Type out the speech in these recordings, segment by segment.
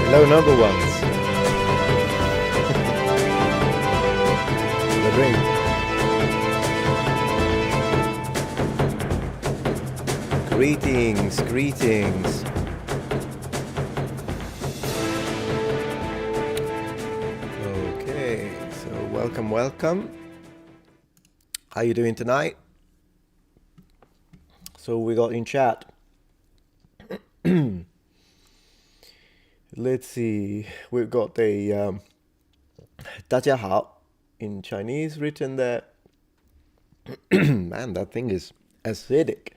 Hello, number ones. The ring. Greetings, greetings. Okay, so welcome, welcome. How you doing tonight? So we got in chat. Let's see. We've got a 大家好 in Chinese written there. Man, that thing is acidic.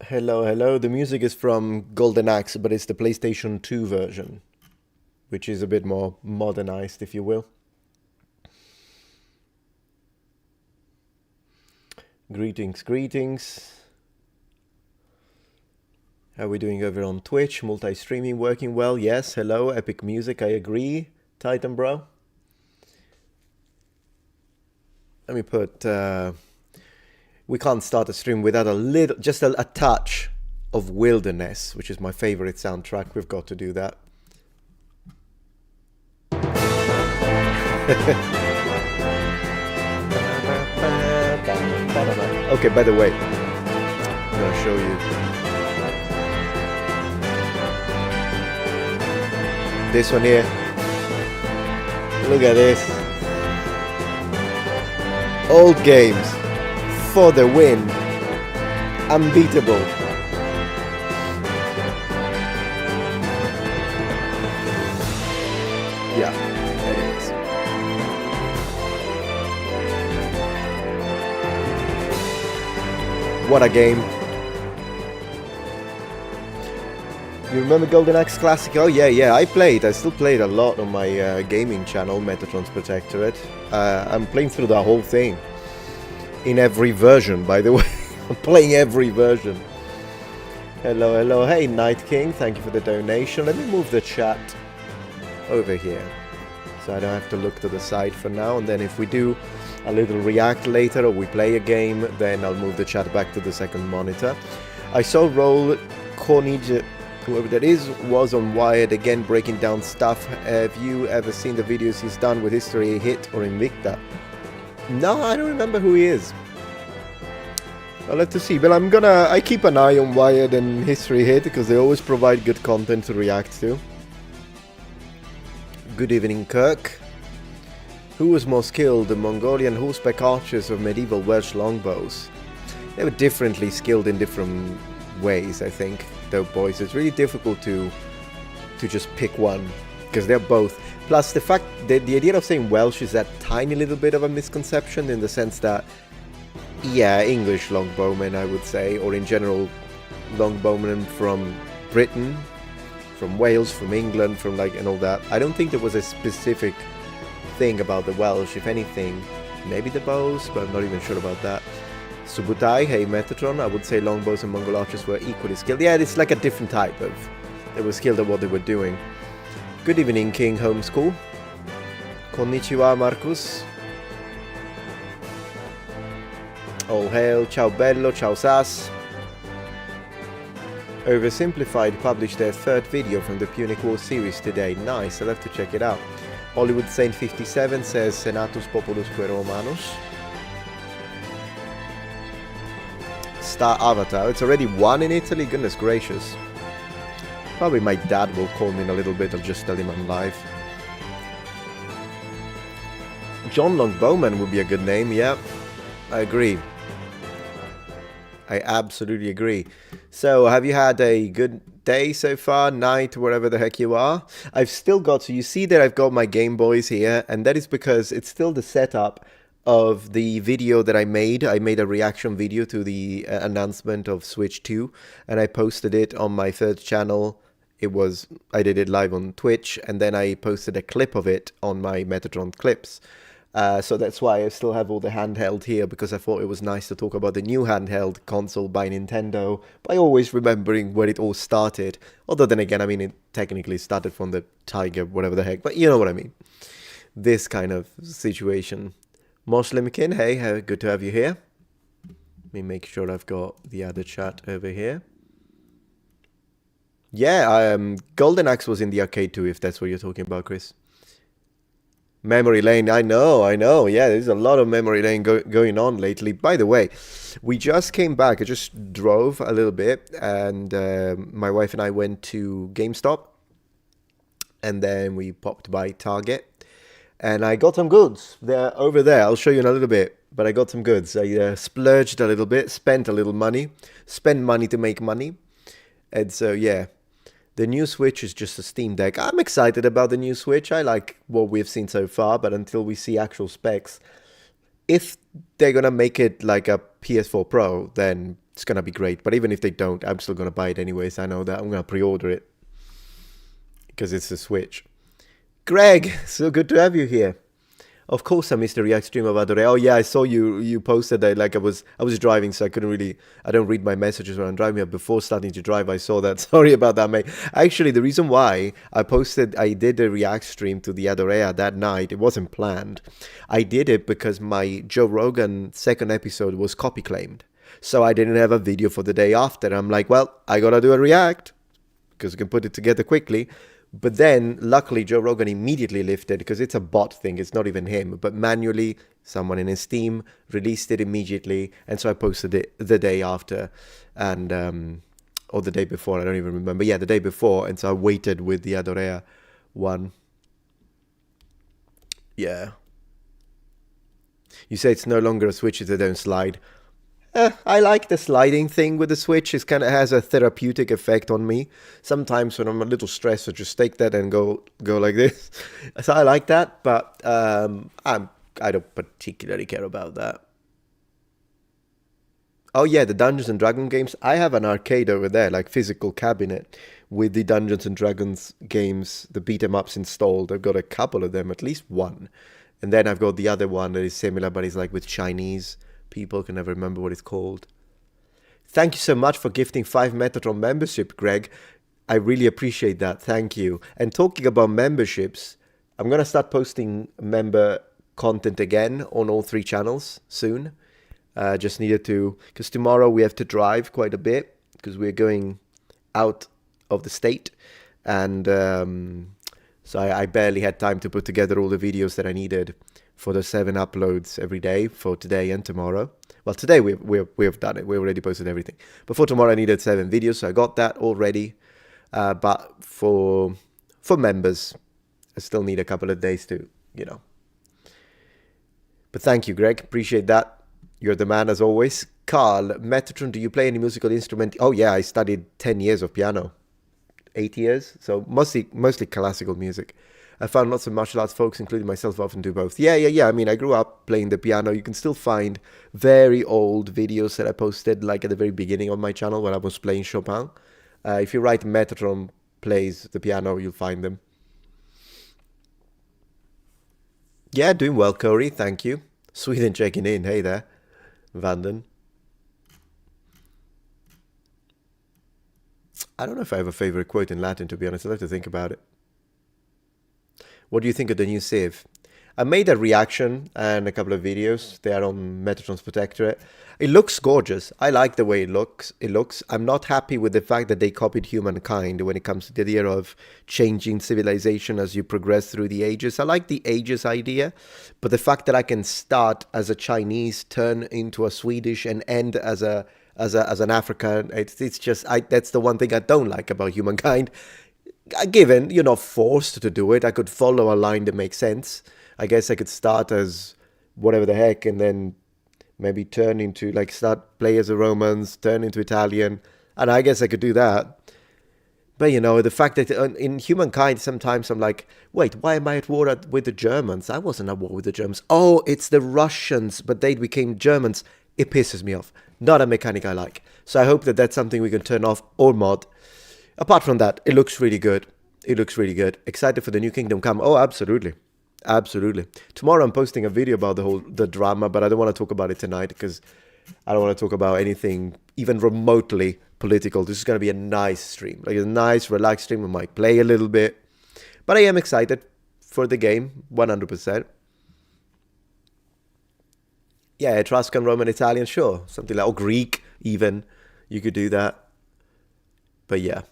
Hello, hello. The music is from Golden Axe, but it's the PlayStation 2 version, which is a bit more modernized, if you will. Greetings, greetings. How are we doing over on Twitch? Multi-streaming working well? Yes, hello. Epic Music, I agree. Titan Bro. Let me put... we can't start a stream without a little, just a touch of Wilderness, which is my favorite soundtrack. We've got to do that. Okay, by the way, I'm gonna show you this one here. Look at this. Old games. For the win. Unbeatable. Yeah, anyways. What a game. You remember Golden Axe Classic? Oh yeah, I still played a lot on my gaming channel, Metatron's Protectorate. I'm playing through the whole thing. In every version, by the way. I'm playing every version. Hello, hello. Hey, Night King. Thank you for the donation. Let me move the chat over here, so I don't have to look to the side for now. And then if we do a little react later, or we play a game, then I'll move the chat back to the second monitor. I saw Roll Cornige, whoever that is, was on Wired again breaking down stuff. Have you ever seen the videos he's done with History Hit or Invicta? No, I don't remember who he is. I'll have to see, but I keep an eye on Wired and History Hit because they always provide good content to react to. Good evening, Kirk. Who was more skilled, the Mongolian horseback archers or medieval Welsh longbows? They were differently skilled in different ways, I think, though, boys. It's really difficult to just pick one because they're both. Plus, the fact that the idea of saying Welsh is that tiny little bit of a misconception in the sense that, yeah, English longbowmen, I would say, or in general, longbowmen from Britain, from Wales, from England, from and all that. I don't think there was a specific thing about the Welsh. If anything, maybe the bows, but I'm not even sure about that. Subutai, hey Metatron, I would say longbows and Mongol archers were equally skilled. Yeah, it's like a different type of... They were skilled at what they were doing. Good evening, King Homeschool. Konnichiwa, Marcus. All hail, ciao bello, ciao sas. Oversimplified published their third video from the Punic War series today. Nice, I'll have to check it out. Hollywood Saint 57 says Senatus Populusque Romanus. Star Avatar. It's already won in Italy? Goodness gracious. Probably my dad will call me in a little bit. I'll just tell him I'm live. John Longbowman would be a good name. Yeah, I agree. I absolutely agree. So, have you had a good day so far? Night, wherever the heck you are? I've still got... So you see that I've got my Game Boys here. And that is because it's still the setup of the video that I made. I made a reaction video to the announcement of Switch 2, and I posted it on my third channel. I did it live on Twitch, and then I posted a clip of it on my Metatron clips. So that's why I still have all the handheld here, because I thought it was nice to talk about the new handheld console by Nintendo, by always remembering where it all started. Although then again, I mean, it technically started from the Tiger, whatever the heck, but you know what I mean. This kind of situation. Muslimkin, hey, good to have you here. Let me make sure I've got the other chat over here. Yeah, Golden Axe was in the arcade too, if that's what you're talking about, Chris. Memory lane, I know. Yeah, there's a lot of memory lane going on lately. By the way, we just came back. I just drove a little bit, and my wife and I went to GameStop, and then we popped by Target, and I got some goods. They're over there. I'll show you in a little bit. But I got some goods. I splurged a little bit, spent a little money, spend money to make money, and so yeah. The new Switch is just a Steam Deck. I'm excited about the new Switch. I like what we've seen so far, but until we see actual specs, if they're gonna make it like a PS4 Pro, then it's gonna be great. But even if they don't, I'm still gonna buy it anyways. I know that. I'm gonna pre-order it because it's a Switch. Greg, so good to have you here. Of course, I missed the React stream of Adore. Oh yeah, I saw you posted that. Like I was driving, so I couldn't really. I don't read my messages when I'm driving. But before starting to drive, I saw that. Sorry about that, mate. Actually, the reason why I did a React stream to the Adorea that night. It wasn't planned. I did it because my Joe Rogan second episode was copy claimed, so I didn't have a video for the day after. I'm like, well, I gotta do a React because we can put it together quickly. But then, luckily, Joe Rogan immediately lifted, because it's a bot thing, it's not even him, but manually, someone in his team released it immediately, and so I posted it the day after, and or the day before, I don't even remember. Yeah, the day before, and so I waited with the Adorea one. Yeah. You say it's no longer a Switch if they don't slide. I like the sliding thing with the Switch. It kind of has a therapeutic effect on me. Sometimes when I'm a little stressed, I just take that and go like this. So I like that, but I don't particularly care about that. Oh yeah, the Dungeons and Dragons games. I have an arcade over there, like physical cabinet with the Dungeons and Dragons games, the beat 'em ups installed. I've got a couple of them, at least one, and then I've got the other one that is similar, but it's like with Chinese people. Can never remember what it's called. Thank you so much for gifting 5 Metatron membership, Greg. I really appreciate that. Thank you. And talking about memberships, I'm going to start posting member content again on all 3 channels soon. Just needed to, because tomorrow we have to drive quite a bit because we're going out of the state. And so I barely had time to put together all the videos that I needed for the 7 uploads every day for today and tomorrow. Well, today we've done it. We already posted everything. But for tomorrow I needed 7 videos, so I got that already. But for members, I still need a couple of days to, But thank you, Greg. Appreciate that. You're the man as always. Carl, Metatron, do you play any musical instrument? Oh yeah, I studied 10 years of piano. 8 years. So mostly classical music. I found lots of martial arts folks, including myself, often do both. Yeah. I mean, I grew up playing the piano. You can still find very old videos that I posted, like at the very beginning of my channel when I was playing Chopin. If you write Metatron plays the piano, you'll find them. Yeah, doing well, Corey. Thank you. Sweden checking in. Hey there, Vanden. I don't know if I have a favorite quote in Latin, to be honest. I'll have to think about it. What do you think of the new Civ? I made a reaction and a couple of videos. They are on Metatron's Protectorate. It looks gorgeous. I like the way it looks. I'm not happy with the fact that they copied humankind when it comes to the idea of changing civilization as you progress through the ages. I like the ages idea, but the fact that I can start as a Chinese, turn into a Swedish, and end as an African, it's just that's the one thing I don't like about humankind. Given you're not forced to do it, I could follow a line that makes sense. I guess I could start as whatever the heck and then maybe turn into, like, start play as a Romans, turn into Italian, and I guess I could do that. But the fact that in humankind sometimes I'm like, wait, why am I at war with the Germans? I wasn't at war with the Germans. Oh, it's the Russians, but they became Germans. It pisses me off. Not a mechanic I like. So I hope that that's something we can turn off or mod. Apart from that, it looks really good. It looks really good. Excited for the new Kingdom Come. Oh, absolutely. Absolutely. Tomorrow I'm posting a video about the drama, but I don't want to talk about it tonight because I don't want to talk about anything even remotely political. This is going to be a nice stream. Like a nice, relaxed stream. I might play a little bit. But I am excited for the game, 100%. Yeah, Etruscan, Roman, Italian, sure. Something like, or Greek even. You could do that. But yeah.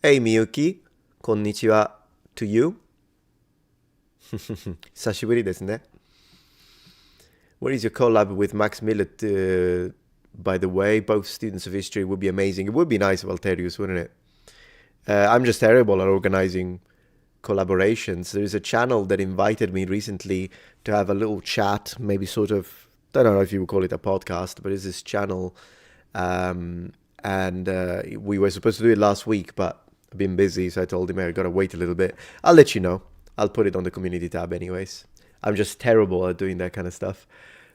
Hey Miyuki, こんにちは to you. 久しぶりですね。What is your collab with Max Millet? By the way, both students of history would be amazing. It would be nice, Valterius, wouldn't it? I'm just terrible at organizing collaborations. There's a channel that invited me recently to have a little chat, maybe sort of, I don't know if you would call it a podcast, but it's this channel. And we were supposed to do it last week, but I've been busy, so I told him I gotta wait a little bit. I'll let you know. I'll put it on the community tab anyways. I'm just terrible at doing that kind of stuff.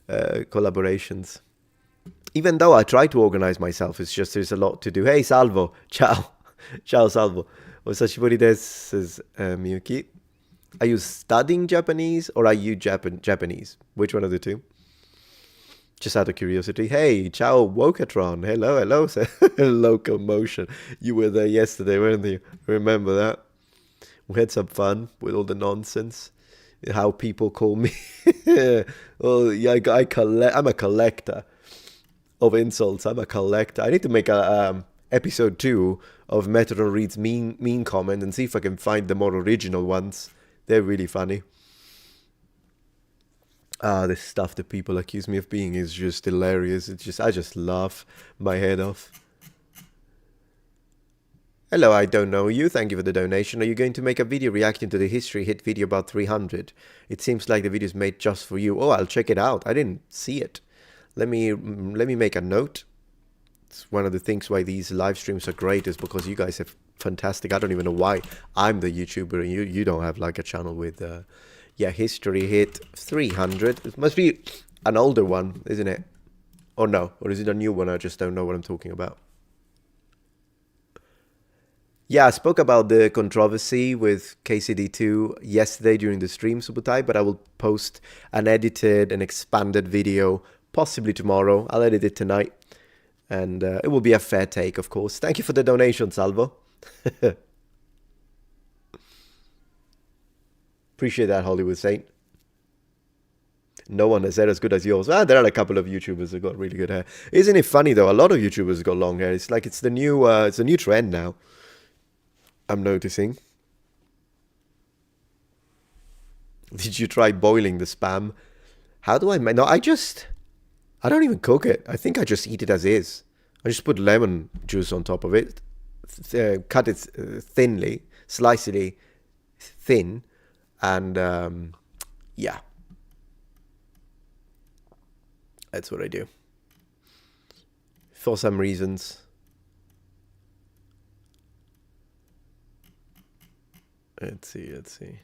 Collaborations. Even though I try to organize myself, it's just there's a lot to do. Hey, Salvo. Ciao. Ciao, Salvo. Osashiburi desu, says Miyuki. Are you studying Japanese or are you Japanese? Which one of the two? Just out of curiosity. Hey, ciao, Wokatron. Hello, hello. Locomotion. You were there yesterday, weren't you? Remember that? We had some fun with all the nonsense. How people call me. Well, yeah, I'm a collector of insults. I'm a collector. I need to make a episode 2 of Metatron reads mean comment and see if I can find the more original ones. They're really funny. This stuff that people accuse me of being is just hilarious. I just laugh my head off. Hello, I don't know you. Thank you for the donation. Are you going to make a video reacting to the history hit video about 300? It seems like the video is made just for you. Oh, I'll check it out. I didn't see it. Let me make a note. It's one of the things why these live streams are great is because you guys have fantastic. I don't even know why I'm the YouTuber and you don't have like a channel with history hit 300. It must be an older one, isn't it? Or no? Or is it a new one? I just don't know what I'm talking about. Yeah, I spoke about the controversy with KCD2 yesterday during the stream, Subutai, but I will post an edited and expanded video possibly tomorrow. I'll edit it tonight. And it will be a fair take, of course. Thank you for the donation, Salvo. Appreciate that, Hollywood Saint. No one has hair as good as yours. There are a couple of YouTubers that got really good hair. Isn't it funny, though? A lot of YouTubers got long hair. It's like it's the new trend now. I'm noticing. Did you try boiling the spam? How do I make... No, I don't even cook it. I think I just eat it as is. I just put lemon juice on top of it. Cut it thinly. Slice it thin. And, yeah. That's what I do. For some reasons. Let's see.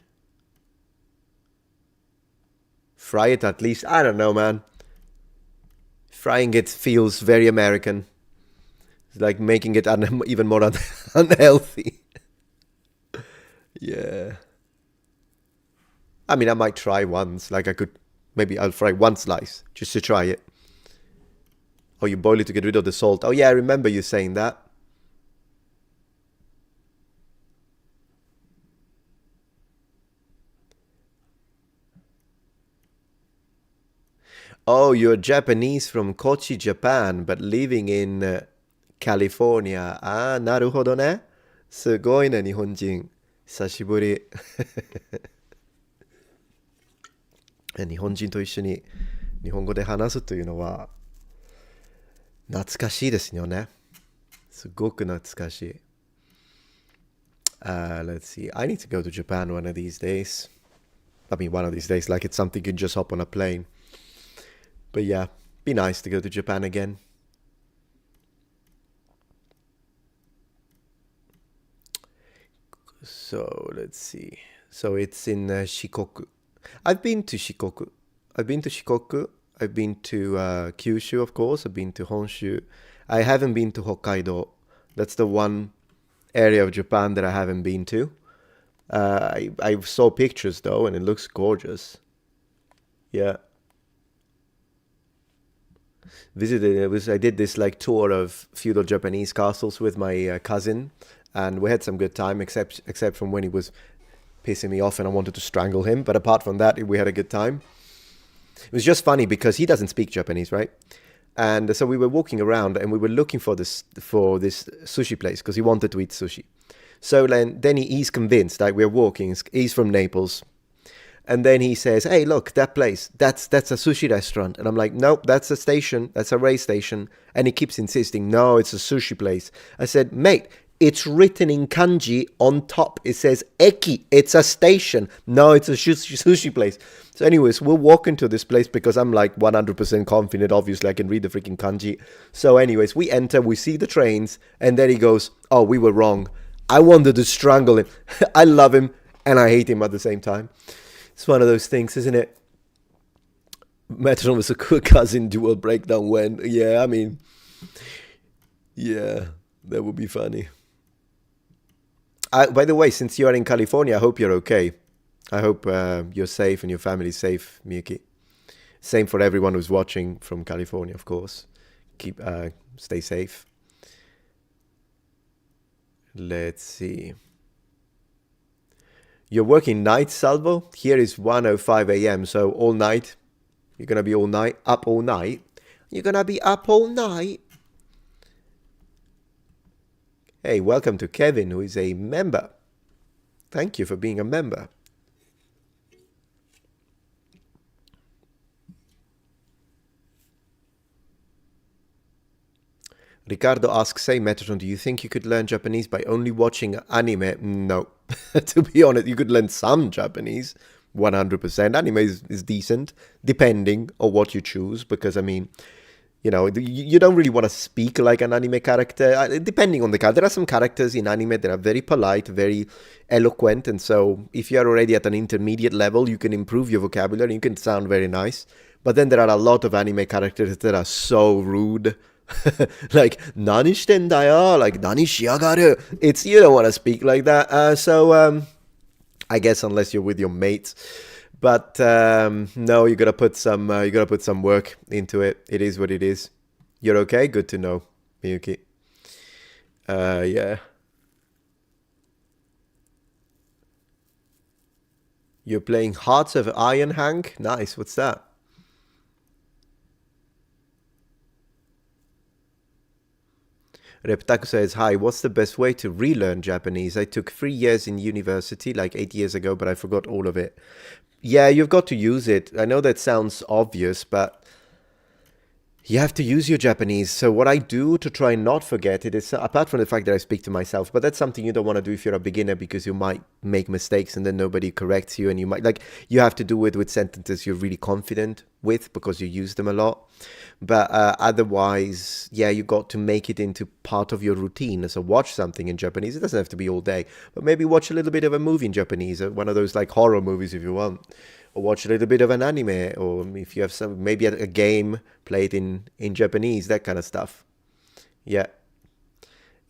Fry it at least. I don't know, man. Frying it feels very American. It's like making it even more unhealthy. Yeah. I mean, I might try once. Like maybe I'll fry one slice just to try it. Oh, you boil it to get rid of the salt. Oh yeah, I remember you saying that. Oh, you're Japanese from Kochi, Japan, but living in California. なるほどね。すごいね、日本人。久しぶり。日本人と一緒に日本語で話すというのは懐かしいですよね。すごく懐かしい。Let's see. I need to go to Japan one of these days. I mean, one of these days, like it's something you can just hop on a plane. But yeah, be nice to go to Japan again. So, let's see. So, it's in Shikoku. I've been to Shikoku. I've been to Kyushu, of course. I've been to Honshu. I haven't been to Hokkaido. That's the one area of Japan that I haven't been to. I saw pictures, though, and it looks gorgeous. Yeah. I did this like tour of feudal Japanese castles with my cousin, and we had some good time, except from when he was pissing me off and I wanted to strangle him. But apart from that, we had a good time. It was just funny because he doesn't speak Japanese, right? And so we were walking around and we were looking for this sushi place because he wanted to eat sushi. So then he's convinced, like we're walking, he's from Naples. And then he says, hey, look, that place, that's a sushi restaurant. And I'm like, nope, that's a station, that's a race station. And he keeps insisting, no, it's a sushi place. I said, mate, it's written in kanji on top. It says eki, it's a station. No, it's a sushi place. So anyways, we'll walk into this place because I'm like 100% confident. Obviously, I can read the freaking kanji. So anyways, we enter, we see the trains. And then he goes, oh, we were wrong. I wanted to strangle him. I love him and I hate him at the same time. It's one of those things, isn't it? Metatron was a cool cousin dual breakdown when. Yeah, I mean, yeah, that would be funny. By the way, since you are in California, I hope you're okay. I hope you're safe and your family's safe, Miyuki. Same for everyone who's watching from California, of course. Stay safe. Let's see. You're working nights, Salvo? Here is 1:05 a.m., so all night. You're going to be all night, up all night. You're going to be up all night. Hey, welcome to Kevin, who is a member. Thank you for being a member. Ricardo asks, say, Metatron, do you think you could learn Japanese by only watching anime? No. To be honest, you could learn some Japanese. 100%. Anime is decent, depending on what you choose. Because, I mean, you know, you don't really want to speak like an anime character. Depending on the character. There are some characters in anime that are very polite, very eloquent. And so, if you're already at an intermediate level, you can improve your vocabulary. You can sound very nice. But then there are a lot of anime characters that are so rude. Like, nani shiten da yo? Like, nani shiagaru? It's, you don't want to speak like that. So, I guess unless you're with your mates. But, no, you gotta put some work into it. It is what it is. You're okay? Good to know, Miyuki. Yeah. You're playing Hearts of Iron, Hank? Nice, what's that? Reptaku says, hi, what's the best way to relearn Japanese? I took 3 years in university, like 8 years ago, but I forgot all of it. Yeah, you've got to use it. I know that sounds obvious, but you have to use your Japanese. So what I do to try and not forget it is, apart from the fact that I speak to myself, but that's something you don't want to do if you're a beginner because you might make mistakes and then nobody corrects you and you might, like, you have to do it with sentences you're really confident with because you use them a lot. But otherwise, yeah, you got to make it into part of your routine. So watch something in Japanese. It doesn't have to be all day, but maybe watch a little bit of a movie in Japanese, one of those like horror movies if you want. Or watch a little bit of an anime, or if you have some, maybe a game, play it in Japanese, that kind of stuff. Yeah.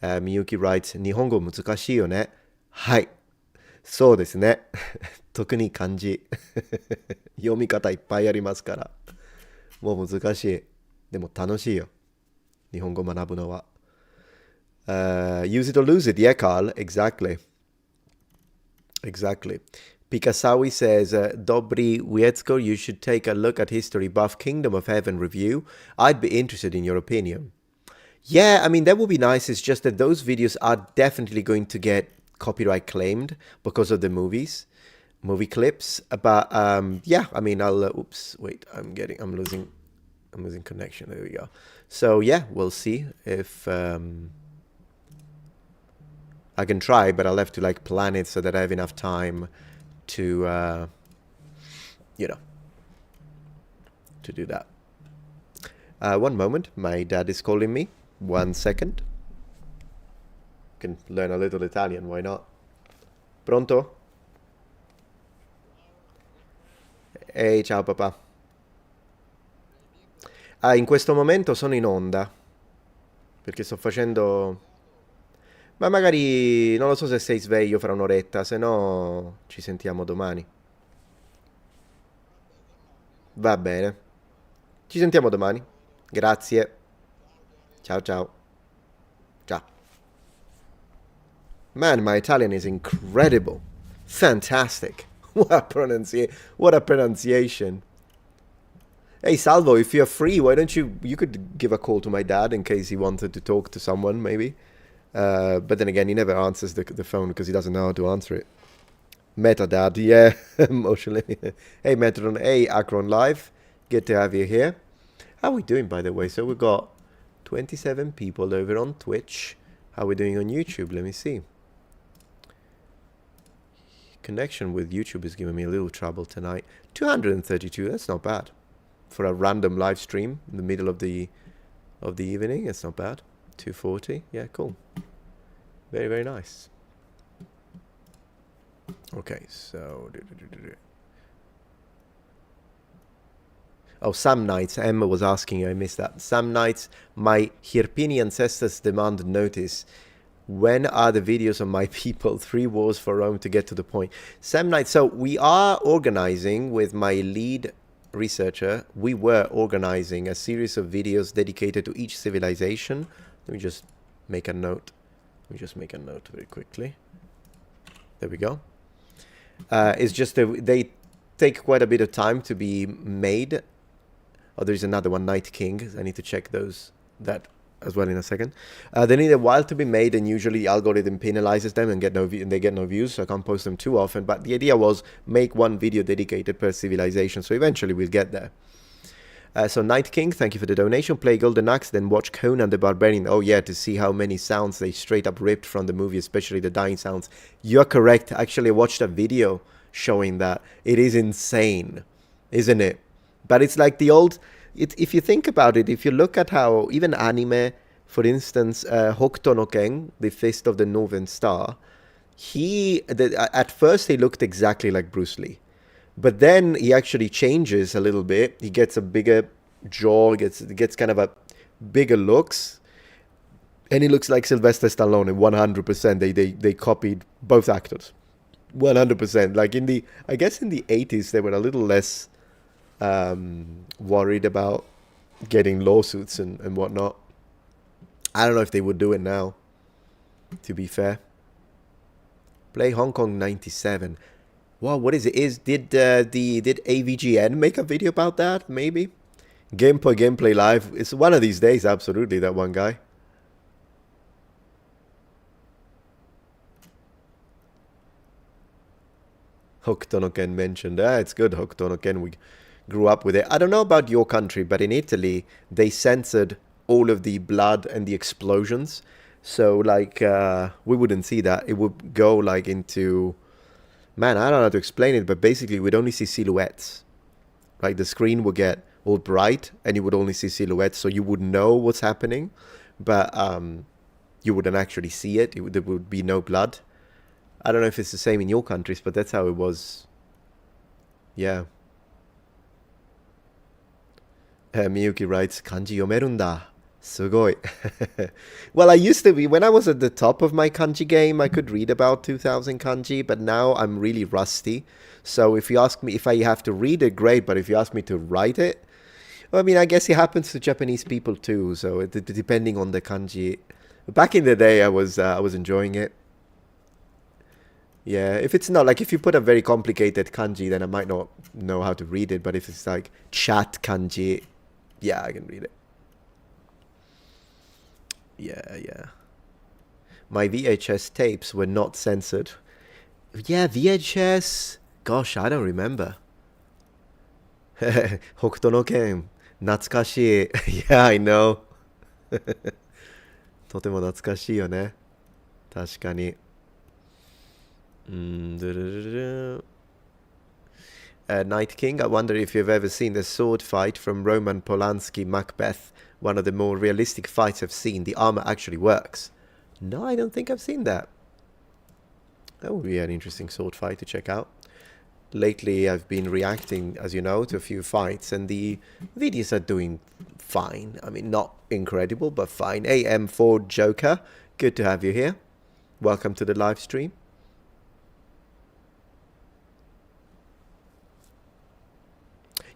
Miyuki writes, 日本語難しいよね。はい。そうですね。特に漢字。読み方いっぱいありますから。もう難しい。でも楽しいよ。日本語学ぶのは。Use it or lose it. Yeah, Carl. Exactly. Exactly. Pikasawi says, Dobry Wiecko, you should take a look at History Buff Kingdom of Heaven review. I'd be interested in your opinion. Yeah, I mean, that would be nice. It's just that those videos are definitely going to get copyright claimed because of the movie clips. But yeah, I mean, oops, wait, I'm losing connection. There we go. So yeah, we'll see if I can try, but I'll have to like plan it so that I have enough time to, you know, to do that. One moment, my dad is calling me. 1 second. Can learn a little Italian, why not? Pronto? Ehi, ciao papà. In questo momento sono in onda, perché sto facendo... Ma magari, non lo so se sei sveglio fra un'oretta, se no ci sentiamo domani. Va bene. Ci sentiamo domani. Grazie. Ciao ciao. Ciao. Man, my Italian is incredible. Fantastic. What a pronunciation. Hey Salvo, if you're free, why don't you could give a call to my dad in case he wanted to talk to someone, maybe. But then again, he never answers the phone because he doesn't know how to answer it. Metadad, yeah, emotionally. Hey, Metatron. Hey, Akron Live. Good to have you here. How are we doing, by the way? So we've got 27 people over on Twitch. How are we doing on YouTube? Let me see. Connection with YouTube is giving me a little trouble tonight. 232, that's not bad. For a random live stream in the middle of the evening, it's not bad. 240, yeah, cool. Very, very nice. Okay, so... Oh, Sam Knights. Emma was asking, I missed that. Sam Knights, my Hirpini ancestors demand notice. When are the videos on my people? 3 wars for Rome to get to the point. Sam Knights, so we are organizing with my lead researcher. We were organizing a series of videos dedicated to each civilization. Let me just make a note. Let me just make a note very quickly. There we go. It's just they take quite a bit of time to be made. Oh, there's another one, Night King. I need to check that as well in a second. They need a while to be made, and usually the algorithm penalizes them and they get no views, so I can't post them too often. But the idea was make one video dedicated per civilization, so eventually we'll get there. So Night King, thank you for the donation. Play Golden Axe, then watch Conan the Barbarian. Oh yeah, to see how many sounds they straight up ripped from the movie, especially the dying sounds. You're correct. Actually, I watched a video showing that. It is insane, isn't it? But it's like the old... if you think about it, if you look at how even anime, for instance, Hokuto no Ken, the Fist of the Northern Star, at first he looked exactly like Bruce Lee. But then he actually changes a little bit. He gets a bigger jaw, gets kind of a bigger looks. And he looks like Sylvester Stallone 100%. They copied both actors. 100%. Like I guess in the 80s, they were a little less worried about getting lawsuits and whatnot. I don't know if they would do it now, to be fair. Play Hong Kong 97. Wow, what is it? Did AVGN make a video about that? Maybe. Gameplay Live. It's one of these days, absolutely, that one guy. Hokuto no Ken mentioned. It's good, Hokuto no Ken. We grew up with it. I don't know about your country, but in Italy, they censored all of the blood and the explosions. So, like, we wouldn't see that. It would go, like, into... Man, I don't know how to explain it, but basically we'd only see silhouettes. Like, the screen would get all bright, and you would only see silhouettes, so you would know what's happening, but you wouldn't actually see it. There would be no blood. I don't know if it's the same in your countries, but that's how it was. Yeah. Miyuki writes, Kanji yomeru nda. Sugoi. Well, I used to be, when I was at the top of my kanji game, I could read about 2,000 kanji, but now I'm really rusty. So if you ask me if I have to read it, great, but if you ask me to write it, well, I mean, I guess it happens to Japanese people too, so depending on the kanji. Back in the day, I was enjoying it. Yeah, if it's not, like, if you put a very complicated kanji, then I might not know how to read it, but if it's like chat kanji, yeah, I can read it. Yeah. My VHS tapes were not censored. Yeah, VHS. Gosh, I don't remember. Hokuto no Ken. Natsukashi. Yeah, I know. とても懐かしいよね。確かに。Night King, I wonder if you've ever seen the sword fight from Roman Polanski Macbeth. One of the more realistic fights I've seen. The armor actually works. No, I don't think I've seen that. That would be an interesting sword fight to check out. Lately, I've been reacting, as you know, to a few fights, and the videos are doing fine. I mean, not incredible, but fine. AM4 Joker, good to have you here. Welcome to the live stream.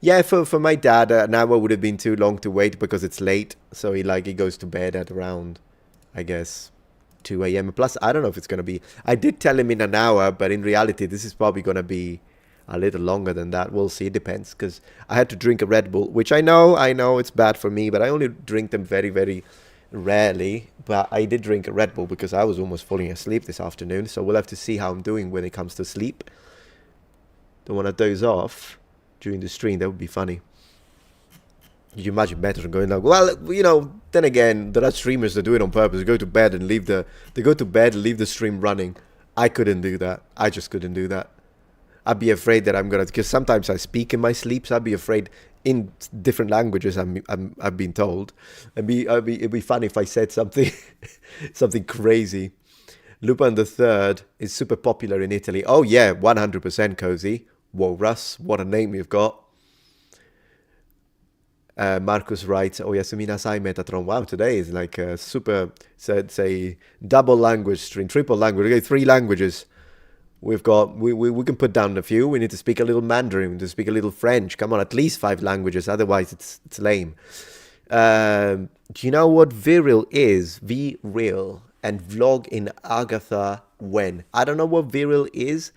Yeah, for my dad, an hour would have been too long to wait because it's late. So he goes to bed at around, I guess, 2 a.m. Plus, I don't know if it's going to be... I did tell him in an hour, but in reality, this is probably going to be a little longer than that. We'll see. It depends, because I had to drink a Red Bull, which I know it's bad for me, but I only drink them very, very rarely, but I did drink a Red Bull because I was almost falling asleep this afternoon. So we'll have to see how I'm doing when it comes to sleep. Don't want to doze off during the stream. That would be funny. You imagine Metatron going like, well, then again, there are streamers that do it on purpose. They go to bed and leave the stream running. I couldn't do that. I just couldn't do that. I'd be afraid that I'm gonna, because sometimes I speak in my sleep, so I'd be afraid in different languages. I've been told. It'd be fun if I said something, something crazy. Lupin the Third is super popular in Italy. Oh yeah, 100% cozy. Whoa, Russ, what a name you've got. Marcus writes, Oyasumi nasai Metatron. Wow, today is like a super, it's a double language stream, triple language. We got 3 languages. We've got, we can put down a few. We need to speak a little Mandarin, we need to speak a little French. Come on, at least 5 languages, otherwise it's lame. Do you know what virile is? Virile. And vlog in Agatha when? I don't know what virile is.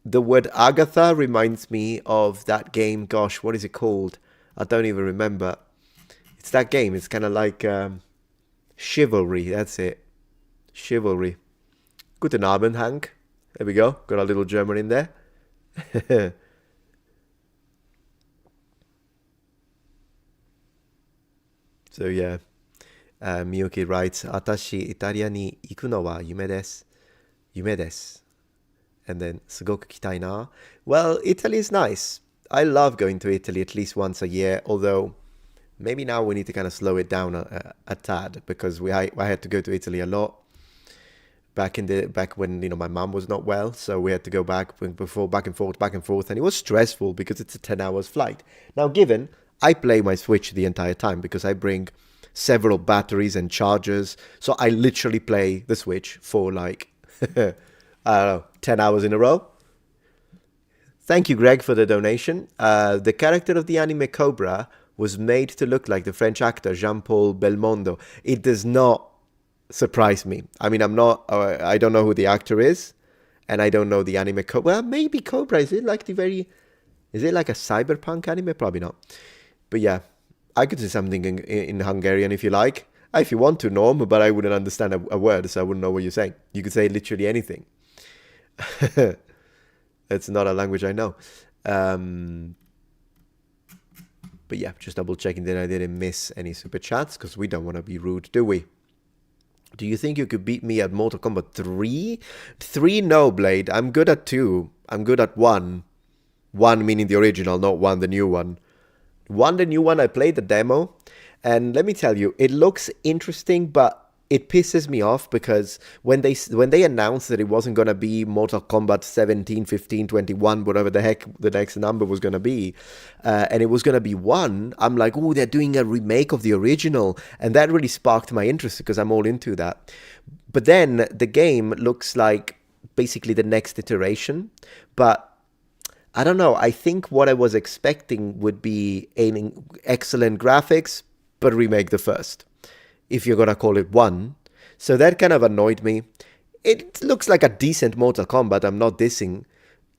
The word Agatha reminds me of that game. Gosh, what is it called? I don't even remember. It's that game. It's kind of like Chivalry. That's it. Chivalry. Guten Abend, Hank. There we go. Got a little German in there. So yeah. Miyuki writes, 私、イタリアに行くのは夢です。夢です。And then, すごく来たいな. Well, Italy is nice. I love going to Italy at least once a year, although maybe now we need to kind of slow it down a tad, because I had to go to Italy a lot back when my mum was not well, so we had to go back and forth, and it was stressful because it's a 10 hours flight. Now, given I play my Switch the entire time because I bring several batteries and chargers, so I literally play the Switch for like I don't know, 10 hours in a row. Thank you, Greg, for the donation. The character of the anime Cobra was made to look like the French actor Jean-Paul Belmondo. It does not surprise me. I mean, I don't know who the actor is, and I don't know the anime Cobra. Well, maybe Cobra. Is it like a cyberpunk anime? Probably not. But yeah, I could say something in Hungarian if you like. If you want to, Norm, but I wouldn't understand a word, so I wouldn't know what you're saying. You could say literally anything. It's not a language I know. But yeah, just double checking that I didn't miss any super chats, because we don't want to be rude, do we? Do you think you could beat me at Mortal Kombat 3? 3, no, Blade. I'm good at 2. I'm good at 1. 1 meaning the original, not 1 the new one. 1 the new one, I played the demo. And let me tell you, it looks interesting, but it pisses me off because when they announced that it wasn't going to be Mortal Kombat 17, 15, 21, whatever the heck the next number was going to be, and it was going to be 1, I'm like, oh, they're doing a remake of the original. And that really sparked my interest because I'm all into that. But then the game looks like basically the next iteration. But I don't know. I think what I was expecting would be an excellent graphics, but remake the first, if you're going to call it 1. So that kind of annoyed me. It looks like a decent Mortal Kombat. I'm not dissing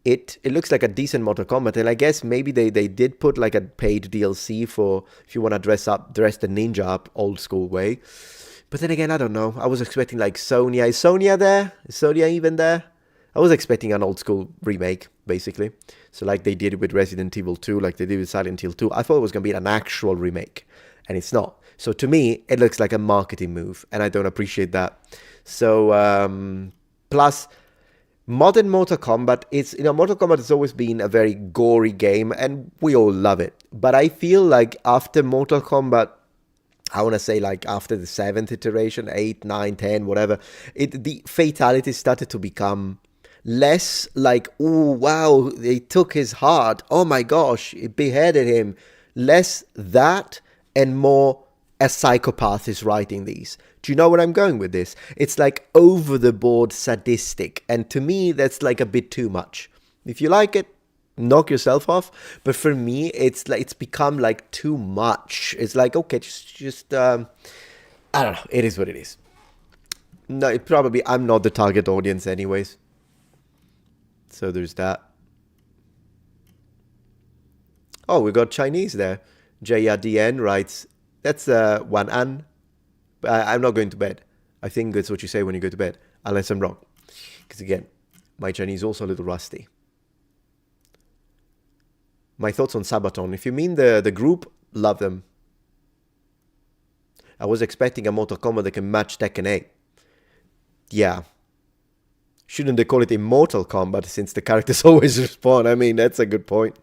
it. It looks like a decent Mortal Kombat. And I guess maybe they did put like a paid DLC for if you want to dress the ninja up old school way. But then again, I don't know. I was expecting like Sonya. Is Sonya there? Is Sonya even there? I was expecting an old school remake, basically. So like they did with Resident Evil 2, like they did with Silent Hill 2. I thought it was going to be an actual remake. And it's not. So to me, it looks like a marketing move, and I don't appreciate that. So, plus, modern Mortal Kombat, Mortal Kombat has always been a very gory game, and we all love it. But I feel like after Mortal Kombat, I want to say like after the 7th iteration, 8, 9, 10, whatever, the fatality started to become less like, oh, wow, they took his heart. Oh my gosh, it beheaded him. Less that and more a psychopath is writing these. Do you know where I'm going with this? It's like over the board sadistic. And to me, that's like a bit too much. If you like it, knock yourself off. But for me, it's become like too much. It's like, okay, just I don't know. It is what it is. No, I'm not the target audience anyways. So there's that. Oh, we got Chinese there. JRDN writes, that's one an. I'm not going to bed. I think that's what you say when you go to bed, unless I'm wrong. Because again, my Chinese is also a little rusty. My thoughts on Sabaton. If you mean the group, love them. I was expecting a Mortal Kombat that can match Tekken 8. Yeah. Shouldn't they call it Immortal Kombat since the characters always respawn? I mean, that's a good point.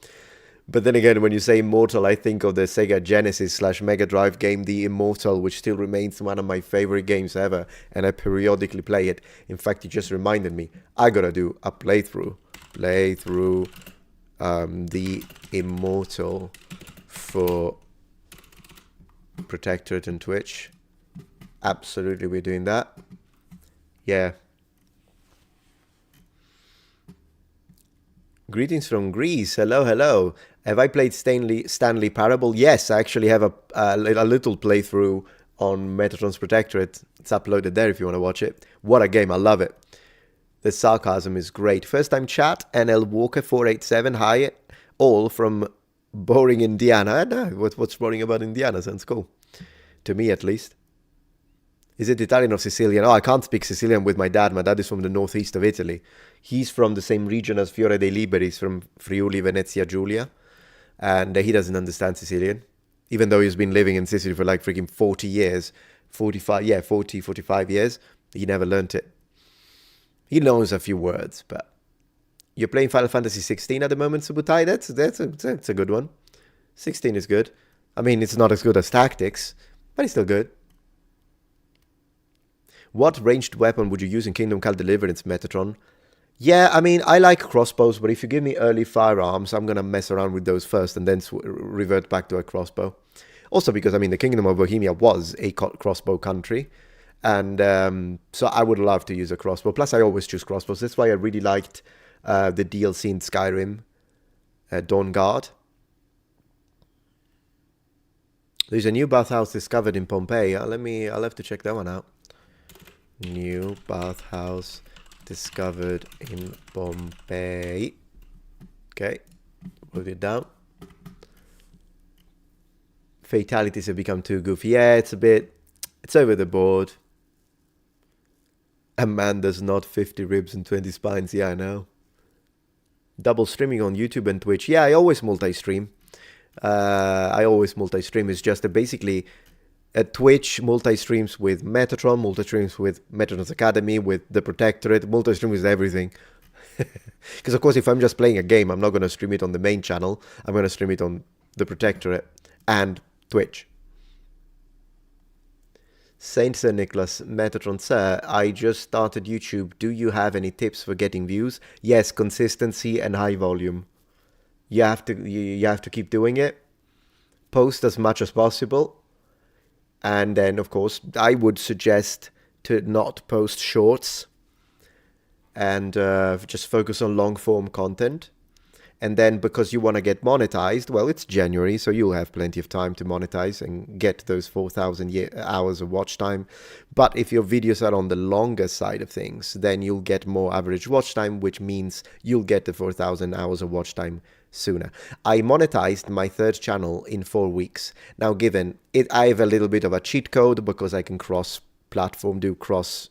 But then again, when you say Immortal, I think of the Sega Genesis / Mega Drive game, The Immortal, which still remains one of my favorite games ever, and I periodically play it. In fact, it just reminded me, I gotta do a playthrough. The Immortal for Protectorate and Twitch. Absolutely, we're doing that. Yeah. Greetings from Greece. Hello, hello. Have I played Stanley Parable? Yes, I actually have a little playthrough on Metatron's Protectorate. It's uploaded there if you want to watch it. What a game. I love it. The sarcasm is great. First time chat, NL Walker 487. Hi, all from boring Indiana. No, what's boring about Indiana? Sounds cool. To me, at least. Is it Italian or Sicilian? Oh, I can't speak Sicilian with my dad. My dad is from the northeast of Italy. He's from the same region as Fiore dei Liberi. He's from Friuli, Venezia, Giulia. And he doesn't understand Sicilian. Even though he's been living in Sicily for like freaking 40 years. 45 years. He never learnt it. He knows a few words, but... You're playing Final Fantasy 16 at the moment, Subutai? That's a good one. 16 is good. I mean, it's not as good as Tactics, but it's still good. What ranged weapon would you use in Kingdom Come Deliverance, Metatron? Yeah, I mean, I like crossbows, but if you give me early firearms, I'm going to mess around with those first and then revert back to a crossbow. Also because, I mean, the Kingdom of Bohemia was a crossbow country. And so I would love to use a crossbow. Plus, I always choose crossbows. That's why I really liked the DLC in Skyrim, Dawn Guard. There's a new bathhouse discovered in Pompeii. I'll have to check that one out. New bathhouse discovered in Pompeii. Okay, put it down. Fatalities have become too goofy. Yeah, it's over the board. Amanda's not 50 ribs and 20 spines. Yeah, I know. Double streaming on YouTube and Twitch. Yeah, I always multi-stream. It's just basically at Twitch, multi-streams with Metatron, multi-streams with Metatron's Academy, with the Protectorate, multi-stream with everything. Because of course, if I'm just playing a game, I'm not going to stream it on the main channel. I'm going to stream it on the Protectorate and Twitch. Saint Sir Nicholas, Metatron, sir, I just started YouTube. Do you have any tips for getting views? Yes, consistency and high volume. You have to keep doing it. Post as much as possible. And then, of course, I would suggest to not post shorts and just focus on long-form content. And then because you want to get monetized, well, it's January, so you'll have plenty of time to monetize and get those 4,000 hours of watch time. But if your videos are on the longer side of things, then you'll get more average watch time, which means you'll get the 4,000 hours of watch time sooner. I monetized my third channel in 4 weeks. Now, given it, I have a little bit of a cheat code because I can cross-platform, do cross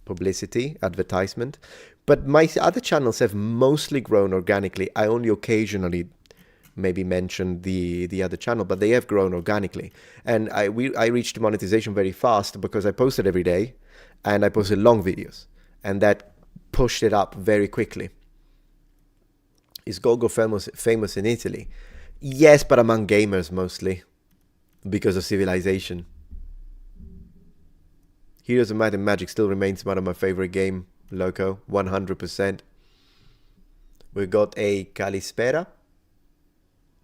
publicity, advertisement. But my other channels have mostly grown organically. I only occasionally maybe mention the other channel, but they have grown organically. And I reached monetization very fast because I posted every day and I posted long videos. And that pushed it up very quickly. Is Gogo famous in Italy? Yes, but among gamers mostly. Because of Civilization. Heroes of Might and Magic still remains one of my favorite game. Loco, 100%. We got a Kalispera.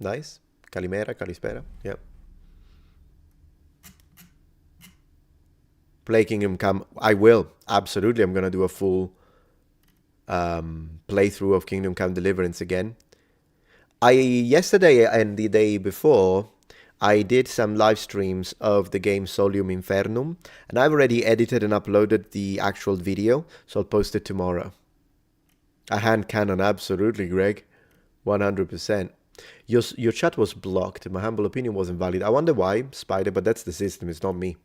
Nice. Kalispera. Yep. Play Kingdom Come. I will. Absolutely. I'm going to do a full playthrough of Kingdom Come Deliverance again. Yesterday and the day before, I did some live streams of the game Solium Infernum, and I've already edited and uploaded the actual video, so I'll post it tomorrow. A hand cannon, absolutely, Greg. 100%. Your chat was blocked. My humble opinion wasn't valid. I wonder why, Spider, but that's the system. It's not me.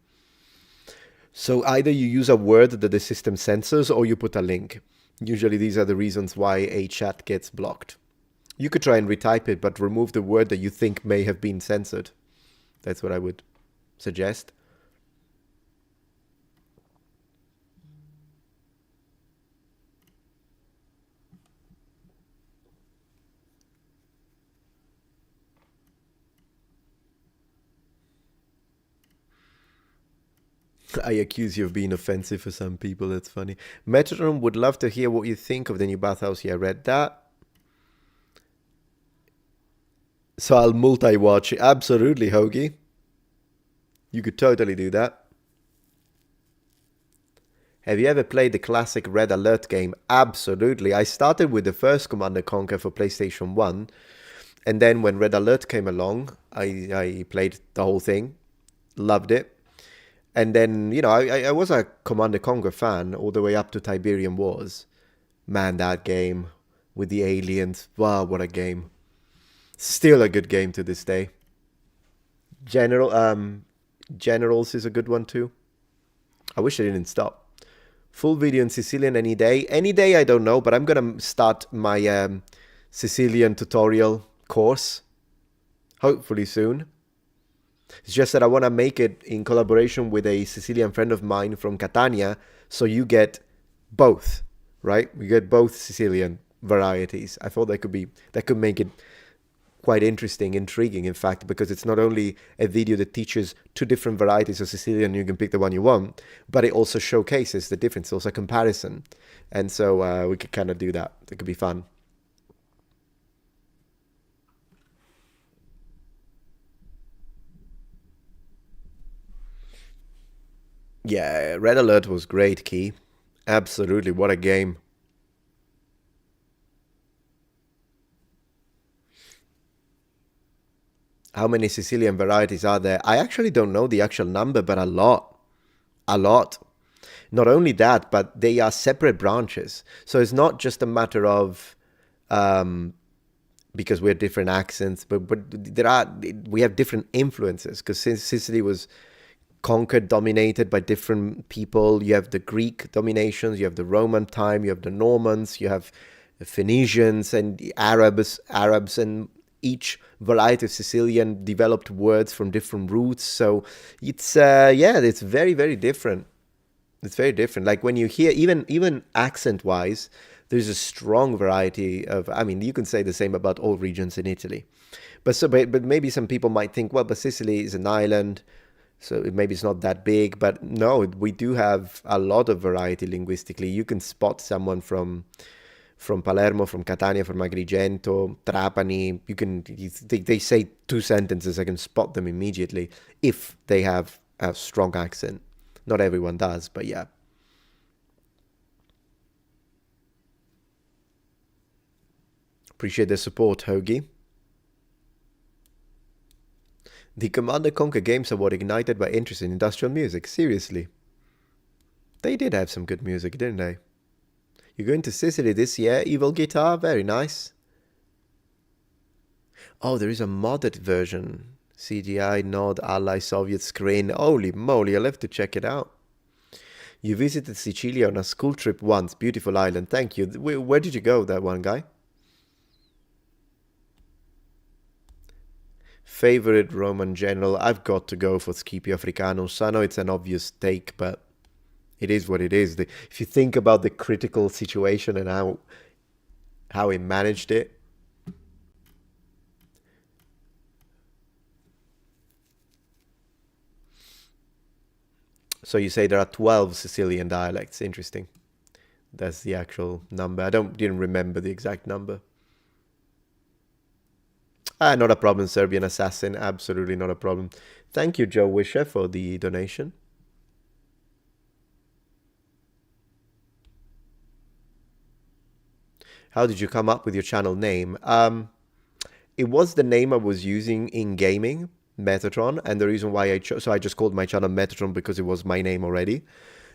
So either you use a word that the system censors or you put a link. Usually these are the reasons why a chat gets blocked. You could try and retype it, but remove the word that you think may have been censored. That's what I would suggest. I accuse you of being offensive for some people. That's funny. Metatron would love to hear what you think of the new bathhouse. Yeah, I read that. So I'll multi-watch. Absolutely, Hoagie. You could totally do that. Have you ever played the classic Red Alert game? Absolutely. I started with the first Command & Conquer for PlayStation 1. And then when Red Alert came along, I played the whole thing. Loved it. And then, I was a Command & Conquer fan all the way up to Tiberian Wars. Man, that game with the aliens. Wow, what a game. Still a good game to this day. Generals is a good one too. I wish I didn't stop. Full video in Sicilian any day. Any day, I don't know, but I'm going to start my Sicilian tutorial course. Hopefully soon. It's just that I want to make it in collaboration with a Sicilian friend of mine from Catania, so you get both, right? We get both Sicilian varieties. I thought that could make it quite interesting, intriguing, in fact, because it's not only a video that teaches two different varieties of Sicilian, you can pick the one you want, but it also showcases the difference, also a comparison. And so we could kind of do that. It could be fun. Yeah, Red Alert was great, Key. Absolutely, what a game. How many Sicilian varieties are there? I actually don't know the actual number, but a lot. A lot. Not only that, but they are separate branches. So it's not just a matter of because we have different accents, but we have different influences because since Sicily was conquered, dominated by different people. You have the Greek dominations, you have the Roman time, you have the Normans, you have the Phoenicians and the Arabs, and each variety of Sicilian developed words from different roots. So it's it's very, very different. It's very different. Like when you hear even accent wise, there's a strong variety of. I mean, you can say the same about all regions in Italy, but maybe some people might think, well, but Sicily is an island. So maybe it's not that big, but no, we do have a lot of variety linguistically. You can spot someone from Palermo, from Catania, from Agrigento, Trapani. They say two sentences. I can spot them immediately if they have a strong accent. Not everyone does, but yeah. Appreciate the support, Hoagie. The Command & Conquer games are what ignited my interest in industrial music. Seriously. They did have some good music, didn't they? You're going to Sicily this year? Evil Guitar? Very nice. Oh, there is a modded version. CGI, Nod, Ally, Soviet screen. Holy moly, I'll have to check it out. You visited Sicilia on a school trip once. Beautiful island. Thank you. Where did you go, that one guy? Favorite Roman general? I've got to go for Scipio Africanus. I know it's an obvious take, but it is what it is. If you think about the critical situation and how he managed it. So you say there are 12 Sicilian dialects. Interesting. That's the actual number. Didn't remember the exact number. Not a problem, Serbian Assassin. Absolutely not a problem. Thank you, Joe Wisher, for the donation. How did you come up with your channel name? It was the name I was using in gaming, Metatron, and the reason why I just called my channel Metatron because it was my name already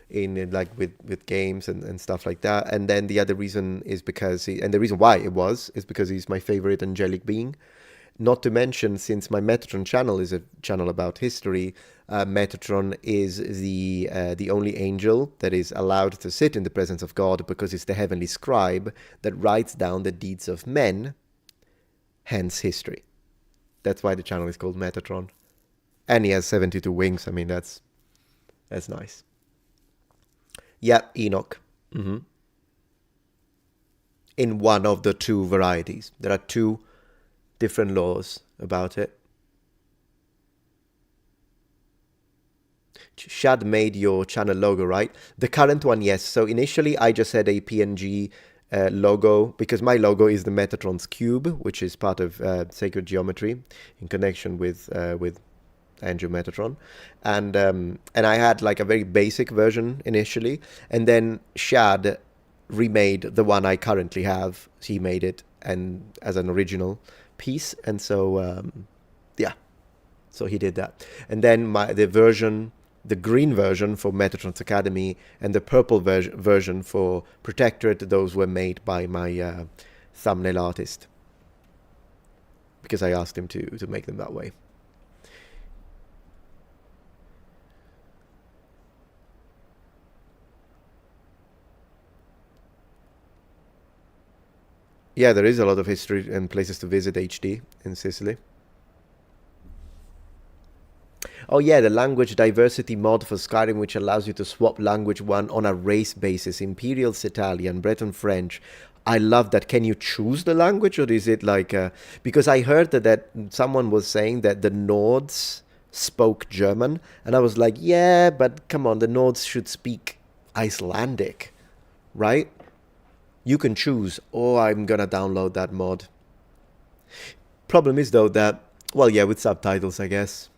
in like with games and stuff like that. And then the other reason is because and the reason why it was is because he's my favorite angelic being. Not to mention, since my Metatron channel is a channel about history, Metatron is the only angel that is allowed to sit in the presence of God because it's the heavenly scribe that writes down the deeds of men, hence history. That's why the channel is called Metatron. And he has 72 wings. I mean, that's nice. Yeah, Enoch. In one of the two varieties. There are two different laws about it. Shad made your channel logo, right? The current one, yes. So initially I just had a PNG logo, because my logo is the Metatron's cube, which is part of sacred geometry in connection with Andrew Metatron, and I had like a very basic version initially, and then Shad remade the one I currently have. He made it and as an original piece, and so yeah, so he did that, and then the green version for Metatron's Academy and the purple version for Protectorate, those were made by my thumbnail artist, because I asked him to make them that way. Yeah, there is a lot of history and places to visit HD in Sicily. Oh yeah, the language diversity mod for Skyrim, which allows you to swap language one on a race basis. Imperial Italian, Breton French. I love that. Can you choose the language, or is it like... because I heard that someone was saying that the Nords spoke German, and I was like, yeah, but come on, the Nords should speak Icelandic, right? You can choose. Oh, I'm gonna download that mod. Problem is though that, well, yeah, with subtitles, I guess.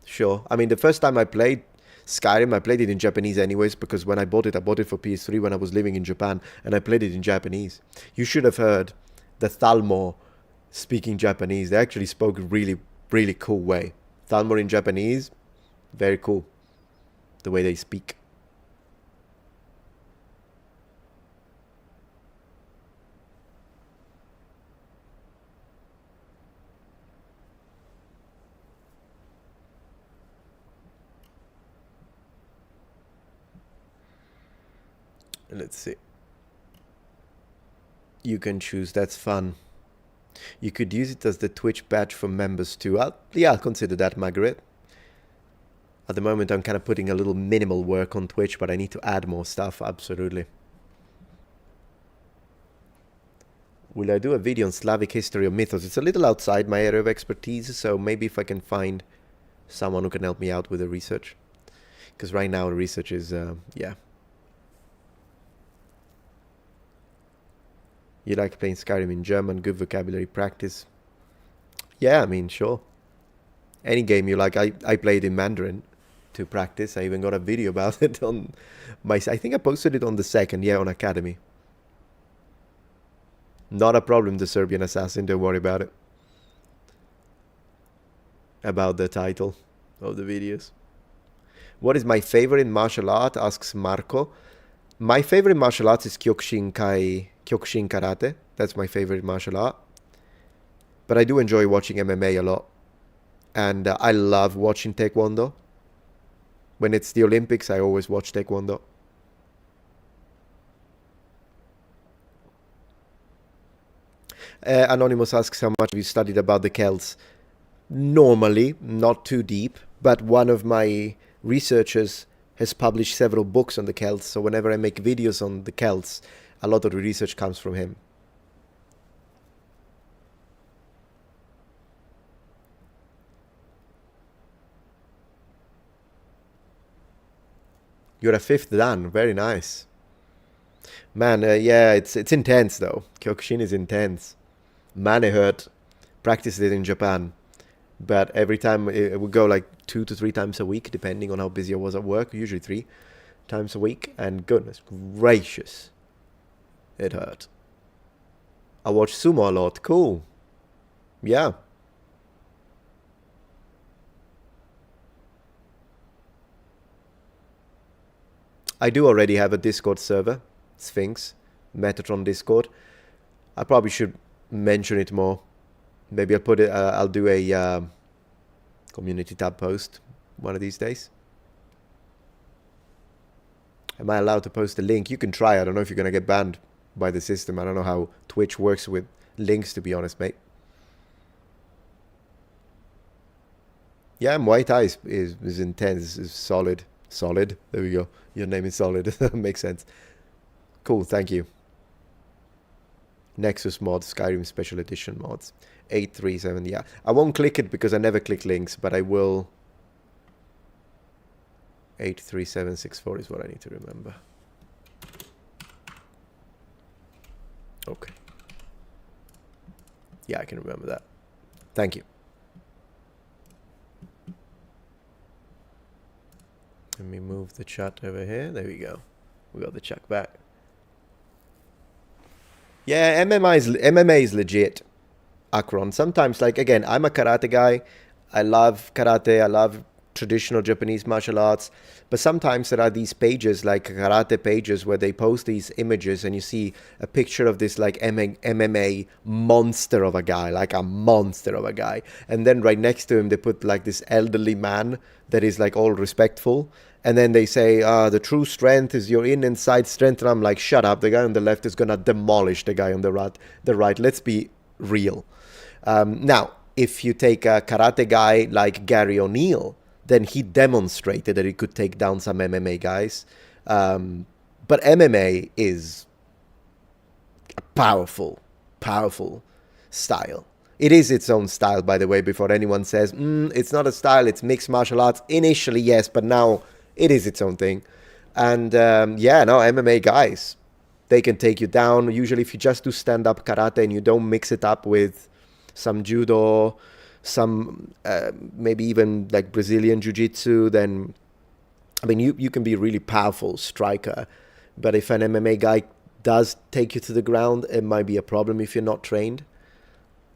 Sure. I mean, the first time I played Skyrim, I played it in Japanese anyways, because when I bought it for PS3 when I was living in Japan, and I played it in Japanese. You should have heard the Thalmor speaking Japanese. They actually spoke really, really cool way. Thalmor in Japanese, very cool. The way they speak. Let's see. You can choose. That's fun. You could use it as the Twitch badge for members too. I'll consider that, Margaret. At the moment, I'm kind of putting a little minimal work on Twitch, but I need to add more stuff. Absolutely. Will I do a video on Slavic history or mythos? It's a little outside my area of expertise, so maybe if I can find someone who can help me out with the research. Because right now the research is, yeah. You like playing Skyrim in German, good vocabulary practice. Yeah, I mean, sure. Any game you like. I played in Mandarin to practice. I even got a video about it on my... I think I posted it on the 2nd, yeah, on Academy. Not a problem, the Serbian Assassin, don't worry about it. About the title of the videos. What is my favorite martial art, asks Marco. My favorite martial art is Kyokushin Karate. That's my favorite martial art. But I do enjoy watching MMA a lot. And I love watching Taekwondo. When it's the Olympics, I always watch Taekwondo. Anonymous asks how much have you studied about the Celts. Normally, not too deep. But one of my researchers has published several books on the Celts. So whenever I make videos on the Celts, a lot of the research comes from him. You're a 5th Dan. Very nice. Man, yeah, it's intense though. Kyokushin is intense. Man, it hurt. Practiced it in Japan. But every time it would go like 2 to 3 times a week, depending on how busy I was at work. Usually 3 times a week. And goodness gracious, it hurt. I watch sumo a lot. Cool. Yeah. I do already have a Discord server, Sphinx, Metatron Discord. I probably should mention it more. Maybe I'll put it. I'll do a community tab post one of these days. Am I allowed to post a link? You can try. I don't know if you're gonna get banned by the system. I don't know how Twitch works with links, to be honest, mate. Yeah, Muay Thai is intense. Is solid. Solid. There we go. Your name is Solid. Makes sense. Cool. Thank you. Nexus mod, Skyrim Special Edition mods. 837. Yeah. I won't click it because I never click links, but I will. 83764 is what I need to remember. Okay. Yeah, I can remember that. Thank you. Let me move the chat over here. There we go. We got the chat back. Yeah, MMA is legit, Akron. Sometimes, like, again, I'm a karate guy. I love karate. I love traditional Japanese martial arts. But sometimes there are these pages, like karate pages, where they post these images and you see a picture of this, like, MMA monster of a guy, like a monster of a guy. And then right next to him, they put, like, this elderly man that is, like, all respectful. And then they say, the true strength is your in and side strength. And I'm like, shut up. The guy on the left is going to demolish the guy on the right. Let's be real. Now, if you take a karate guy like Gary O'Neill, then he demonstrated that he could take down some MMA guys. But MMA is a powerful style. It is its own style, by the way, before anyone says, it's not a style, it's mixed martial arts. Initially, yes, but now it is its own thing. And yeah, no, MMA guys, they can take you down. Usually if you just do stand-up karate and you don't mix it up with some judo, some maybe even like Brazilian jiu-jitsu, then, I mean, you can be a really powerful striker. But if an MMA guy does take you to the ground, it might be a problem if you're not trained.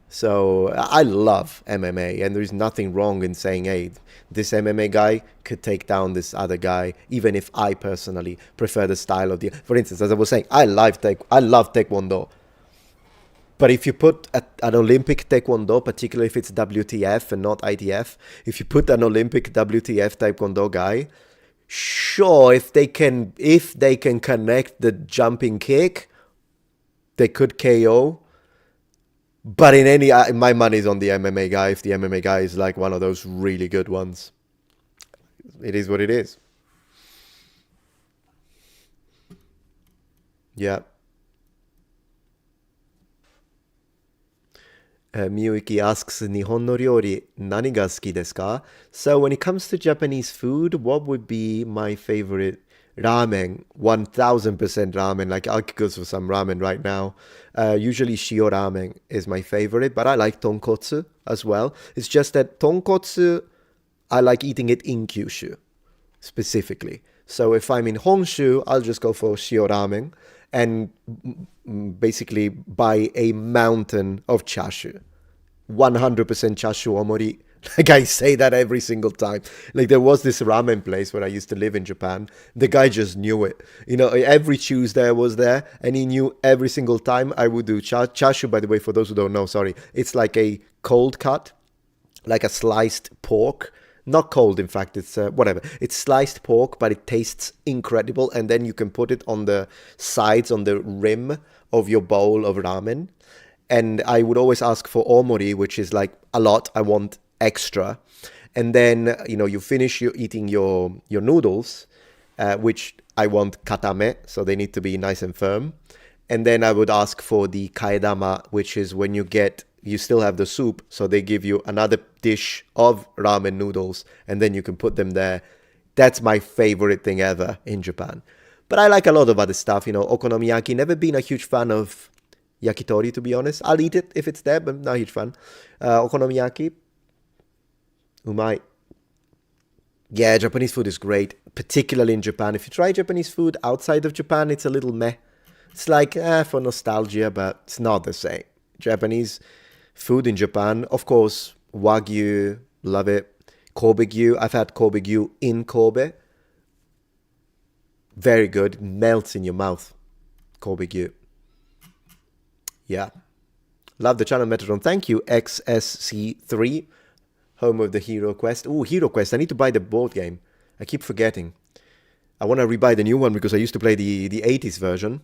So I love MMA, and there's nothing wrong in saying, hey, this MMA guy could take down this other guy, even if I personally prefer the style of the... For instance, as I was saying, I love Taekwondo. But if you put an Olympic Taekwondo, particularly if it's WTF and not ITF, if you put an Olympic WTF Taekwondo guy, sure, if they can connect the jumping kick, they could KO. But in my money's on the MMA guy. If the MMA guy is like one of those really good ones, it is what it is. Yeah. Miyuki asks, Nihon no ryori nani ga suki desu ka? So when it comes to Japanese food, what would be my favorite? Ramen, 1000% ramen. Like, I could go for some ramen right now. Usually shio ramen is my favorite, but I like tonkotsu as well. It's just that tonkotsu, I like eating it in Kyushu specifically. So if I'm in Honshu, I'll just go for shio ramen and basically buy a mountain of chashu. 100% chashu omori. Like, I say that every single time. Like, there was this ramen place where I used to live in Japan. The guy just knew it. You know, every Tuesday I was there, and he knew every single time I would do chashu. By the way, for those who don't know, sorry, it's like a cold cut, like a sliced pork. Not cold, in fact, it's whatever. It's sliced pork, but it tastes incredible. And then you can put it on the sides, on the rim of your bowl of ramen. And I would always ask for omori, which is like a lot. I want extra. And then, you know, you finish eating your noodles, which I want katame, so they need to be nice and firm. And then I would ask for the kaedama, which is when you still have the soup, so they give you another dish of ramen noodles, and then you can put them there. That's my favorite thing ever in Japan. But I like a lot of other stuff, you know, okonomiyaki. Never been a huge fan of yakitori, to be honest. I'll eat it if it's there, but not a huge fan. Okonomiyaki, umai. Yeah, Japanese food is great, particularly in Japan. If you try Japanese food outside of Japan, it's a little meh. It's like, for nostalgia, but it's not the same. Japanese food in Japan, of course, Wagyu, love it. Kobe-gyu, I've had Kobe-gyu in Kobe. Very good, melts in your mouth. Kobe-gyu. Yeah, Love the channel, Metatron. Thank you, XSC3, home of the Hero Quest. Ooh, Hero Quest. I need to buy the board game. I keep forgetting. I want to rebuy the new one because I used to play the 80s version.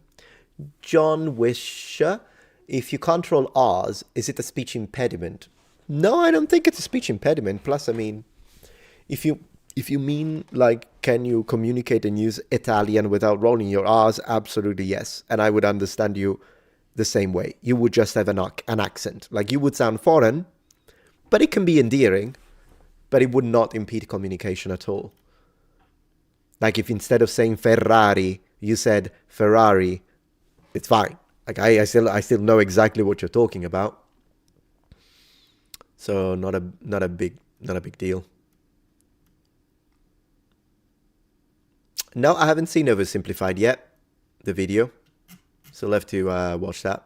John Wisher, if you can't roll R's, is it a speech impediment? No, I don't think it's a speech impediment. Plus, I mean, if you mean like, can you communicate and use Italian without rolling your R's? Absolutely yes. And I would understand you the same way. You would just have an accent. Like, you would sound foreign, but it can be endearing, but it would not impede communication at all. Like, if instead of saying Ferrari, you said Ferrari, it's fine. Like, I still know exactly what you're talking about. So not a big deal. No, I haven't seen Oversimplified yet, the video. So I'll have to watch that.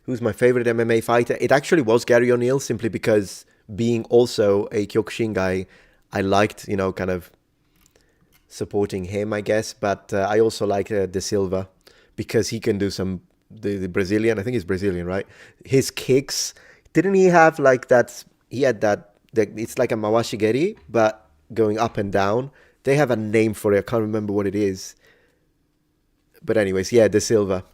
Who's my favorite MMA fighter? It actually was Gary O'Neill, simply because being also a Kyokushin guy, I liked, kind of supporting him, I guess. But I also like De Silva, because he can do the Brazilian. I think he's Brazilian, right? His kicks. Didn't he have like that? He had that. It's like a mawashigeri, but going up and down. They have a name for it. I can't remember what it is. But anyways, yeah, De Silva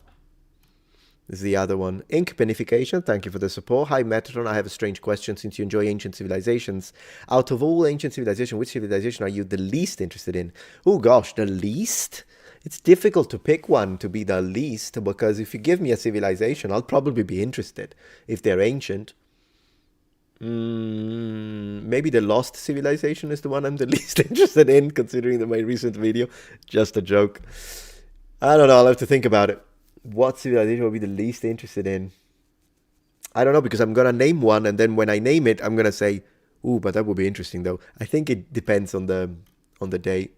is the other one. Ink Penification, thank you for the support. Hi, Metatron. I have a strange question. Since you enjoy ancient civilizations, out of all ancient civilizations, which civilization are you the least interested in? Oh gosh, the least? It's difficult to pick one to be the least, because if you give me a civilization, I'll probably be interested if they're ancient. Maybe the Lost Civilization is the one I'm the least interested in, considering my recent video. Just a joke. I don't know. I'll have to think about it. What civilization will be the least interested in? I don't know, because I'm going to name one, and then when I name it, I'm going to say, ooh, but that would be interesting, though. I think it depends on the day.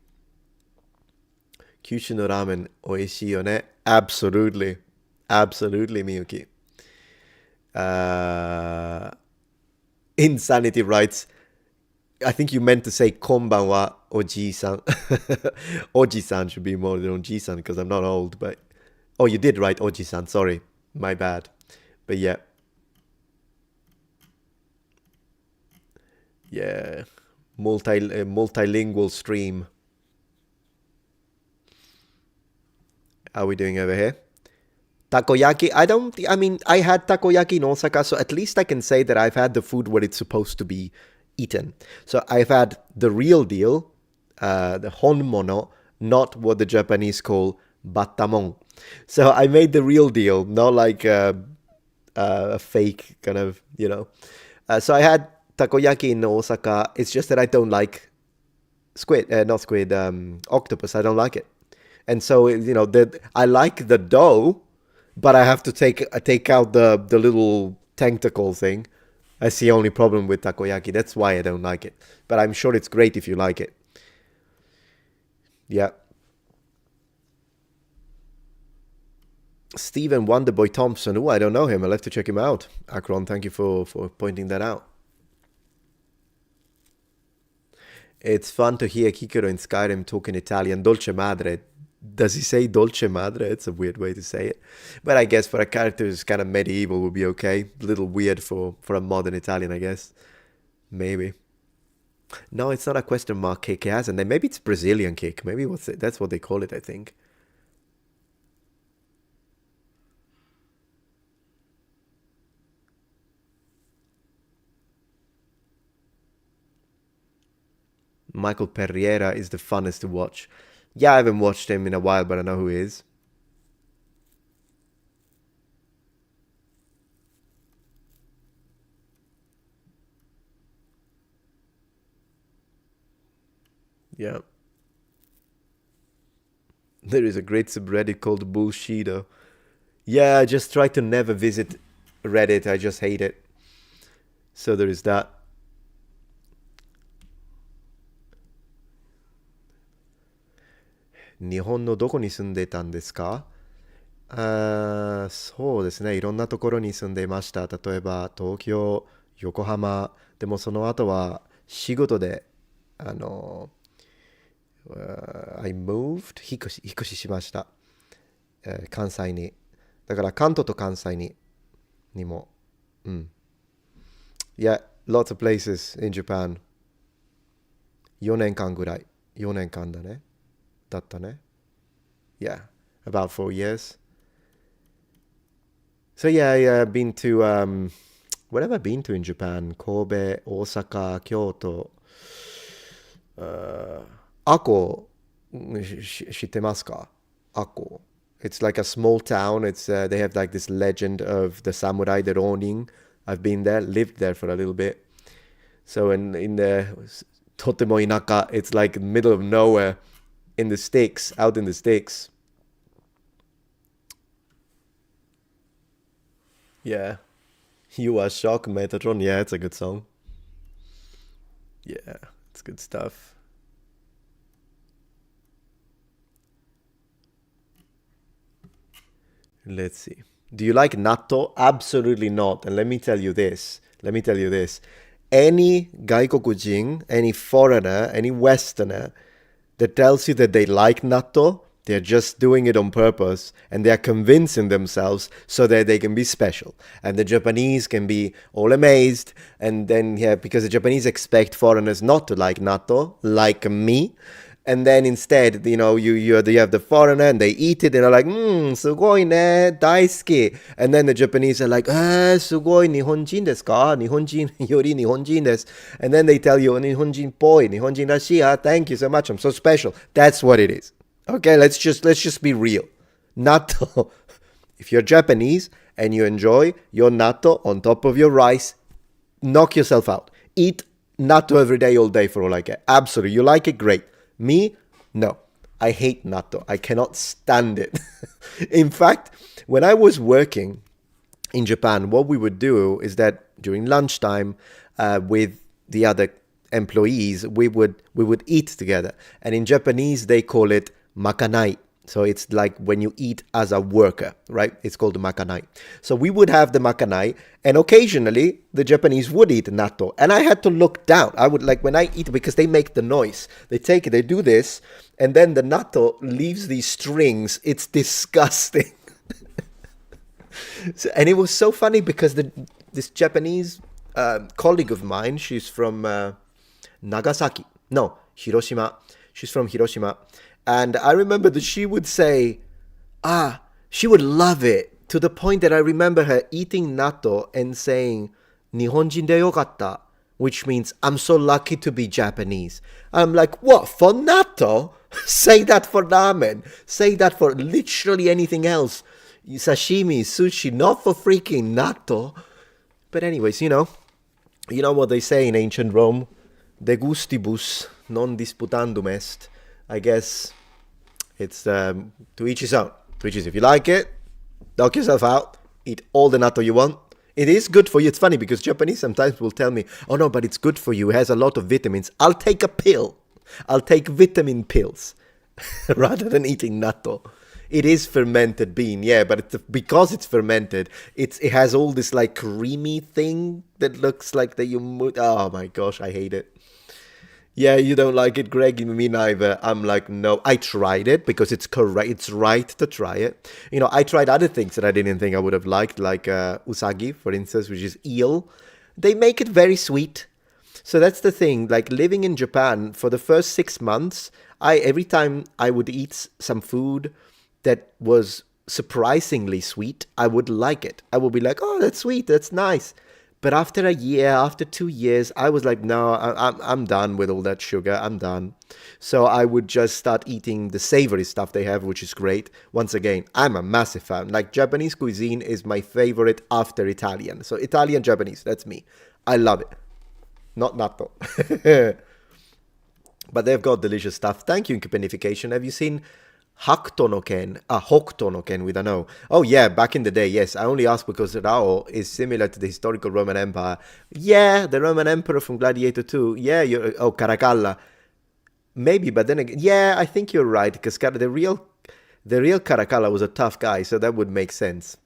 Kyushu no ramen, oishii yo ne? Absolutely. Absolutely, Miyuki. Insanity writes, I think you meant to say konban wa oji-san. Oji-san should be more than oji-san, because I'm not old, but... Oh, you did write oji-san, sorry. My bad. But yeah. Yeah. Multilingual stream. How are we doing over here? Takoyaki, I had takoyaki in Osaka, so at least I can say that I've had the food where it's supposed to be eaten. So I've had the real deal, the honmono, not what the Japanese call batamon. So I made the real deal, not like a fake kind of, So I had takoyaki in Osaka. It's just that I don't like octopus. I don't like it. And so, I like the dough, but I have to take out the little tentacle thing. That's the only problem with takoyaki. That's why I don't like it. But I'm sure it's great if you like it. Yeah. Stephen Wonderboy Thompson. Oh, I don't know him. I'll have to check him out. Akron, thank you for pointing that out. It's fun to hear Kikero in Skyrim talking Italian. Dolce madre. Does he say dolce madre? It's a weird way to say it. But I guess for a character who's kind of medieval would be okay. A little weird for a modern Italian, I guess. Maybe. No, it's not a question mark kick. He hasn't. Maybe it's Brazilian kick. Maybe that's what they call it, I think. Michael Pereira is the funnest to watch. Yeah, I haven't watched him in a while, but I know who he is. Yeah. There is a great subreddit called Bullshido. Yeah, I just try to never visit Reddit. I just hate it. So there is that. Nihon no doko ni sunde tan desu ka? そうですね。いろんなところに住んでいました。例えば、東京、横浜。でもその後は仕事で、I moved? 引っ越ししました。関西に。だから関東と関西にも。うん。Yeah, lots of places in Japan. 4年間ぐらい。4年間だね。だったね。Yeah, about 4 years. So yeah, I've been to what have I been to in Japan? Kobe, Osaka, Kyoto. Ako, 知ってますか? Ako. It's like a small town. It's they have like this legend of the samurai, the Ronin. I've been there, lived there for a little bit. So in the totemo inaka, it's like middle of nowhere in the sticks, out in the sticks. Yeah. You Are Shocked, Metatron. Yeah, it's a good song. Yeah, it's good stuff. Let's see. Do you like natto? Absolutely not. And let me tell you this. Let me tell you this. Any gaikokujin, any foreigner, any Westerner that tells you that they like natto, they're just doing it on purpose and they're convincing themselves so that they can be special. And the Japanese can be all amazed. And then, yeah, because the Japanese expect foreigners not to like natto, like me. And then instead, you have the foreigner and they eat it and they're like, sugoi ne, daisuki. And then the Japanese are like, sugoi, Nihonjin desu ka? Nihonjin yori Nihonjin desu. And then they tell you, Nihonjin poi, Nihonjin rashi, thank you so much, I'm so special. That's what it is. Okay, let's just be real. Natto. If you're Japanese and you enjoy your natto on top of your rice, knock yourself out. Eat natto every day, all day for all I care. Absolutely. You like it, great. Me, no. I hate natto. I cannot stand it. In fact, when I was working in Japan, what we would do is that during lunchtime with the other employees, we would eat together. And in Japanese, they call it makanai. So it's like when you eat as a worker, right? It's called makanai. So we would have the makanai, and occasionally the Japanese would eat natto. And I had to look down. I would like when I eat, because they make the noise. They take it, they do this, and then the natto leaves these strings. It's disgusting. And it was so funny because this Japanese colleague of mine, she's from Nagasaki. No, Hiroshima. She's from Hiroshima. And I remember that she would say, she would love it, to the point that I remember her eating natto and saying, Nihonjin de yokatta, which means, I'm so lucky to be Japanese. I'm like, what, for natto? Say that for ramen. Say that for literally anything else. Sashimi, sushi, not for freaking natto. But anyways, you know what they say in ancient Rome? De gustibus non disputandum est. I guess it's to each his own. To each his. If you like it, knock yourself out. Eat all the natto you want. It is good for you. It's funny because Japanese sometimes will tell me, oh no, but it's good for you. It has a lot of vitamins. I'll take a pill. I'll take vitamin pills rather than eating natto. It is fermented bean, yeah, but because it's fermented, it has all this like creamy thing that looks like that oh my gosh, I hate it. Yeah, you don't like it, Greg? Me neither. I'm like, no. I tried it because it's correct. It's right to try it. I tried other things that I didn't think I would have liked, like usagi, for instance, which is eel. They make it very sweet. So that's the thing. Like living in Japan for the first 6 months, every time I would eat some food that was surprisingly sweet, I would like it. I would be like, oh, that's sweet. That's nice. But after a year, after 2 years, I was like, no, I'm done with all that sugar. I'm done. So I would just start eating the savory stuff they have, which is great. Once again, I'm a massive fan. Like Japanese cuisine is my favorite after Italian. So Italian, Japanese, that's me. I love it. Not natto. But they've got delicious stuff. Thank you, Incapenification. Have you seen Hokuto no Ken with an O. Oh yeah, back in the day, yes. I only ask because Rao is similar to the historical Roman Empire. Yeah, the Roman Emperor from Gladiator 2. Yeah, Caracalla. Maybe, but then again, yeah, I think you're right, because the real Caracalla was a tough guy, so that would make sense.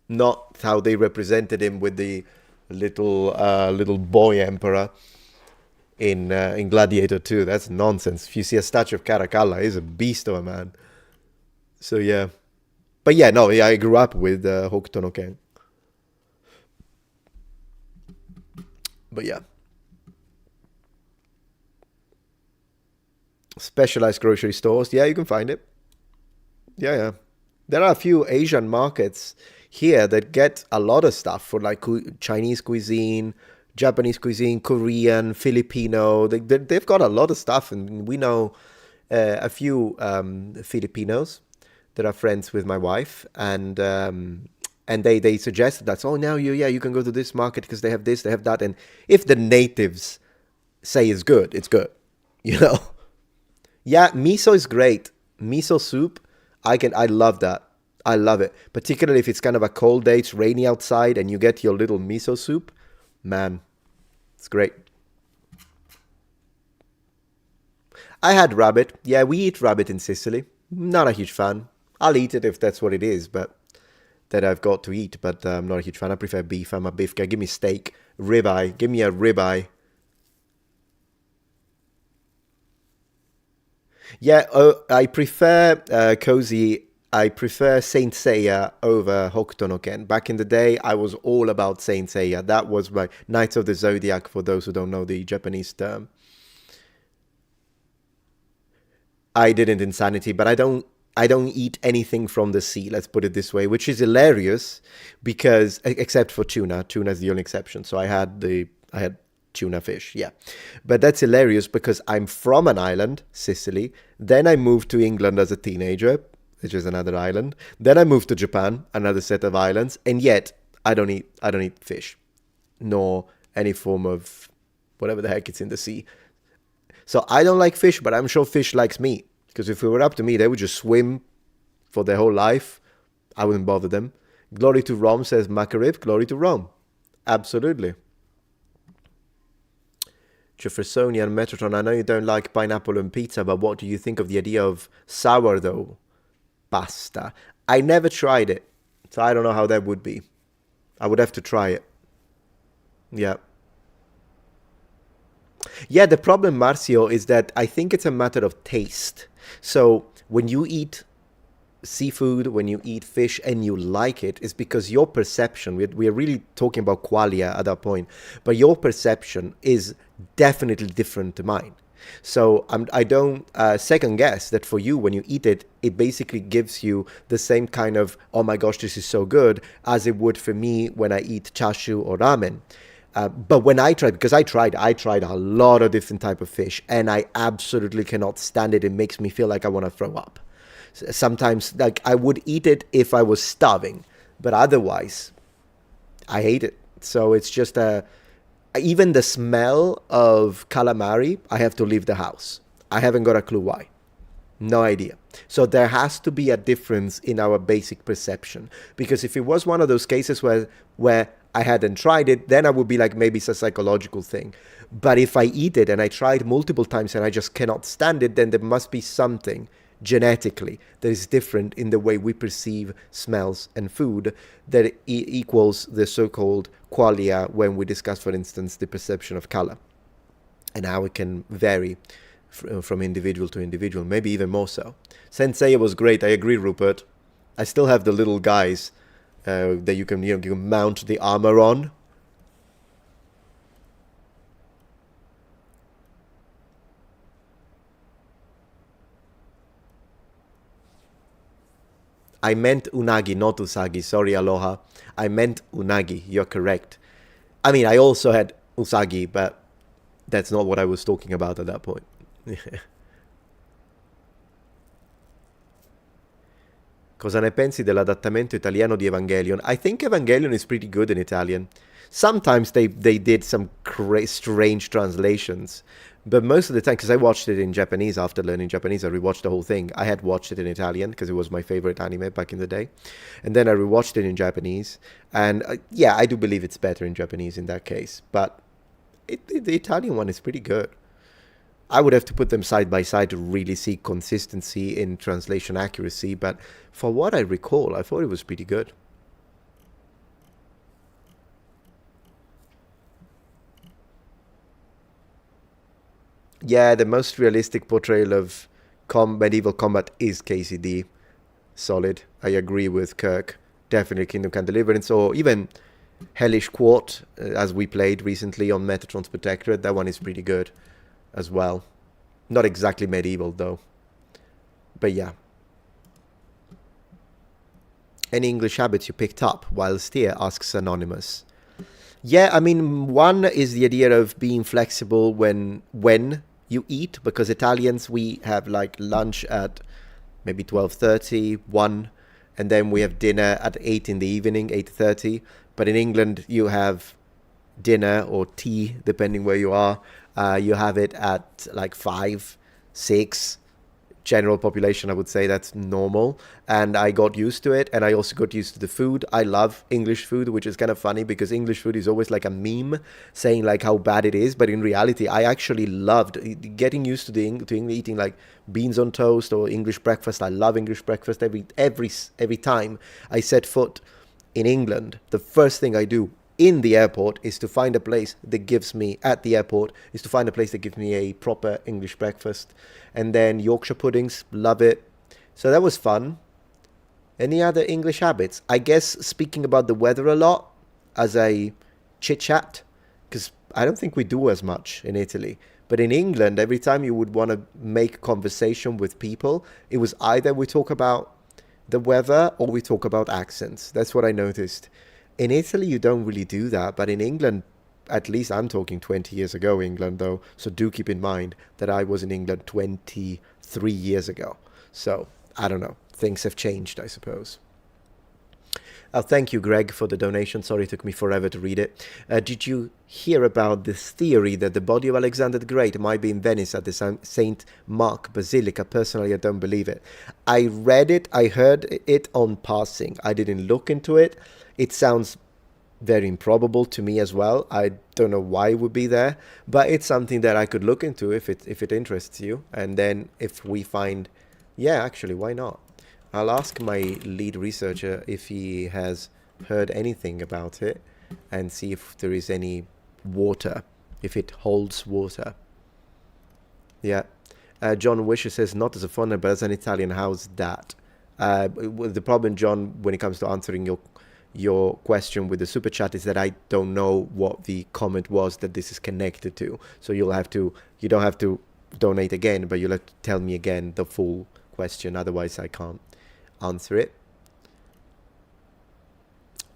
Not how they represented him with the little boy emperor in Gladiator 2. That's nonsense. If you see a statue of Caracalla, he's a beast of a man. So yeah, But yeah, no, yeah, I grew up with Hokuto no Ken. But yeah, specialized grocery stores. Yeah, you can find it. Yeah, yeah. There are a few Asian markets here that get a lot of stuff for like Chinese cuisine, Japanese cuisine, Korean, Filipino. They've got a lot of stuff, and we know a few Filipinos that are friends with my wife, and they suggested that. Oh, now you can go to this market because they have this, they have that, and if the natives say it's good, you know. Yeah, miso is great. Miso soup, I love that. I love it. Particularly if it's kind of a cold day, it's rainy outside, and you get your little miso soup. Man, it's great. I had rabbit. Yeah, we eat rabbit in Sicily. Not a huge fan. I'll eat it if that's what it is, but that I've got to eat. But I'm not a huge fan. I prefer beef. I'm a beef guy. Give me steak, ribeye. Give me a ribeye. Yeah, I prefer cozy. I prefer Saint Seiya over Hokuto no Ken. Back in the day, I was all about Saint Seiya. That was my Knights of the Zodiac. For those who don't know the Japanese term, I didn't Insanity, but I don't eat anything from the sea. Let's put it this way, which is hilarious because except for tuna. Tuna is the only exception. So I had tuna fish, yeah. But that's hilarious because I'm from an island, Sicily. Then I moved to England as a teenager, which is another island. Then I moved to Japan, another set of islands, and yet I don't eat fish, nor any form of whatever the heck it's in the sea. So I don't like fish, but I'm sure fish likes me. Because if it were up to me, they would just swim for their whole life. I wouldn't bother them. Glory to Rome, says Macarib. Glory to Rome. Absolutely. Jeffersonian Metatron, I know you don't like pineapple on pizza, but what do you think of the idea of sourdough pasta? I never tried it, so I don't know how that would be. I would have to try it. Yeah. Yeah, the problem, Marcio, is that I think it's a matter of taste. So when you eat seafood, when you eat fish and you like it, is because your perception, we're really talking about qualia at that point, but your perception is definitely different to mine. So I don't second guess that for you, when you eat it, it basically gives you the same kind of, oh my gosh, this is so good, as it would for me when I eat chashu or ramen. But when I tried, because I tried a lot of different type of fish, and I absolutely cannot stand it. It makes me feel like I want to throw up. Sometimes, like I would eat it if I was starving, but otherwise, I hate it. So it's just even the smell of calamari, I have to leave the house. I haven't got a clue why. No idea. So there has to be a difference in our basic perception. Because if it was one of those cases where I hadn't tried it, then I would be like, maybe it's a psychological thing. But if I eat it and I tried multiple times and I just cannot stand it, then there must be something genetically that is different in the way we perceive smells and food that equals the so-called qualia when we discuss, for instance, the perception of color and how it can vary from individual to individual, maybe even more so. Sensei was great. I agree, Rupert. I still have the little guys that you can mount the armor on. I meant unagi, not usagi. Sorry, Aloha. I meant unagi. You're correct. I mean, I also had usagi, but that's not what I was talking about at that point. Cosa ne pensi dell'adattamento italiano di Evangelion? I think Evangelion is pretty good in Italian. Sometimes they did some strange translations, but most of the time, because I watched it in Japanese after learning Japanese, I rewatched the whole thing. I had watched it in Italian because it was my favorite anime back in the day, and then I rewatched it in Japanese, and yeah, I do believe it's better in Japanese in that case, but the Italian one is pretty good. I would have to put them side by side to really see consistency in translation accuracy, but for what I recall, I thought it was pretty good. Yeah, the most realistic portrayal of medieval combat is KCD. solid. I agree with Kirk. Definitely Kingdom Come Deliverance, or even Hellish Quart, as we played recently on Metatron's Protectorate. That one is pretty good as well. Not exactly medieval though. But yeah. Any English habits you picked up whilst here, asks Anonymous. Yeah, I mean, one is the idea of being flexible when you eat, because Italians, we have like lunch at maybe 12:30, 1, and then we have dinner at 8 in the evening, 8:30. But in England, you have dinner or tea, depending where you are. You have it at like 5, 6. General population, I would say that's normal, and I got used to it, and I also got used to the food. I love English food, which is kind of funny because English food is always like a meme saying like how bad it is, but in reality I actually loved getting used to eating like beans on toast or English breakfast. I love English breakfast. Every time I set foot in England, the first thing I do in the airport is to find a place that gives me a proper English breakfast. And then Yorkshire puddings, love it. So that was fun. Any other English habits? I guess speaking about the weather a lot as a chit chat, because I don't think we do as much in Italy. But in England, every time you would want to make conversation with people, it was either we talk about the weather or we talk about accents. That's what I noticed. In Italy, you don't really do that, but in England, at least I'm talking 20 years ago, England, though, so do keep in mind that I was in England 23 years ago. So, I don't know. Things have changed, I suppose. Oh, thank you, Greg, for the donation. Sorry it took me forever to read it. Did you hear about this theory that the body of Alexander the Great might be in Venice at the St. Mark Basilica? Personally, I don't believe it. I read it, I heard it on passing. I didn't look into it. It sounds very improbable to me as well. I don't know why it would be there, but it's something that I could look into if it interests you. And then if we find, yeah, actually, why not? I'll ask my lead researcher if he has heard anything about it and see if there is any water, if it holds water. Yeah. John Wisher says, not as a foreigner, but as an Italian, how's that? The problem, John, when it comes to answering your question with the super chat is that I don't know what the comment was that this is connected to. So you don't have to donate again, but you'll have to tell me again the full question. Otherwise, I can't answer it.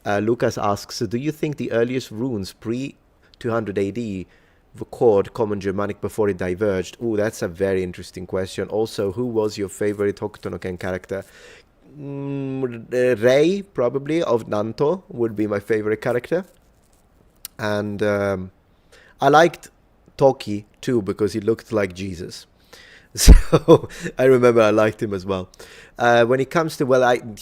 Lucas asks, do you think the earliest runes pre-200 AD record Common Germanic before it diverged? Oh, that's a very interesting question. Also, who was your favorite Hokuto character? Rei, probably, of Nanto, would be my favorite character. And I liked Toki, too, because he looked like Jesus. So I remember I liked him as well. When it comes to,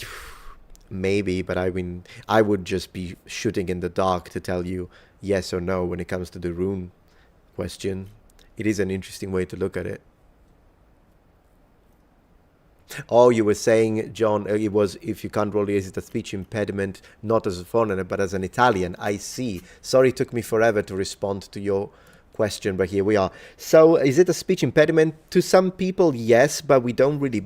maybe, but I mean, I would just be shooting in the dark to tell you yes or no when it comes to the rune question. It is an interesting way to look at it. Oh, you were saying, John, it was if you can't roll, is it a speech impediment, not as a foreigner, but as an Italian? I see. Sorry, it took me forever to respond to your question, but here we are. So, is it a speech impediment? To some people, yes, but we don't really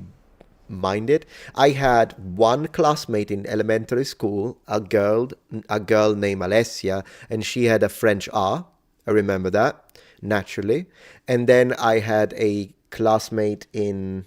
mind it. I had one classmate in elementary school, a girl named Alessia, and she had a French R. I remember that, naturally. And then I had a classmate in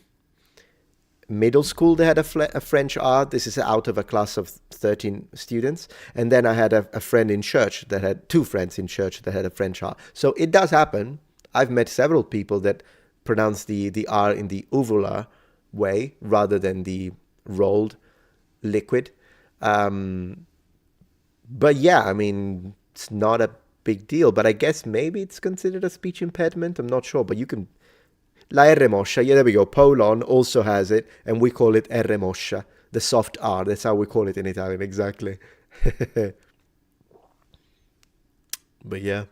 middle school that had a French R. This is out of a class of 13 students. And then I had a friend in church that had two friends in church that had a French R. So it does happen. I've met several people that pronounce the R in the uvular way rather than the rolled liquid. But yeah, I mean, it's not a big deal. But I guess maybe it's considered a speech impediment. I'm not sure, but you can... La R moscia, yeah, there we go. Polon also has it, and we call it R moscia, the soft R. That's how we call it in Italian, exactly. But yeah.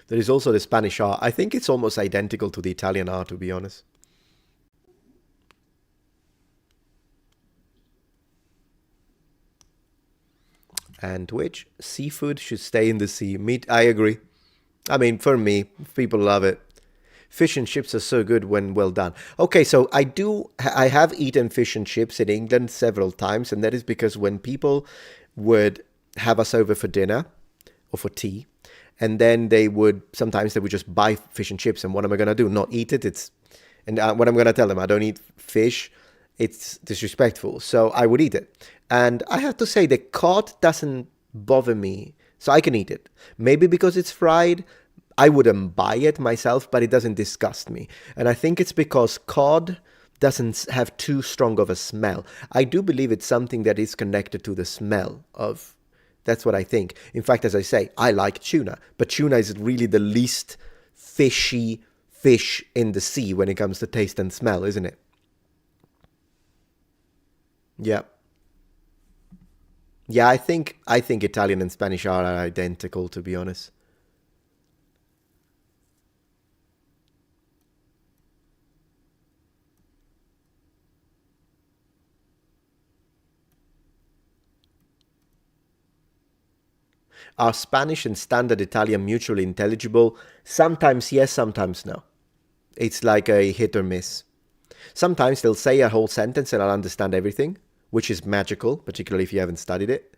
There is also the Spanish R. I think it's almost identical to the Italian R, to be honest. And which seafood should stay in the sea? Meat, I agree. I mean, for me, people love it. Fish and chips are so good when well done. Okay, so I have eaten fish and chips in England several times, and that is because when people would have us over for dinner or for tea, and then sometimes they would just buy fish and chips, and what am I going to do? Not eat it? What I'm going to tell them, I don't eat fish. It's disrespectful. So I would eat it. And I have to say the cod doesn't bother me. So I can eat it. Maybe because it's fried, I wouldn't buy it myself, but it doesn't disgust me. And I think it's because cod doesn't have too strong of a smell. I do believe it's something that is connected to the smell of. That's what I think. In fact, as I say, I like tuna, but tuna is really the least fishy fish in the sea when it comes to taste and smell, isn't it? Yeah. Yeah, I think Italian and Spanish are identical, to be honest. Are Spanish and standard Italian mutually intelligible? Sometimes yes, sometimes no. It's like a hit or miss. Sometimes they'll say a whole sentence and I'll understand everything, which is magical, particularly if you haven't studied it.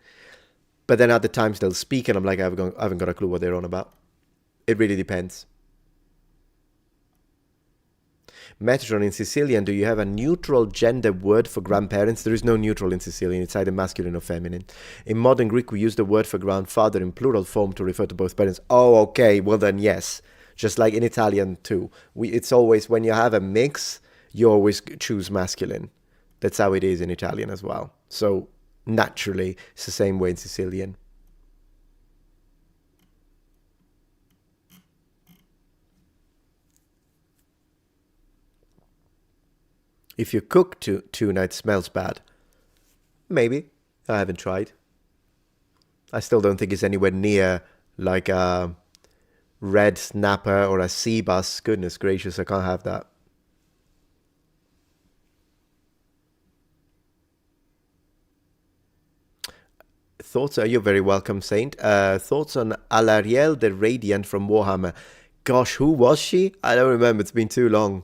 But then other times they'll speak and I'm like, I haven't got a clue what they're on about. It really depends. Metatron, in Sicilian, do you have a neutral gender word for grandparents? There is no neutral in Sicilian. It's either masculine or feminine. In modern Greek, we use the word for grandfather in plural form to refer to both parents. Oh, okay. Well, then, yes. Just like in Italian, too. It's always, when you have a mix, you always choose masculine. That's how it is in Italian as well. So, naturally, it's the same way in Sicilian. If you cook tuna, it smells bad. Maybe. I haven't tried. I still don't think it's anywhere near like a red snapper or a sea bass. Goodness gracious, I can't have that. Thoughts? Are you very welcome, Saint? Thoughts on Alarielle the Radiant from Warhammer? Gosh, who was she? I don't remember. It's been too long.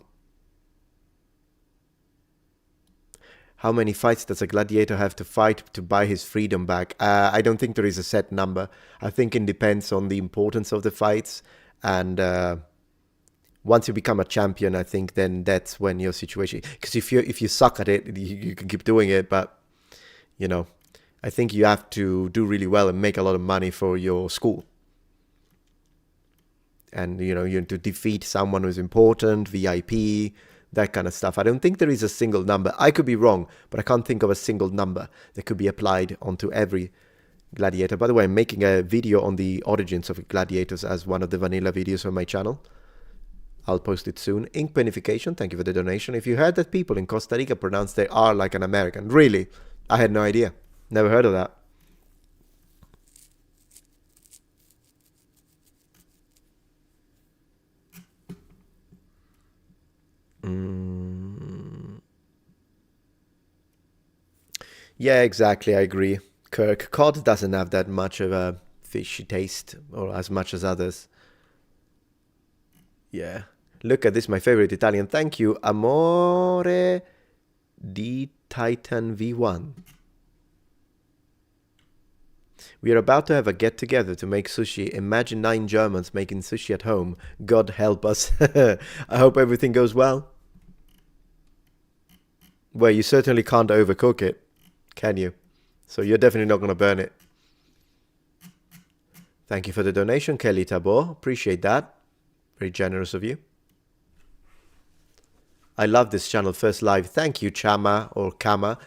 How many fights does a gladiator have to fight to buy his freedom back? I don't think there is a set number. I think it depends on the importance of the fights. And once you become a champion, I think then that's when your situation. Because if you suck at it, you can keep doing it. But you know, I think you have to do really well and make a lot of money for your school. And you have to defeat someone who's important, VIP, that kind of stuff. I don't think there is a single number. I could be wrong, but I can't think of a single number that could be applied onto every gladiator. By the way, I'm making a video on the origins of gladiators as one of the vanilla videos on my channel. I'll post it soon. Ink Panification, thank you for the donation. If you heard that people in Costa Rica pronounce they are like an American, really? I had no idea. Never heard of that. Yeah, exactly. I agree. Kirk, cod doesn't have that much of a fishy taste, or as much as others. Yeah. Look at this, my favorite Italian. Thank you, Amore di Titan V1. We are about to have a get together to make sushi. Imagine 9 Germans making sushi at home. God help us. I hope everything goes well. Well, you certainly can't overcook it, can you? So you're definitely not going to burn it. Thank you for the donation, Kelly Tabor. Appreciate that. Very generous of you. I love this channel. First live. Thank you, Chama or Kama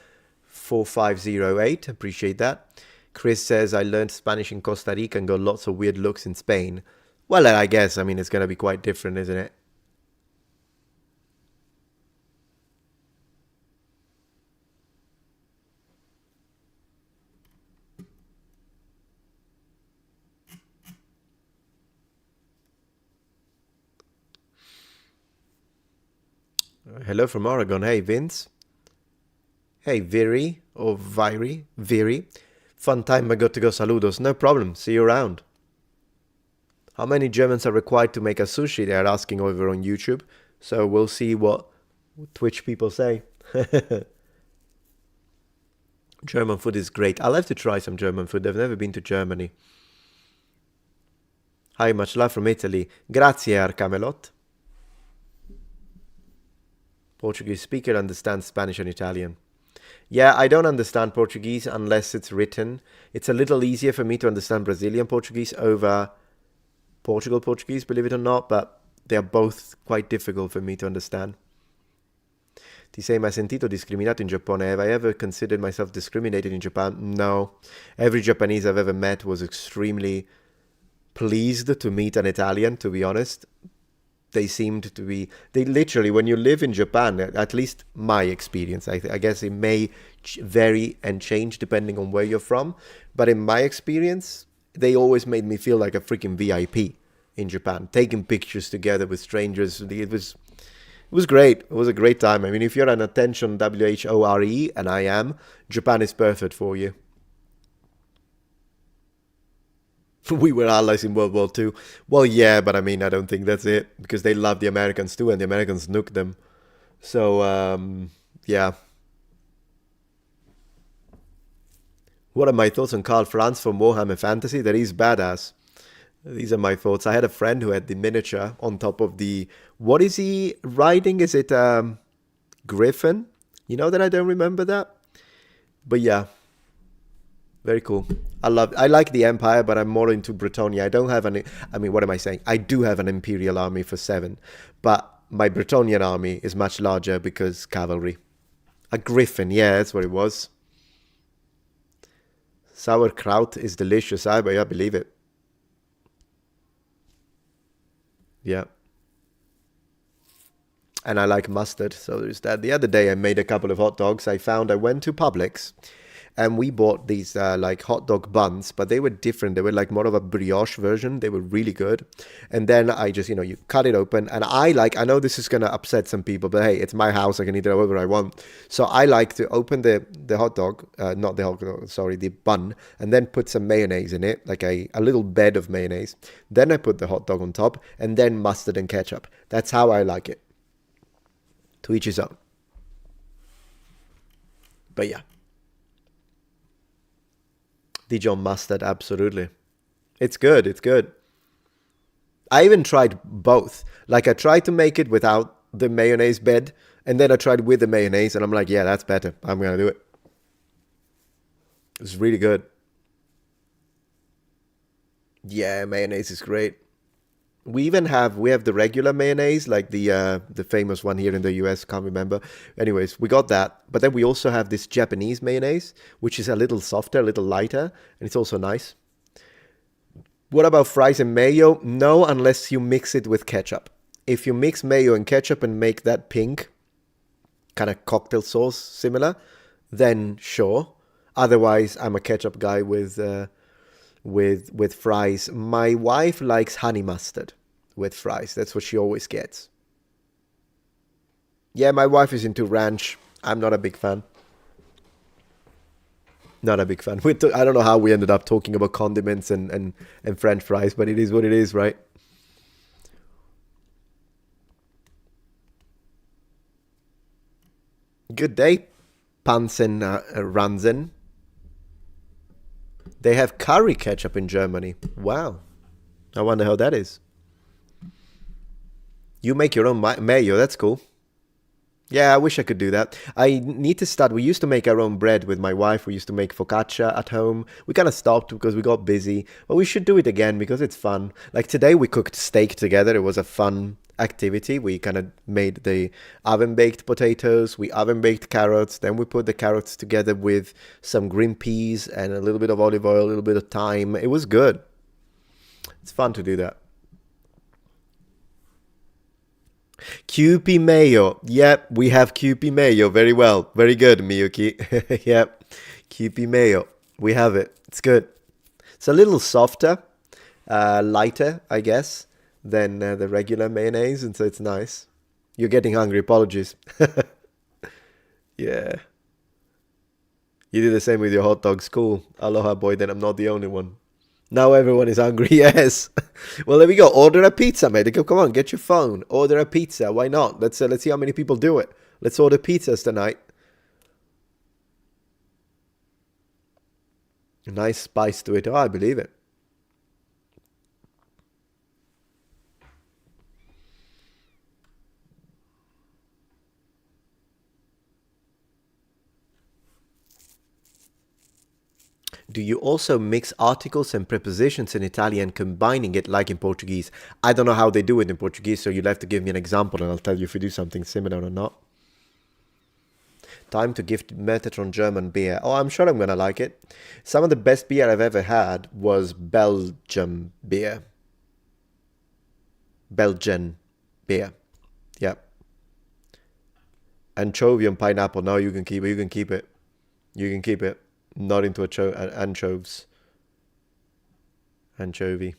4508. Appreciate that. Chris says, I learned Spanish in Costa Rica and got lots of weird looks in Spain. Well, I guess, it's going to be quite different, isn't it? Hello from Oregon. Hey, Vince. Hey, Viri or Viri. Viri. Fun time. I got to go. Saludos. No problem. See you around. How many Germans are required to make a sushi? They're asking over on YouTube. So we'll see what Twitch people say. German food is great. I'll have to try some German food. I've never been to Germany. Hi, much love from Italy. Grazie, Arcamelot. Portuguese speaker understands Spanish and Italian. Yeah, I don't understand Portuguese unless it's written. It's a little easier for me to understand Brazilian Portuguese over Portugal Portuguese, believe it or not, but they're both quite difficult for me to understand. Ti sei mai sentito discriminato in Giappone? Have I ever considered myself discriminated in Japan? No. Every Japanese I've ever met was extremely pleased to meet an Italian, to be honest. They seemed to be... They literally, when you live in Japan, at least my experience, I guess it may vary and change depending on where you're from, but in my experience, they always made me feel like a freaking VIP in Japan, taking pictures together with strangers. It was great. It was a great time. I mean, if you're an attention WHORE, and I am, Japan is perfect for you. We were allies in World War II. Well, yeah, but I mean, I don't think that's it, because they love the Americans too, and the Americans nuked them. So, yeah. What are my thoughts on Karl Franz from Warhammer Fantasy? That is badass. These are my thoughts. I had a friend who had the miniature on top of the... What is he riding? Is it Griffin? You know that I don't remember that? But yeah. Very cool. I like the Empire, but I'm more into Britannia. I don't have any... I mean, what am I saying? I do have an Imperial army for 7. But my Britannian army is much larger because cavalry. A Griffin, yeah, that's what it was. Sauerkraut is delicious. I believe it. Yeah. And I like mustard, so there's that. The other day I made a couple of hot dogs. I went to Publix and we bought these like hot dog buns, but they were different. They were like more of a brioche version. They were really good. And then I just, you cut it open. And I know this is going to upset some people, but hey, it's my house. I can eat it however I want. So I like to open the hot dog, not the hot dog, sorry, the bun, and then put some mayonnaise in it, like a little bed of mayonnaise. Then I put the hot dog on top, and then mustard and ketchup. That's how I like it. To each his own. But yeah. Dijon mustard, absolutely. It's good, it's good. I even tried both. Like, I tried to make it without the mayonnaise bed, and then I tried with the mayonnaise, and I'm like, yeah, that's better. I'm going to do it. It's really good. Yeah, mayonnaise is great. We have the regular mayonnaise, like the famous one here in the US, can't remember. Anyways, we got that. But then we also have this Japanese mayonnaise, which is a little softer, a little lighter, and it's also nice. What about fries and mayo? No, unless you mix it with ketchup. If you mix mayo and ketchup and make that pink, kind of cocktail sauce similar, then sure. Otherwise, I'm a ketchup guy with fries. My wife likes honey mustard with fries. That's what she always gets. Yeah, my wife is into ranch. I'm not a big fan. Not a big fan. I don't know how we ended up talking about condiments and French fries, but it is what it is, right? Good day, Pansen Ranzen. They have curry ketchup in Germany. Wow. I wonder how that is. You make your own mayo. That's cool. Yeah, I wish I could do that. I need to start. We used to make our own bread with my wife. We used to make focaccia at home. We kind of stopped because we got busy. But we should do it again because it's fun. Like today we cooked steak together. It was a fun activity. We kind of made the oven-baked potatoes. We oven-baked carrots. Then we put the carrots together with some green peas and a little bit of olive oil, a little bit of thyme. It was good. It's fun to do that. Kewpie mayo. Yep, we have Kewpie mayo. Very well. Very good, Miyuki. Yep, Kewpie mayo. We have it. It's good. It's a little softer, lighter, I guess, than the regular mayonnaise, and so it's nice. You're getting hungry. Apologies. Yeah. You do the same with your hot dogs. Cool. Aloha, boy. Then I'm not the only one. Now everyone is hungry, yes. Well, there we go. Order a pizza, mate. Come on, get your phone. Order a pizza. Why not? Let's see how many people do it. Let's order pizzas tonight. A nice spice to it. Oh, I believe it. Do you also mix articles and prepositions in Italian, combining it like in Portuguese? I don't know how they do it in Portuguese, so you'll have to give me an example and I'll tell you if we do something similar or not. Time to gift Metatron German beer. Oh, I'm sure I'm gonna like it. Some of the best beer I've ever had was Belgium beer. Belgian beer. Yeah. Anchovy and pineapple. No, you can keep it. You can keep it. You can keep it. Not into anchovies. Anchovy.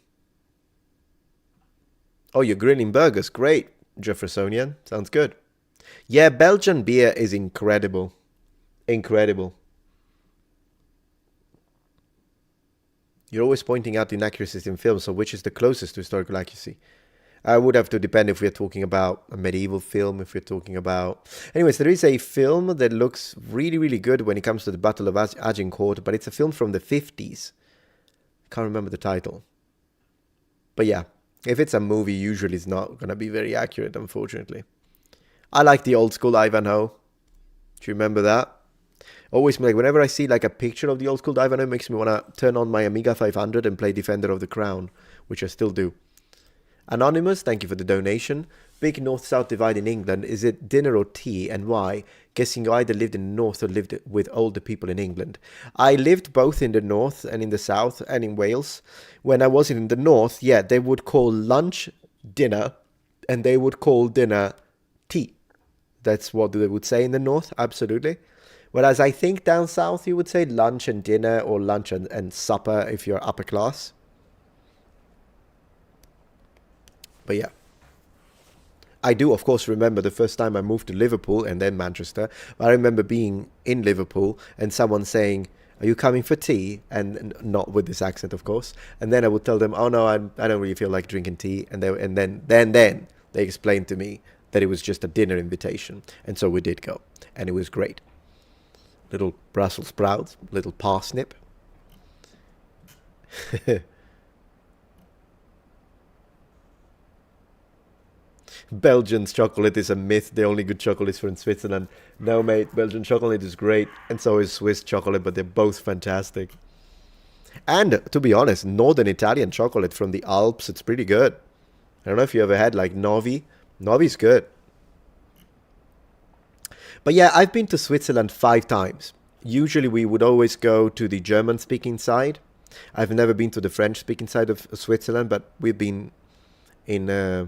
Oh, you're grilling burgers. Great, Jeffersonian. Sounds good. Yeah, Belgian beer is incredible. Incredible. You're always pointing out inaccuracies in films, so which is the closest to historical accuracy? I would have to depend if we're talking about a medieval film, if we're talking about... Anyways, there is a film that looks really, really good when it comes to the Battle of Agincourt, but it's a film from the 50s. Can't remember the title. But yeah, if it's a movie, usually it's not going to be very accurate, unfortunately. I like the old school Ivanhoe. Do you remember that? Always, like, whenever I see like a picture of the old school Ivanhoe, it makes me want to turn on my Amiga 500 and play Defender of the Crown, which I still do. Anonymous, thank you for the donation. Big north-south divide in England. Is it dinner or tea, and why? Guessing you either lived in the north or lived with older people in England. I lived both in the north and in the south and in Wales. When I was in the north, yeah, they would call lunch dinner and they would call dinner tea. That's what they would say in the north, absolutely. Whereas I think down south you would say lunch and dinner, or lunch and supper if you're upper class. But yeah. I do, of course, remember the first time I moved to Liverpool and then Manchester. I remember being in Liverpool and someone saying, "Are you coming for tea?" And not with this accent, of course. And then I would tell them, "Oh no, I don't really feel like drinking tea." And then they explained to me that it was just a dinner invitation. And so we did go. And it was great. Little Brussels sprouts, little parsnip. Belgian chocolate is a myth. The only good chocolate is from Switzerland. No, mate, Belgian chocolate is great, and so is Swiss chocolate, but they're both fantastic. And to be honest, northern Italian chocolate from the Alps, it's pretty good. I don't know if you ever had like Novi. Novi's good. But yeah, I've been to Switzerland 5 times. Usually we would always go to the German-speaking side. I've never been to the French-speaking side of Switzerland, but we've been in a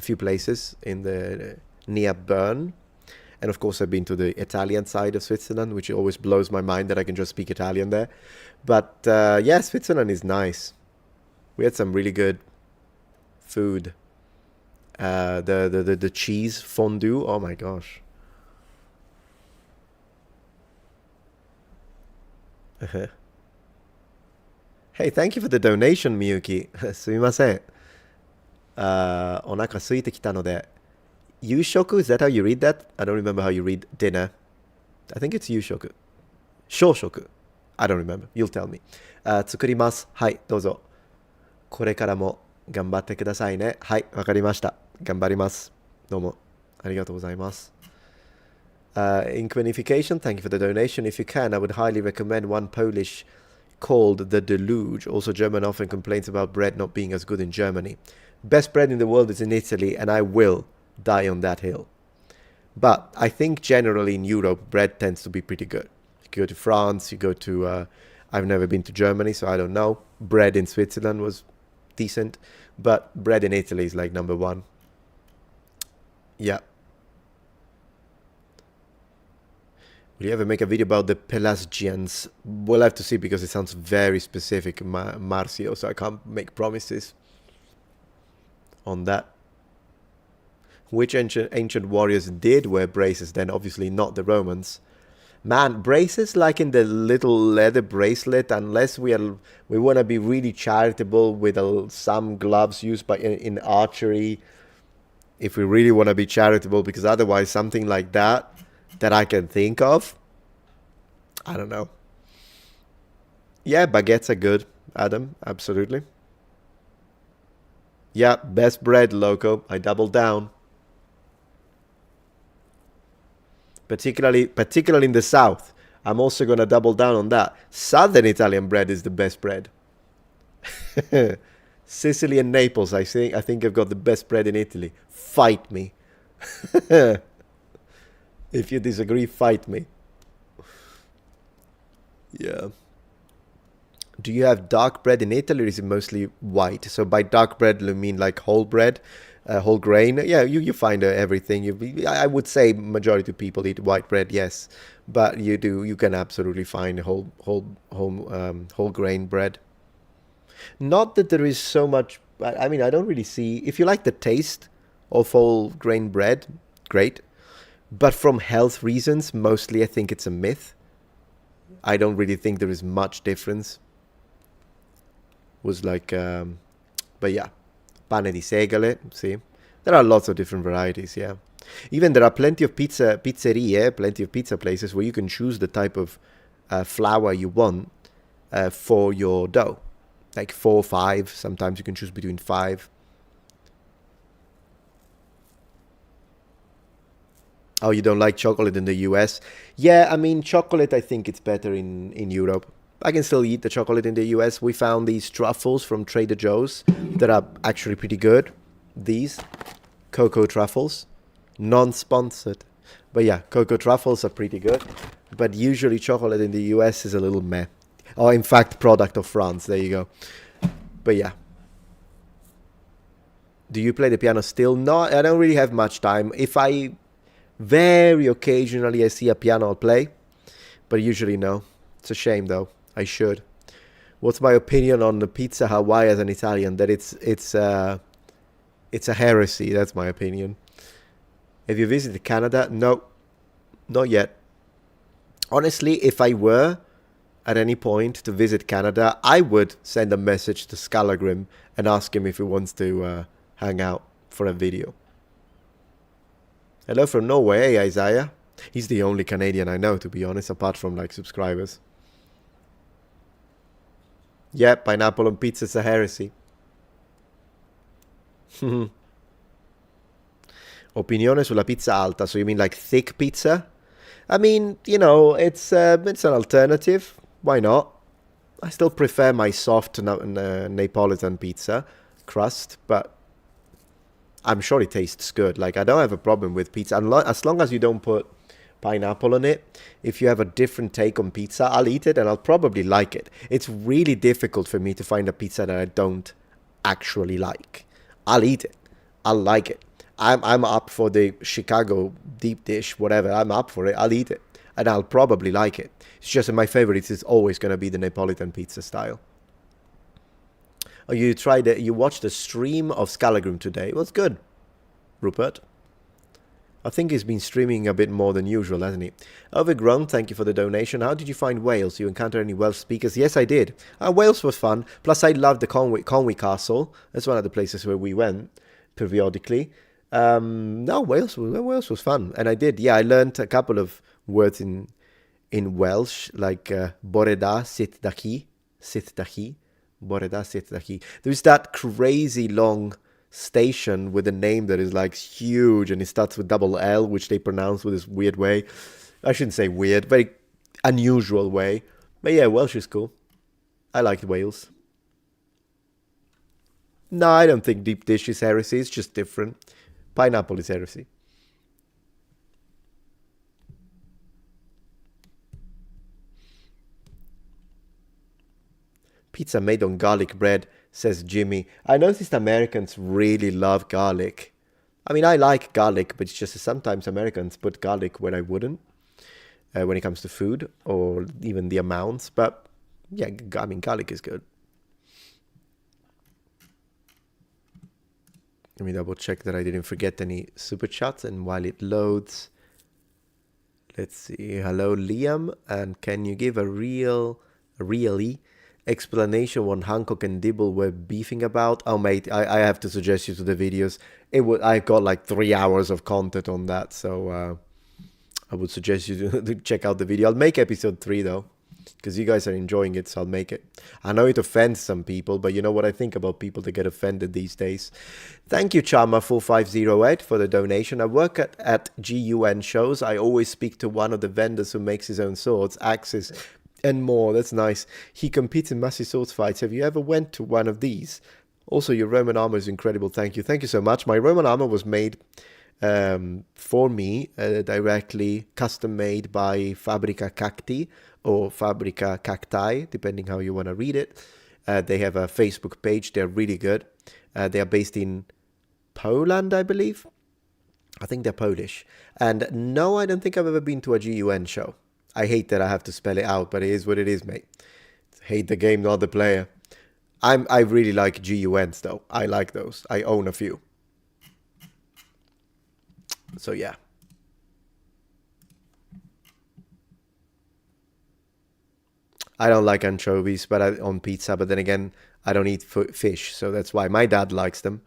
few places in the near Bern. And of course, I've been to the Italian side of Switzerland, which always blows my mind that I can just speak Italian there. But yeah, Switzerland is nice. We had some really good food. The cheese fondue. Oh my gosh. Hey, thank you for the donation, Miyuki. すみません。お腹空いてきたので、夕食 is that how you read that? I don't remember how you read dinner. I think it's 夕食。小食。I don't remember. You'll tell me. 作ります。はい、どうぞ。これからも頑張ってくださいね。はい、わかりました。頑張ります。どうもありがとうございます。In quinification, thank you for the donation. If you can, I would highly recommend one Polish called The Deluge. Also, German often complains about bread not being as good in Germany. Best bread in the world is in Italy, and I will die on that hill. But I think generally in Europe, bread tends to be pretty good. You go to France, you go to... I've never been to Germany, so I don't know. Bread in Switzerland was decent, but bread in Italy is like number one. Yeah. Will you ever make a video about the Pelasgians? We'll have to see because it sounds very specific, Marcio, so I can't make promises on that. Which ancient warriors did wear braces then? Obviously not the Romans. Man, braces like in the little leather bracelet, unless we want to be really charitable with some gloves used in archery, if we really want to be charitable, because otherwise something like that I can think of, I don't know. Yeah, baguettes are good, Adam, absolutely. Yeah, best bread, loco. I double down. Particularly in the south. I'm also gonna double down on that. Southern Italian bread is the best bread. Sicily and Naples, I think I've got the best bread in Italy. Fight me. If you disagree, fight me. Yeah. Do you have dark bread in Italy, or is it mostly white? So by dark bread, you mean like whole bread, whole grain? Yeah, you find everything. I would say majority of people eat white bread, yes, but you can absolutely find whole grain bread. Not that there is so much. I mean, I don't really see. If you like the taste of whole grain bread, great. But from health reasons, mostly I think it's a myth. I don't really think there is much difference. Was like, but yeah, pane di segale. See, there are lots of different varieties. Yeah, even there are plenty of pizzerie, plenty of pizza places where you can choose the type of flour you want for your dough, like 4, 5. Sometimes you can choose between 5. Oh, you don't like chocolate in the US? Yeah, I mean, chocolate, I think it's better in Europe. I can still eat the chocolate in the US. We found these truffles from Trader Joe's that are actually pretty good. These cocoa truffles, non-sponsored. But yeah, cocoa truffles are pretty good. But usually chocolate in the US is a little meh. Oh, in fact, product of France. There you go. But yeah. Do you play the piano still? No, I don't really have much time. If I very occasionally I see a piano, I'll play, but usually no. It's a shame though. I should. What's my opinion on the pizza Hawaii as an Italian? That it's a heresy. That's my opinion. Have you visited Canada? No, not yet. Honestly, if I were at any point to visit Canada, I would send a message to Skyrim and ask him if he wants to hang out for a video. Hello from Norway, hey Isaiah. He's the only Canadian I know, to be honest, apart from like subscribers. Yeah, pineapple on pizza is a heresy. Opinione sulla pizza alta. So you mean like thick pizza? I mean, it's an alternative. Why not? I still prefer my soft Neapolitan pizza crust, but I'm sure it tastes good. Like, I don't have a problem with pizza. As long as you don't put pineapple on it, if you have a different take on pizza, I'll eat it and I'll probably like it. It's really difficult for me to find a pizza that I don't actually like. I'll eat it. I'll like it. I'm up for the Chicago deep dish, whatever. I'm up for it. I'll eat it. And I'll probably like it. It's just that my favorite is always going to be the Neapolitan pizza style. Oh, you watched the stream of Skyrim today. It was good, Rupert. I think he's been streaming a bit more than usual, hasn't he? Overgrown, thank you for the donation. How did you find Wales? You encounter any Welsh speakers? Yes, I did. Wales was fun. Plus, I loved the Conwy Castle. That's one of the places where we went periodically. No, Wales was fun. And I did. Yeah, I learned a couple of words in Welsh, like Boreda sit daki. Boreda sit daki. There's that crazy long station with a name that is like huge and it starts with double L, which they pronounce with this weird way. I shouldn't say weird, very unusual way. But yeah, Welsh is cool. I liked Wales. No, I don't think deep dish is heresy. It's just different. Pineapple is heresy. Pizza made on garlic bread, says Jimmy. I noticed Americans really love garlic. I mean, I like garlic, but it's just that sometimes Americans put garlic where I wouldn't when it comes to food or even the amounts. But yeah, I mean, garlic is good. Let me double check that I didn't forget any super chats. And while it loads, Let's see. Hello, Liam. And can you give a really explanation what Hancock and Dibble were beefing about? Oh, mate, I have to suggest you to the videos. I've got like 3 hours of content on that, so I would suggest you to check out the video. I'll make episode 3 though, because you guys are enjoying it, so I'll make it. I know it offends some people, but you know what I think about people that get offended these days. Thank you, Chama4508, for the donation. I work at GUN shows. I always speak to one of the vendors who makes his own swords, axes, and more. That's nice. He competes in massive swords fights. Have you ever went to one of these? Also, your Roman armor is incredible. Thank you. Thank you so much. My Roman armor was made for me, directly custom made by Fabrica Cacti or Fabrica Cacti, depending how you want to read it. They have a Facebook page. They're really good. They are based in Poland, I believe. I think they're Polish. And no, I don't think I've ever been to a GUN show. I hate that I have to spell it out, but it is what it is, mate. Hate the game, not the player. I really like GUNs though. I like those. I own a few. So yeah. I don't like anchovies on pizza, but then again, I don't eat fish, so that's why my dad likes them.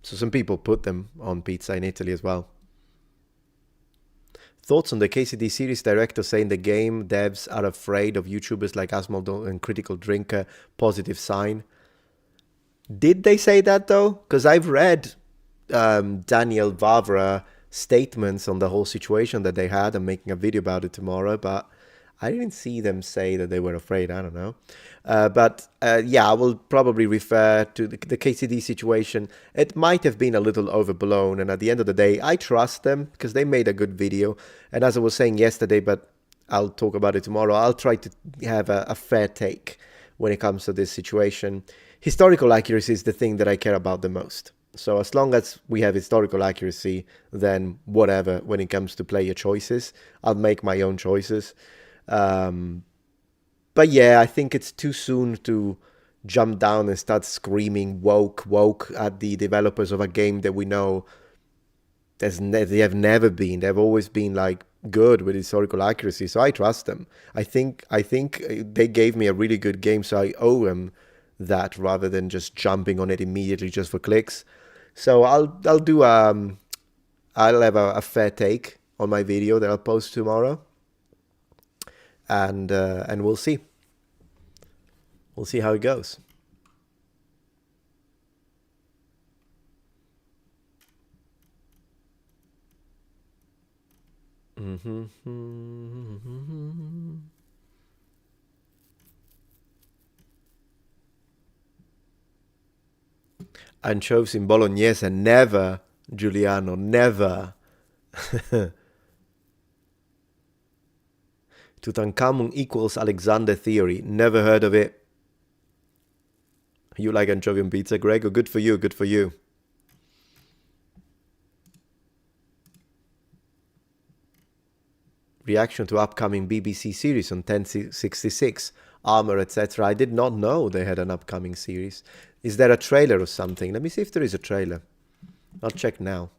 So some people put them on pizza in Italy as well. Thoughts on the KCD series director saying the game devs are afraid of YouTubers like Asmodee and Critical Drinker, positive sign. Did they say that though? Because I've read Daniel Vavra statements on the whole situation that they had. I'm making a video about it tomorrow, but I didn't see them say that they were afraid. I don't know. But yeah, I will probably refer to the KCD situation. It might have been a little overblown, and at the end of the day, I trust them because they made a good video. And as I was saying yesterday, but I'll talk about it tomorrow, I'll try to have a fair take when it comes to this situation. Historical accuracy is the thing that I care about the most. So as long as we have historical accuracy, then whatever, when it comes to player choices, I'll make my own choices. But yeah, I think it's too soon to jump down and start screaming woke at the developers of a game that we know they have never been. They've always been like good with historical accuracy, so I trust them. I think they gave me a really good game, so I owe them that rather than just jumping on it immediately just for clicks. So I'll have a fair take on my video that I'll post tomorrow, and we'll see. We'll see how it goes. Anchovies in Bolognese, never, Giuliano, never. Tutankhamun equals Alexander theory, never heard of it. You like anchovy on pizza, Greg? Oh, good for you, good for you. Reaction to upcoming BBC series on 1066, Armor, etc. I did not know they had an upcoming series. Is there a trailer or something? Let me see if there is a trailer. I'll check now.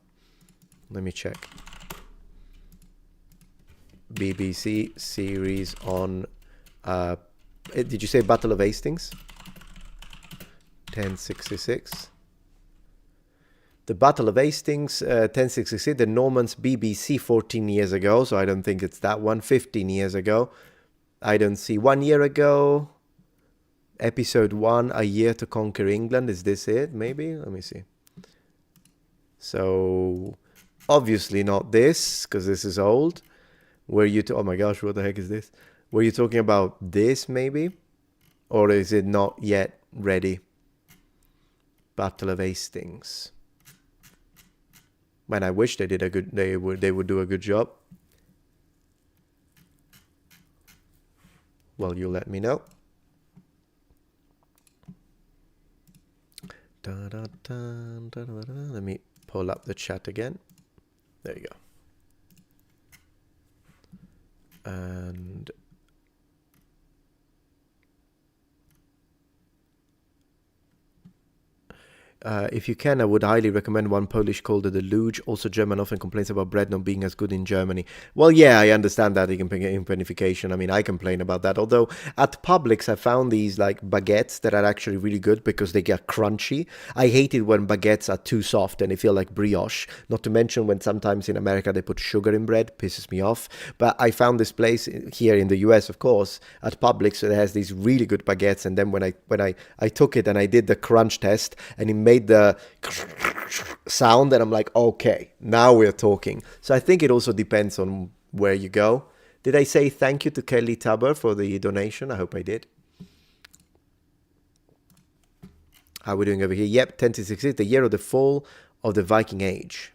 Let me check. BBC series on... did you say Battle of Hastings? 1066. The Battle of Hastings, 1066. The Normans BBC 14 years ago, so I don't think it's that one. 15 years ago. I don't see. 1 year ago. Episode 1, A Year to Conquer England. Is this it? Maybe? Let me see. So, obviously not this, because this is old. Were you... oh my gosh, what the heck is this? Were you talking about this, maybe? Or is it not yet ready? Battle of Hastings. Man, I wish they did a good... They would do a good job. Well, you let me know. Let me pull up the chat again. There you go. And If you can, I would highly recommend one Polish called the Luge. Also, German often complains about bread not being as good in Germany. Well, yeah, I understand that impenification. I mean, I complain about that. Although at Publix, I found these like baguettes that are actually really good because they get crunchy. I hate it when baguettes are too soft and they feel like brioche. Not to mention when sometimes in America they put sugar in bread, pisses me off. But I found this place here in the US, of course, at Publix that has these really good baguettes. And then when I took it and I did the crunch test and it made the sound, and I'm like, okay, now we're talking. So I think it also depends on where you go. Did I say thank you to Kelly Tabber for the donation? I hope I did. How are we doing over here? Yep, 1066, the year of the fall of the Viking Age.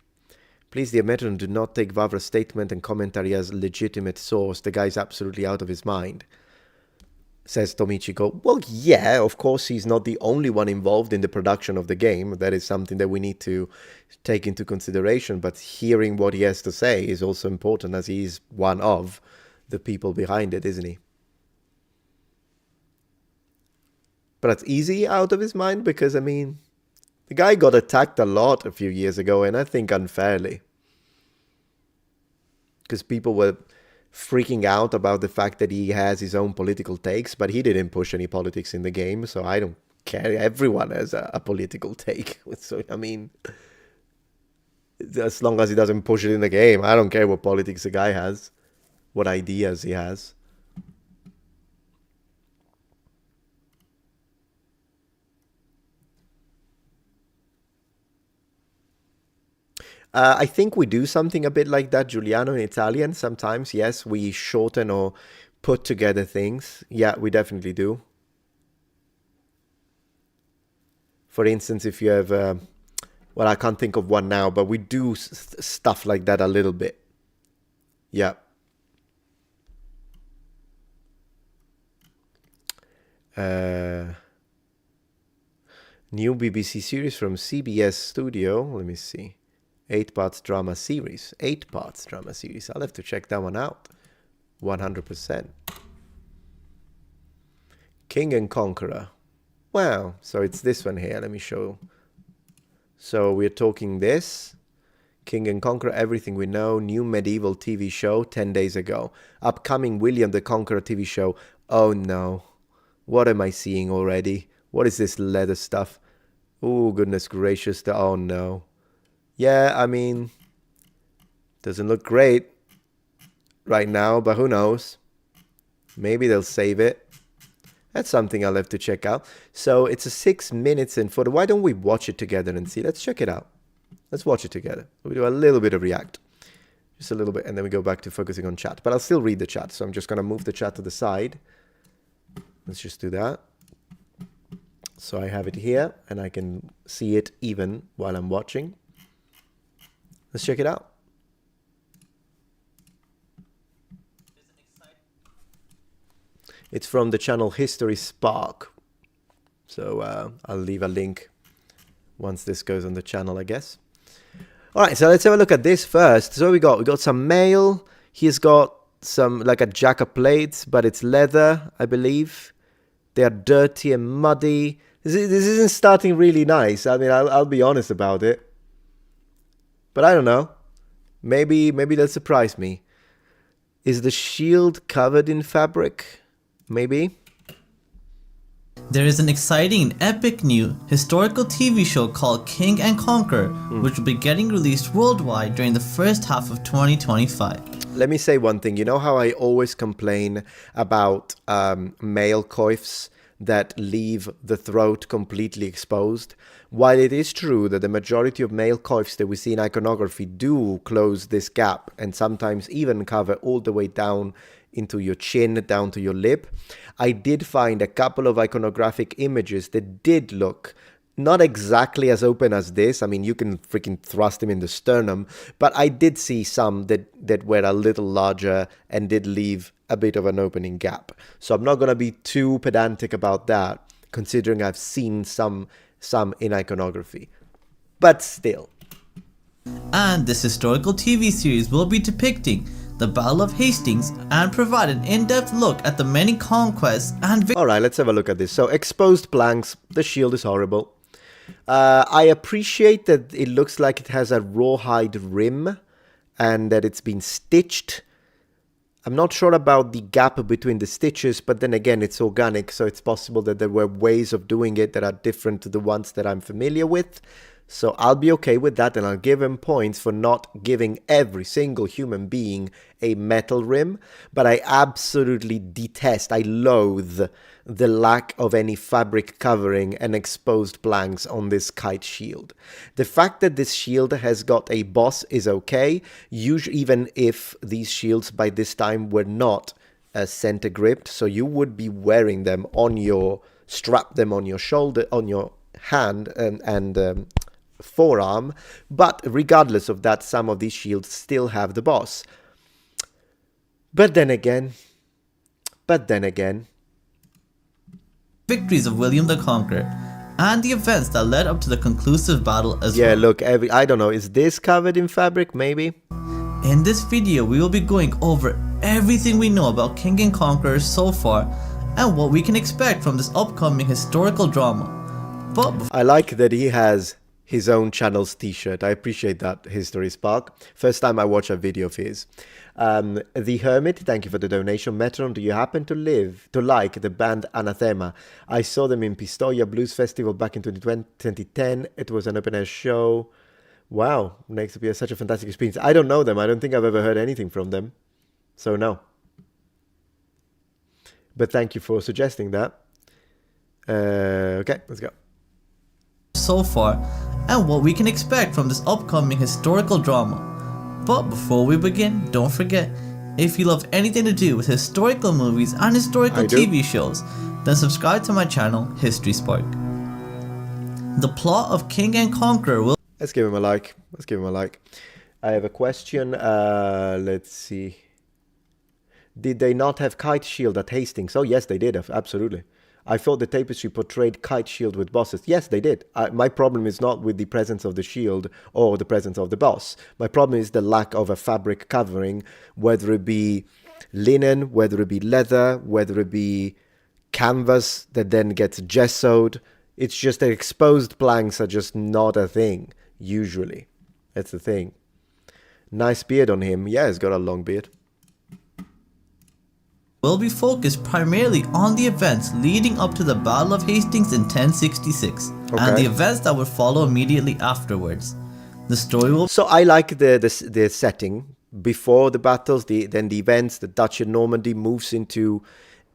Please, dear Metatron, do not take Vavra's statement and commentary as legitimate source. The guy's absolutely out of his mind. Says Tomichiko. Well, yeah, of course, he's not the only one involved in the production of the game. That is something that we need to take into consideration. But hearing what he has to say is also important, as he's one of the people behind it, isn't he? But it's easy out of his mind because, I mean, the guy got attacked a lot a few years ago, and I think unfairly. Because people were freaking out about the fact that he has his own political takes, but he didn't push any politics in the game, so I don't care. Everyone has a political take. So, I mean, as long as he doesn't push it in the game, I don't care what politics the guy has, what ideas he has. I think we do something a bit like that, Giuliano, in Italian. Sometimes, yes, we shorten or put together things. Yeah, we definitely do. For instance, if you have, well, I can't think of one now, but we do stuff like that a little bit. Yeah. New BBC series from CBS Studio. Let me see. 8 parts drama series. 8 parts drama series. I'll have to check that one out. 100%. King and Conqueror. Wow. So it's this one here. Let me show. So we're talking this. King and Conqueror, Everything We Know. New medieval TV show 10 days ago. Upcoming William the Conqueror TV show. Oh no. What am I seeing already? What is this leather stuff? Oh, goodness gracious. Oh no. Yeah, I mean, doesn't look great right now, but who knows? Maybe they'll save it. That's something I'll have to check out. So it's a 6 minutes and footer. Why don't we watch it together and see? Let's check it out. Let's watch it together. We do a little bit of react. Just a little bit, and then we go back to focusing on chat. But I'll still read the chat, so I'm just going to move the chat to the side. Let's just do that. So I have it here, and I can see it even while I'm watching. Let's check it out. It's from the channel History Spark. So I'll leave a link once this goes on the channel, I guess. All right, so let's have a look at this first. So we got some mail. He's got some, like a jack of plates, but it's leather, I believe. They are dirty and muddy. This isn't starting really nice. I mean, I'll be honest about it. But I don't know. Maybe they'll surprise me. Is the shield covered in fabric? Maybe. There is an exciting and epic new historical TV show called King and Conquer, which will be getting released worldwide during the first half of 2025. Let me say one thing. You know how I always complain about male coifs that leave the throat completely exposed? While it is true that the majority of male coifs that we see in iconography do close this gap and sometimes even cover all the way down into your chin, down to your lip, I did find a couple of iconographic images that did look not exactly as open as this. I mean, you can freaking thrust him in the sternum, but I did see some that were a little larger and did leave a bit of an opening gap. So I'm not going to be too pedantic about that, considering I've seen some in iconography. But still. And this historical TV series will be depicting the Battle of Hastings and provide an in-depth look at the many conquests and victories. Alright, let's have a look at this. So, exposed planks. The shield is horrible. I appreciate that it looks like it has a rawhide rim and that it's been stitched. I'm not sure about the gap between the stitches, but then again, it's organic, so it's possible that there were ways of doing it that are different to the ones that I'm familiar with. So I'll be okay with that, and I'll give him points for not giving every single human being a metal rim. But I absolutely detest, I loathe the lack of any fabric covering and exposed planks on this kite shield. The fact that this shield has got a boss is okay, even if these shields by this time were not center gripped, so you would be wearing them on your, strap them on your shoulder, on your hand and forearm. But regardless of that, some of these shields still have the boss. But then again, victories of William the Conqueror, and the events that led up to the conclusive battle as well. Yeah, look, I don't know, is this covered in fabric? Maybe? In this video, we will be going over everything we know about King and Conqueror so far, and what we can expect from this upcoming historical drama. But I like that he has his own channel's t-shirt. I appreciate that, History Spark. First time I watch a video of his. The Hermit, thank you for the donation. Metatron, do you happen to like the band Anathema? I saw them in Pistoia Blues Festival back in 2010. It was an open air show. Wow, makes it be such a fantastic experience. I don't know them. I don't think I've ever heard anything from them. So no. But thank you for suggesting that. Okay, let's go. So far, and what we can expect from this upcoming historical drama. But before we begin, don't forget, if you love anything to do with historical movies and historical TV shows, then subscribe to my channel, History Spark. The plot of King and Conqueror will... Let's give him a like. Let's give him a like. I have a question. Let's see. Did they not have Kite Shield at Hastings? Oh, yes, they did. Absolutely. I thought the tapestry portrayed Kite Shield with bosses. Yes, they did. My problem is not with the presence of the shield or the presence of the boss. My problem is the lack of a fabric covering, whether it be linen, whether it be leather, whether it be canvas that then gets gessoed. It's just that exposed planks are just not a thing, usually. That's the thing. Nice beard on him. Yeah, he's got a long beard. Will be focused primarily on the events leading up to the Battle of Hastings in 1066, and the events that would follow immediately afterwards. The story will... So I like the setting. Before the battles, then the events, the Dutch in Normandy moves into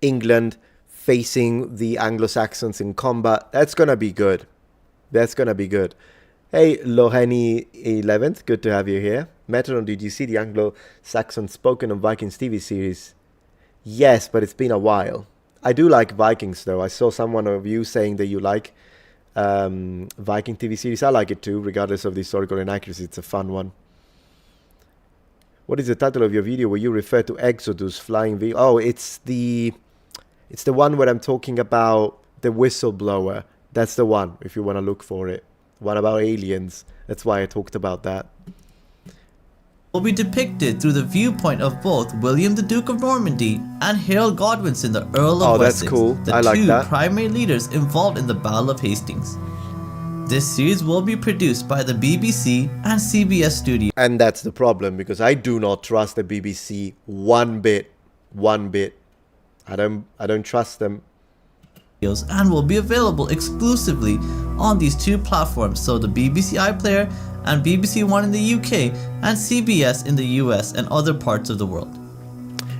England, facing the Anglo-Saxons in combat. That's going to be good. That's going to be good. Hey, Loheni 11th, good to have you here. Metatron, did you see the Anglo-Saxon Spoken on Vikings TV series? Yes, but it's been a while. I do like Vikings, though. I saw someone of you saying that you like Viking TV series. I like it too, regardless of the historical inaccuracy. It's a fun one. What is the title of your video where you refer to Exodus flying V? Oh, it's the one where I'm talking about the whistleblower. That's the one, if you want to look for it. One about aliens. That's why I talked about that. Will be depicted through the viewpoint of both William the Duke of Normandy and Harold Godwinson, the Earl of Wessex, that's cool. the I like two that. primary leaders involved in the Battle of Hastings. This series will be produced by the BBC and CBS Studios. And that's the problem, because I do not trust the BBC one bit. One bit. I don't trust them. And will be available exclusively on these two platforms, so the BBC iPlayer and BBC One in the UK and CBS in the US and other parts of the world.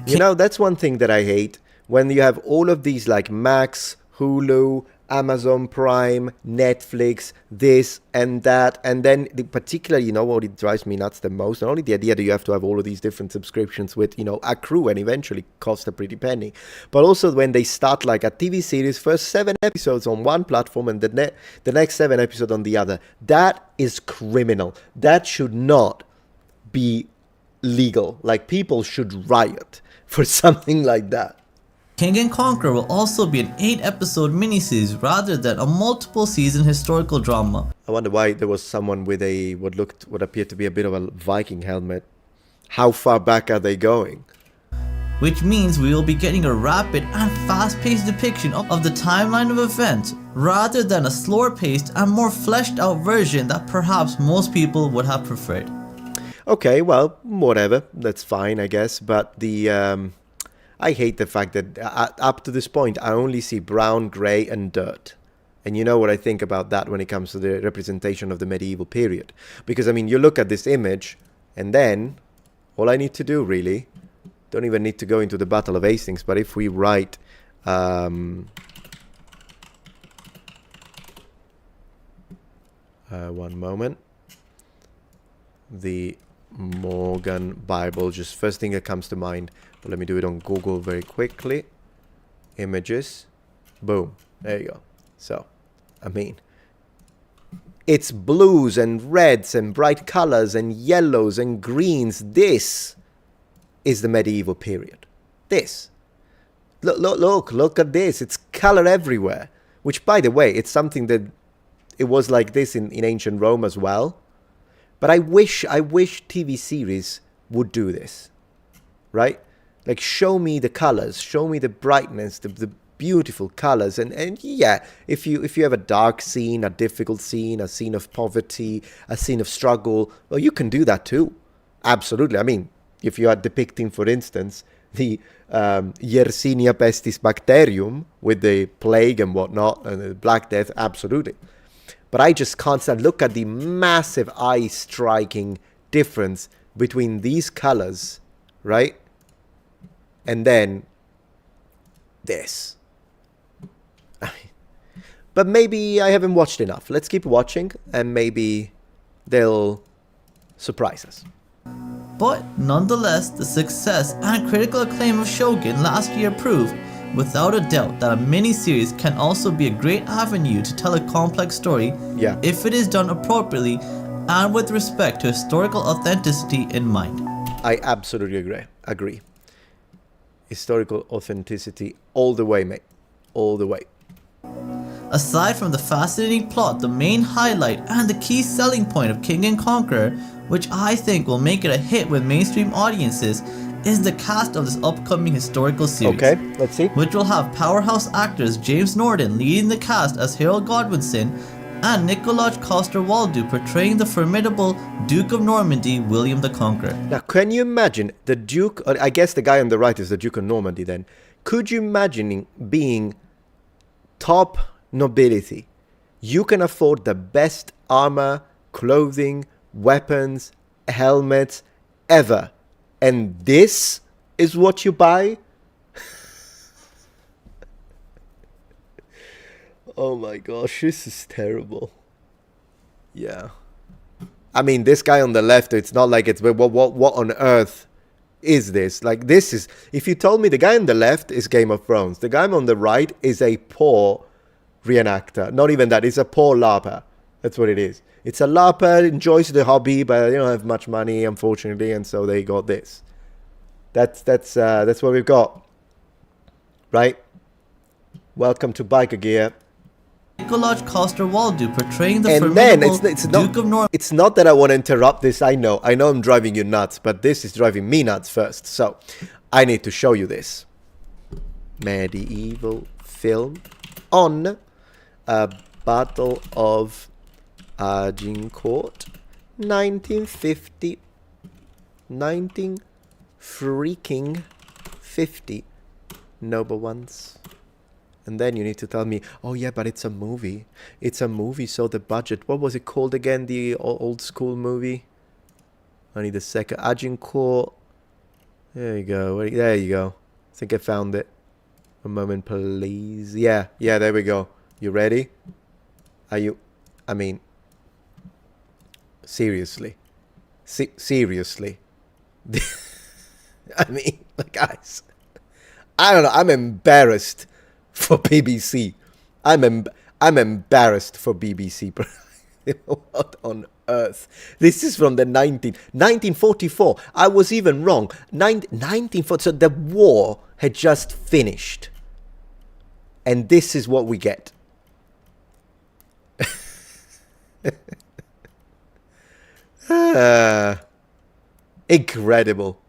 You know, that's one thing that I hate, when you have all of these like Max, Hulu, Amazon Prime, Netflix, this and that, and then particularly, you know what it drives me nuts the most? Not only the idea that you have to have all of these different subscriptions with, you know, accrue and eventually cost a pretty penny, but also when they start like a TV series, first 7 episodes on one platform and the next 7 episodes on the other. That is criminal. That should not be legal. Like, people should riot for something like that. King and Conqueror will also be an 8-episode miniseries rather than a multiple-season historical drama. I wonder why there was someone with what appeared to be a bit of a Viking helmet. How far back are they going? which means we will be getting a rapid and fast-paced depiction of the timeline of events, rather than a slower-paced and more fleshed-out version that perhaps most people would have preferred. Okay, well, whatever. That's fine, I guess. But I hate the fact that up to this point, I only see brown, grey, and dirt. And you know what I think about that when it comes to the representation of the medieval period. Because, I mean, you look at this image, and then all I need to do, really, don't even need to go into the Battle of Hastings, but if we write... one moment. The Morgan Bible, just first thing that comes to mind. But let me do it on Google very quickly. Images. Boom. There you go. So, I mean, it's blues and reds and bright colors and yellows and greens. This is the medieval period. This. Look at this. It's color everywhere. Which, by the way, it's something that it was like this in ancient Rome as well. But I wish TV series would do this. Right? Like, show me the colors. Show me the brightness, the beautiful colors, and yeah, if you have a dark scene, a difficult scene, a scene of poverty, a scene of struggle, well, you can do that too. Absolutely. I mean, if you are depicting, for instance, the Yersinia pestis bacterium with the plague and whatnot, and the Black Death, absolutely. But I just can't stand. Look at the massive eye-striking difference between these colors, right? And then this. But maybe I haven't watched enough. Let's keep watching, and maybe they'll surprise us. But nonetheless, the success and critical acclaim of Shogun last year proved, without a doubt, that a mini-series can also be a great avenue to tell a complex story if it is done appropriately and with respect to historical authenticity in mind. I absolutely agree. Historical authenticity all the way, mate. All the way. Aside from the fascinating plot, the main highlight and the key selling point of King and Conqueror, which I think will make it a hit with mainstream audiences, is the cast of this upcoming historical series. Okay, let's see. Which will have powerhouse actors James Norden leading the cast as Harold Godwinson and Nicolaj Coster-Waldau portraying the formidable Duke of Normandy, William the Conqueror. Now, can you imagine the Duke, or I guess the guy on the right is the Duke of Normandy then. Could you imagine being top nobility? You can afford the best armor, clothing, weapons, helmets ever. And this is what you buy? Oh my gosh, this is terrible. Yeah. I mean, this guy on the left, it's not like it's, what on earth is this? Like, this is, if you told me the guy on the left is Game of Thrones, the guy on the right is a poor reenactor. Not even that, it's a poor LARPer. That's what it is. It's a LARPer, enjoys the hobby, but they don't have much money, unfortunately, and so they got this. That's what we've got. Right? Welcome to Biker Gear. Nicolaj Coster-Waldau portraying the And then formidable Duke of Normandy. It's not that I want to interrupt this. I know I'm driving you nuts, but this is driving me nuts first. So I need to show you this medieval film on a Battle of Agincourt, 1950, 19 freaking 50, noble ones. And then you need to tell me, oh yeah, but it's a movie. It's a movie, so the budget. What was it called again, the old school movie? I need a second. Agincourt. There you go. There you go. I think I found it. A moment, please. Yeah, there we go. You ready? Are you... I mean... Seriously. Seriously. I mean, guys. I don't know. I'm embarrassed for BBC. I'm embarrassed for BBC. What on earth? This is from the 1944. I was even wrong. 1940. So the war had just finished. And this is what we get. Incredible.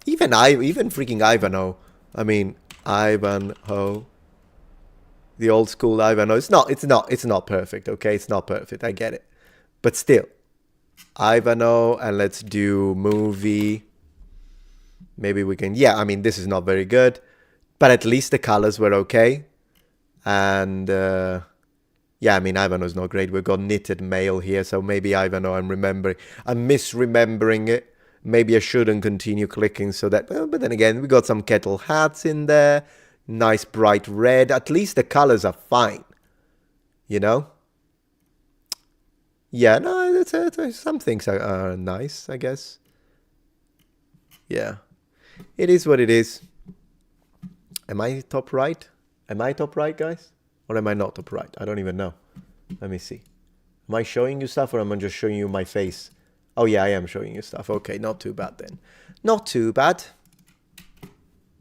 Even freaking Ivanhoe. I mean, Ivanhoe. The old school Ivanhoe. It's not perfect, okay? It's not perfect. I get it. But still. Ivanhoe, and let's do movie. Maybe we can... Yeah, I mean, this is not very good. But at least the colors were okay. And... yeah, I mean, Ivanhoe's not great. We've got knitted mail here, so maybe Ivanhoe I'm misremembering it. Maybe I shouldn't continue clicking so that... Well, but then again, we got some kettle hats in there. Nice bright red. At least the colors are fine. You know? Yeah, no, some things are nice, I guess. Yeah. It is what it is. Am I top right? Am I top right, guys? Or am I not top right? I don't even know. Let me see. Am I showing you stuff or am I just showing you my face? Oh yeah, I am showing you stuff. Okay, not too bad then. Not too bad.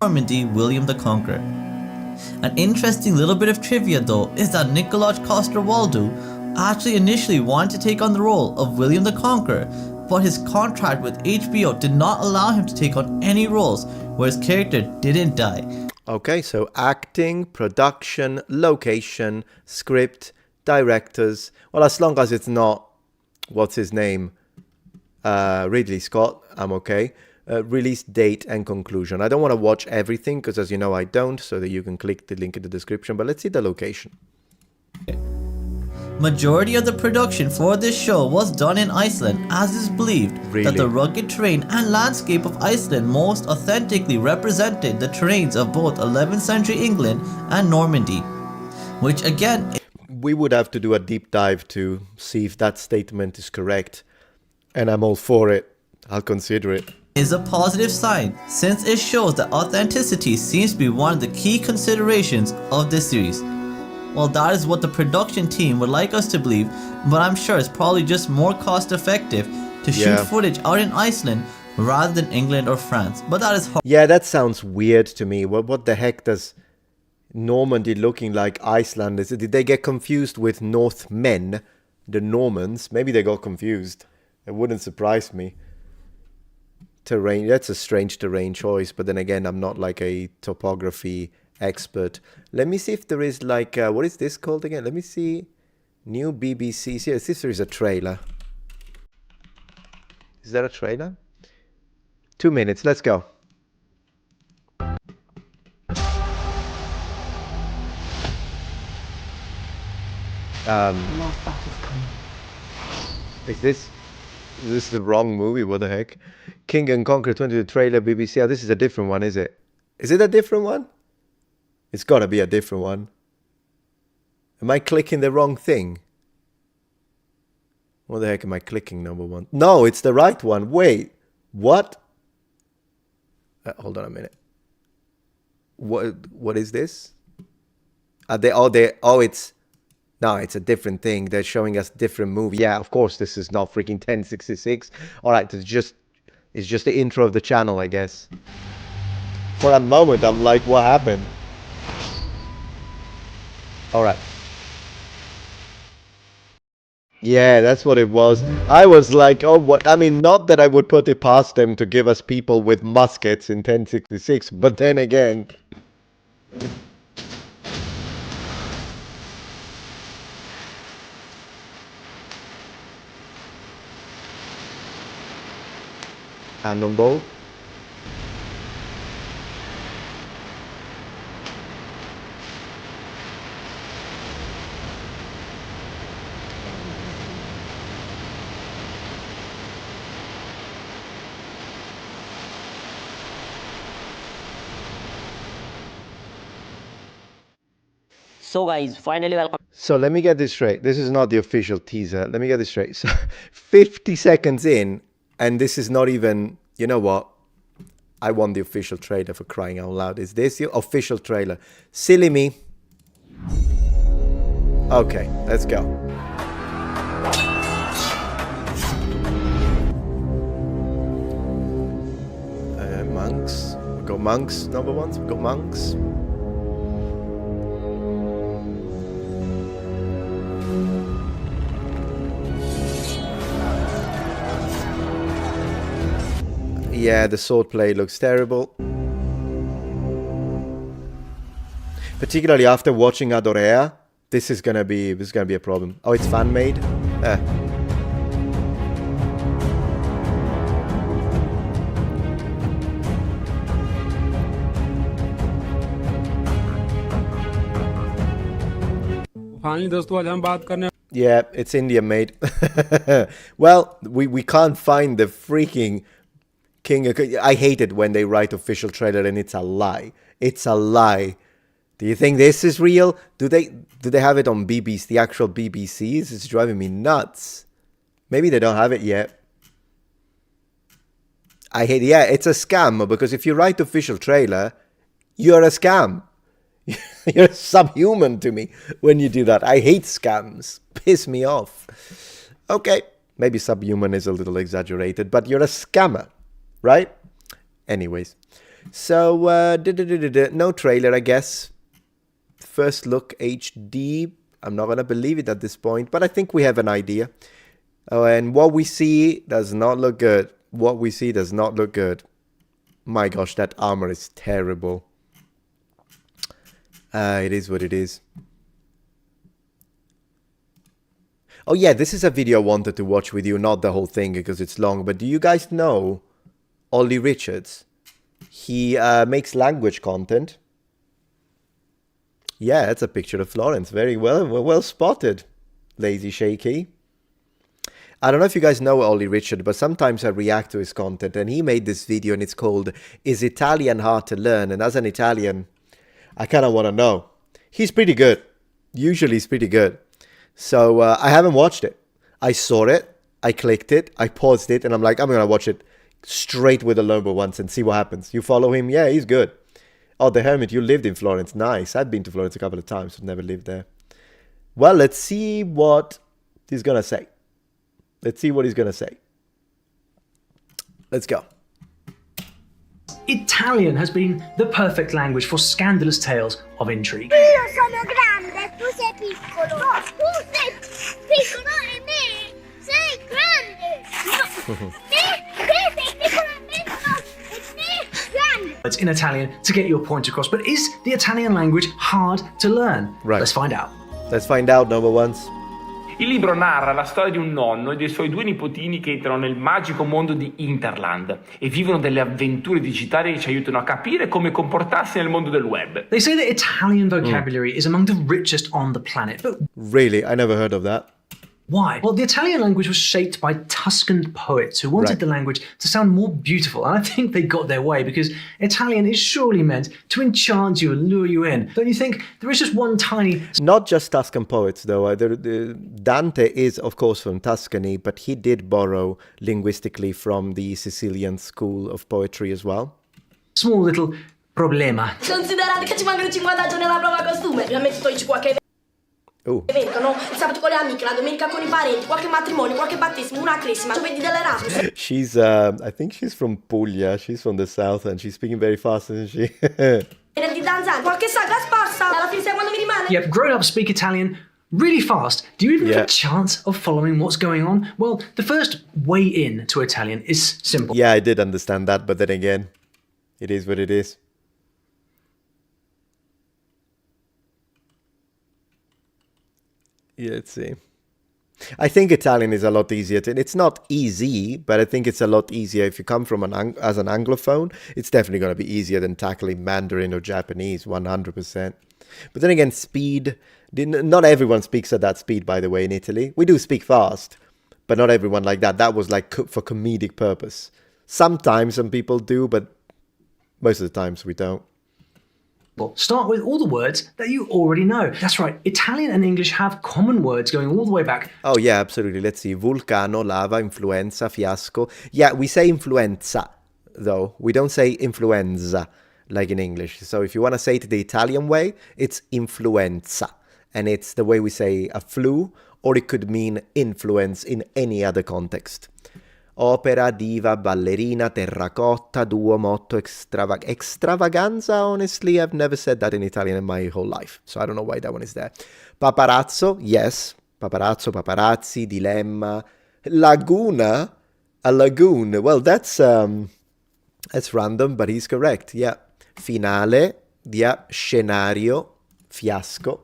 Normandy, William the Conqueror. An interesting little bit of trivia though is that Nicolas Coster-Waldau actually initially wanted to take on the role of William the Conqueror, but his contract with HBO did not allow him to take on any roles where his character didn't die. Okay, so acting, production, location, script, directors. Well, as long as it's not, what's his name? Ridley Scott, I'm okay. Release date and conclusion. I don't want to watch everything because, as you know, I don't, so that you can click the link in the description. But let's see the location. Majority of the production for this show was done in Iceland, as is believed that the rugged terrain and landscape of Iceland most authentically represented the terrains of both 11th century England and Normandy, which again... We would have to do a deep dive to see if that statement is correct, and I'm all for it. I'll consider it. Is a positive sign, since it shows that authenticity seems to be one of the key considerations of this series. Well, that is what the production team would like us to believe, but I'm sure it's probably just more cost effective to shoot footage out in Iceland rather than England or France. But that is hard. Yeah, that sounds weird to me. What the heck does Normandy looking like Iceland? Did they get confused with Northmen, the Normans? Maybe they got confused. It wouldn't surprise me. Terrain, that's a strange terrain choice, but then again, I'm not like a topography expert. Let me see if there is like what is this called again? Let me see. New BBC series. This is a trailer. Is that a trailer? 2 minutes. Let's go. Is this the wrong movie? What the heck? King and Conquer 20 trailer BBC. Oh, this is a different one, is it? Is it a different one? It's gotta be a different one. Am I clicking the wrong thing? What the heck am I clicking, number one? No, it's the right one. Wait, what? Hold on a minute. What is this? It's... No, it's a different thing. They're showing us different movie. Yeah, of course, this is not freaking 1066. All right, it's just the intro of the channel, I guess. For a moment, I'm like, what happened? All right. Yeah, that's what it was. I was like, oh, what? I mean, not that I would put it past them to give us people with muskets in 1066, but then again... Cannonball. So guys, finally welcome. So let me get this straight. This is not the official teaser. Let me get this straight. So 50 seconds in, and this is not even, you know what? I want the official trailer, for crying out loud. Is this the official trailer? Silly me. Okay, let's go. Monks. We've got monks, number ones. We've got monks. Yeah, the swordplay looks terrible. Particularly after watching Adorea, this is gonna be a problem. Oh, it's fan made. Yeah, it's Indian made. Well, we can't find the freaking king. I hate it when they write official trailer and it's a lie. It's a lie. Do you think this is real? Do they have it on BBC, the actual BBCs? It's driving me nuts. Maybe they don't have it yet. I hate it. Yeah, it's a scam, because if you write official trailer, you're a scam. You're subhuman to me when you do that. I hate scams. Piss me off. Okay, maybe subhuman is a little exaggerated, but you're a scammer, right? Anyways, so no trailer, I guess. First look HD. I'm not gonna believe it at this point, but I think we have an idea. Oh, and what we see does not look good. What we see does not look good. My gosh, that armor is terrible. It is what it is. Oh yeah, this is a video I wanted to watch with you, not the whole thing because it's long, but do you guys know Ollie Richards? He makes language content. Yeah, that's a picture of Florence. Very well spotted, Lazy Shaky. I don't know if you guys know Ollie Richard, but sometimes I react to his content, and he made this video and it's called "Is Italian Hard to Learn?" And as an Italian, I kind of want to know. He's pretty good. Usually he's pretty good. So I haven't watched it. I saw it, I clicked it, I paused it, and I'm like, I'm going to watch it straight with the Lobo once and see what happens. You follow him? Yeah, he's good. Oh, the Hermit, you lived in Florence. Nice. I've been to Florence a couple of times, but never lived there. Well, let's see what he's going to say. Let's see what he's going to say. Let's go. Italian has been the perfect language for scandalous tales of intrigue. Io sono grande, tu sei piccolo. No, tu sei piccolo e me sei grande. No, te sei piccolo e me grande. It's in Italian to get your point across, but is the Italian language hard to learn? Right. Let's find out. Let's find out, number ones. Il libro narra la storia di un nonno e dei suoi due nipotini che entrano nel magico mondo di Interland e vivono delle avventure digitali che ci aiutano a capire come comportarsi nel mondo del web. They say that Italian vocabulary is among the richest on the planet, but Really? I never heard of that. why? Well, the Italian language was shaped by Tuscan poets who wanted Right. the language to sound more beautiful, and I think they got their way because Italian is surely meant to enchant you and lure you in. Don't you think? There is just one tiny Not just Tuscan poets, though. Dante is, of course, from Tuscany, but he did borrow linguistically from the Sicilian school of poetry as well. small little problema. Considerate che ci mancano 50 giorni alla prova costume. Ovviamente toglici qualche Oh, evento, no? Il sabato con le amiche, la domenica con i parenti, qualche matrimonio, qualche battesimo, una cresima, giovedì dell'Erasmus. she's, I think she's from Puglia. She's from the south, and she's speaking very fast, isn't she? Venerdì danzante, qualche saga sparsa. Alla fine sai quando mi rimane? Yep, grown-ups speak Italian really fast. Do you even have Yeah. a chance of following what's going on? Well, the first way in to Italian is simple. Yeah, I did understand that, but then again, it is what it is. Yeah, let's see. I think Italian is a lot easier. It's not easy, but I think it's a lot easier if you come from as an Anglophone. It's definitely going to be easier than tackling Mandarin or Japanese, 100%. But then again, speed. Not everyone speaks at that speed, by the way, in Italy. We do speak fast, but not everyone like that. That was like for comedic purpose. Sometimes some people do, but most of the times we don't. Start with all the words that you already know. That's right, Italian and English have common words going all the way back. Oh, yeah, absolutely. Let's see. Vulcano, lava, influenza, fiasco. Yeah, we say influenza, though. We don't say influenza like in English. So if you want to say it the Italian way, it's influenza. And it's the way we say a flu, or it could mean influence in any other context. Opera, diva, ballerina, terracotta, duo, motto, extravaganza. Honestly, I've never said that in Italian in my whole life, so I don't know why that one is there. Paparazzo, yes. Paparazzo, paparazzi, dilemma. Laguna, a lagoon. Well, that's That's random, but he's correct. Yeah. Finale. Yeah. Scenario. Fiasco.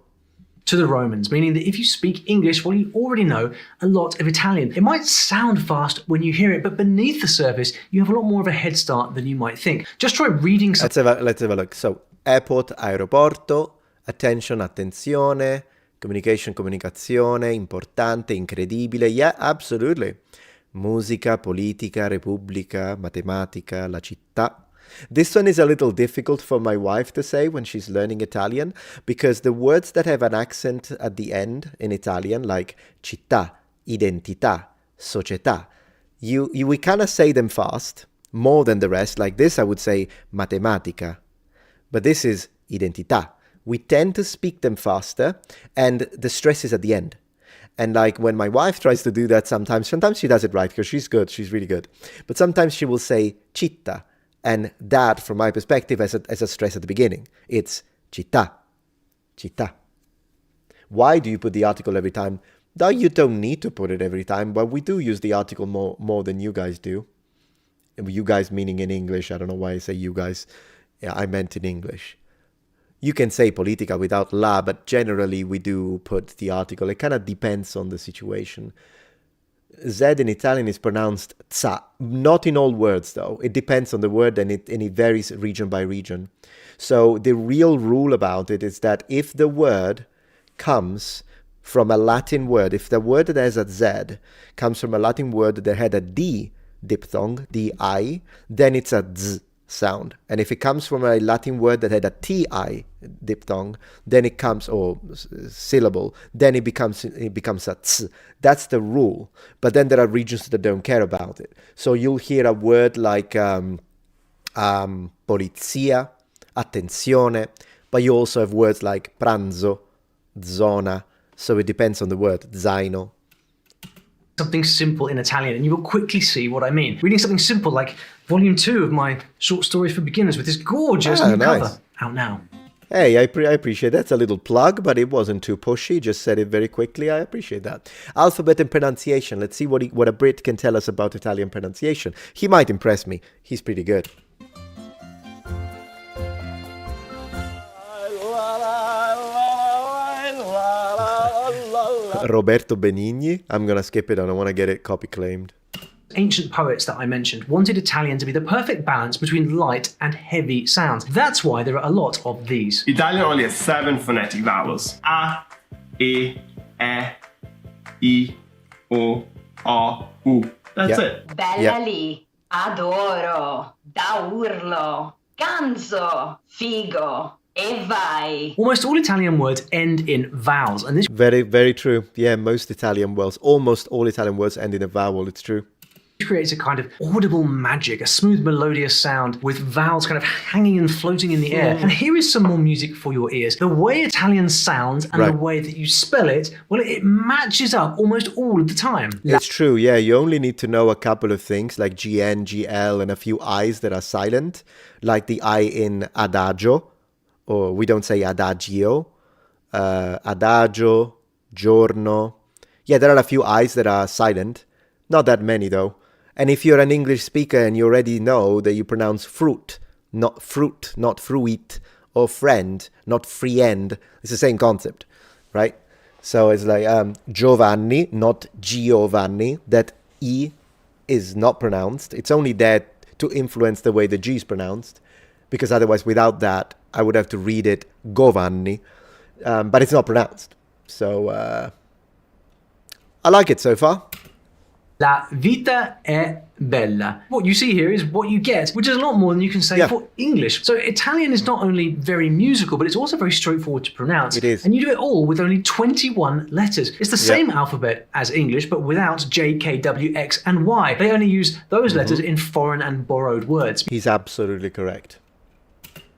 To the Romans, meaning that if you speak English, well, you already know a lot of Italian. It might sound fast when you hear it, but beneath the surface, you have a lot more of a head start than you might think. Just try reading some. Let's have a look. So, airport, aeroporto, attention, attenzione, communication, comunicazione, importante, incredibile. Yeah, absolutely. Musica, politica, repubblica, matematica, la città. This one is a little difficult for my wife to say when she's learning Italian, because the words that have an accent at the end in Italian, like città, identità, società, we kind of say them fast, more than the rest. Like this, I would say matematica, but this is identità. We tend to speak them faster, and the stress is at the end. And like when my wife tries to do that sometimes she does it right, because she's good, she's really good. But sometimes she will say città, and that, from my perspective, as a stress at the beginning. It's città, città. Why do you put the article every time? No, you don't need to put it every time, but we do use the article more than you guys do. You guys meaning in English. I don't know why I say you guys. Yeah, I meant in English. You can say politica without la, but generally we do put the article. It kind of depends on the situation. Z in Italian is pronounced za. Not in all words, though. It depends on the word, and it varies region by region. So the real rule about it is that if the word comes from a Latin word, if the word that has a Z comes from a Latin word that had a D diphthong, D-I, then it's a Z sound. And if it comes from a Latin word that had a T-I diphthong, then it comes, or syllable, then it becomes a ts. That's the rule. But then there are regions that don't care about it. So you'll hear a word like polizia, attenzione, but you also have words like pranzo, zona. So it depends on the word, zaino. Something simple in Italian, and you will quickly see what I mean. Reading something simple like Volume 2 of my short stories for beginners with this gorgeous new cover, out now. Hey, I appreciate that. That's a little plug, but it wasn't too pushy. Just said it very quickly. I appreciate that. Alphabet and pronunciation. Let's see what a Brit can tell us about Italian pronunciation. He might impress me. He's pretty good. Roberto Benigni. I'm going to skip it. I don't want to get it copy claimed. Ancient poets that I mentioned wanted Italian to be the perfect balance between light and heavy sounds. That's why there are a lot of these. Italian only has 7 phonetic vowels. A, E, I, O, U. That's it. Bella lì, adoro, da urlo, ganzo, figo, e vai. Almost all Italian words end in vowels, and this Very, very true. Yeah, almost all Italian words end in a vowel. It's true. creates a kind of audible magic, a smooth melodious sound with vowels kind of hanging and floating in the air. And here is some more music for your ears. The way Italian sounds and the way that you spell it, well, it matches up almost all of the time. It's true, yeah. You only need to know a couple of things like GN, GL, and a few I's that are silent, like the I in adagio, or we don't say adagio, adagio, giorno. Yeah, there are a few I's that are silent. Not that many, though. And if you're an English speaker and you already know that you pronounce fruit, not fruit, or friend, not friend, it's the same concept, right? So it's like Giovanni, not Giovanni. That E is not pronounced. It's only there to influence the way the G is pronounced, because otherwise, without that, I would have to read it Giovanni, but it's not pronounced. So I like it so far. La vita è bella. What you see here is what you get, which is a lot more than you can say for English. So Italian is not only very musical, but it's also very straightforward to pronounce. It is. And you do it all with only 21 letters. It's the same alphabet as English, but without J, K, W, X, and Y. They only use those letters in foreign and borrowed words. He's absolutely correct.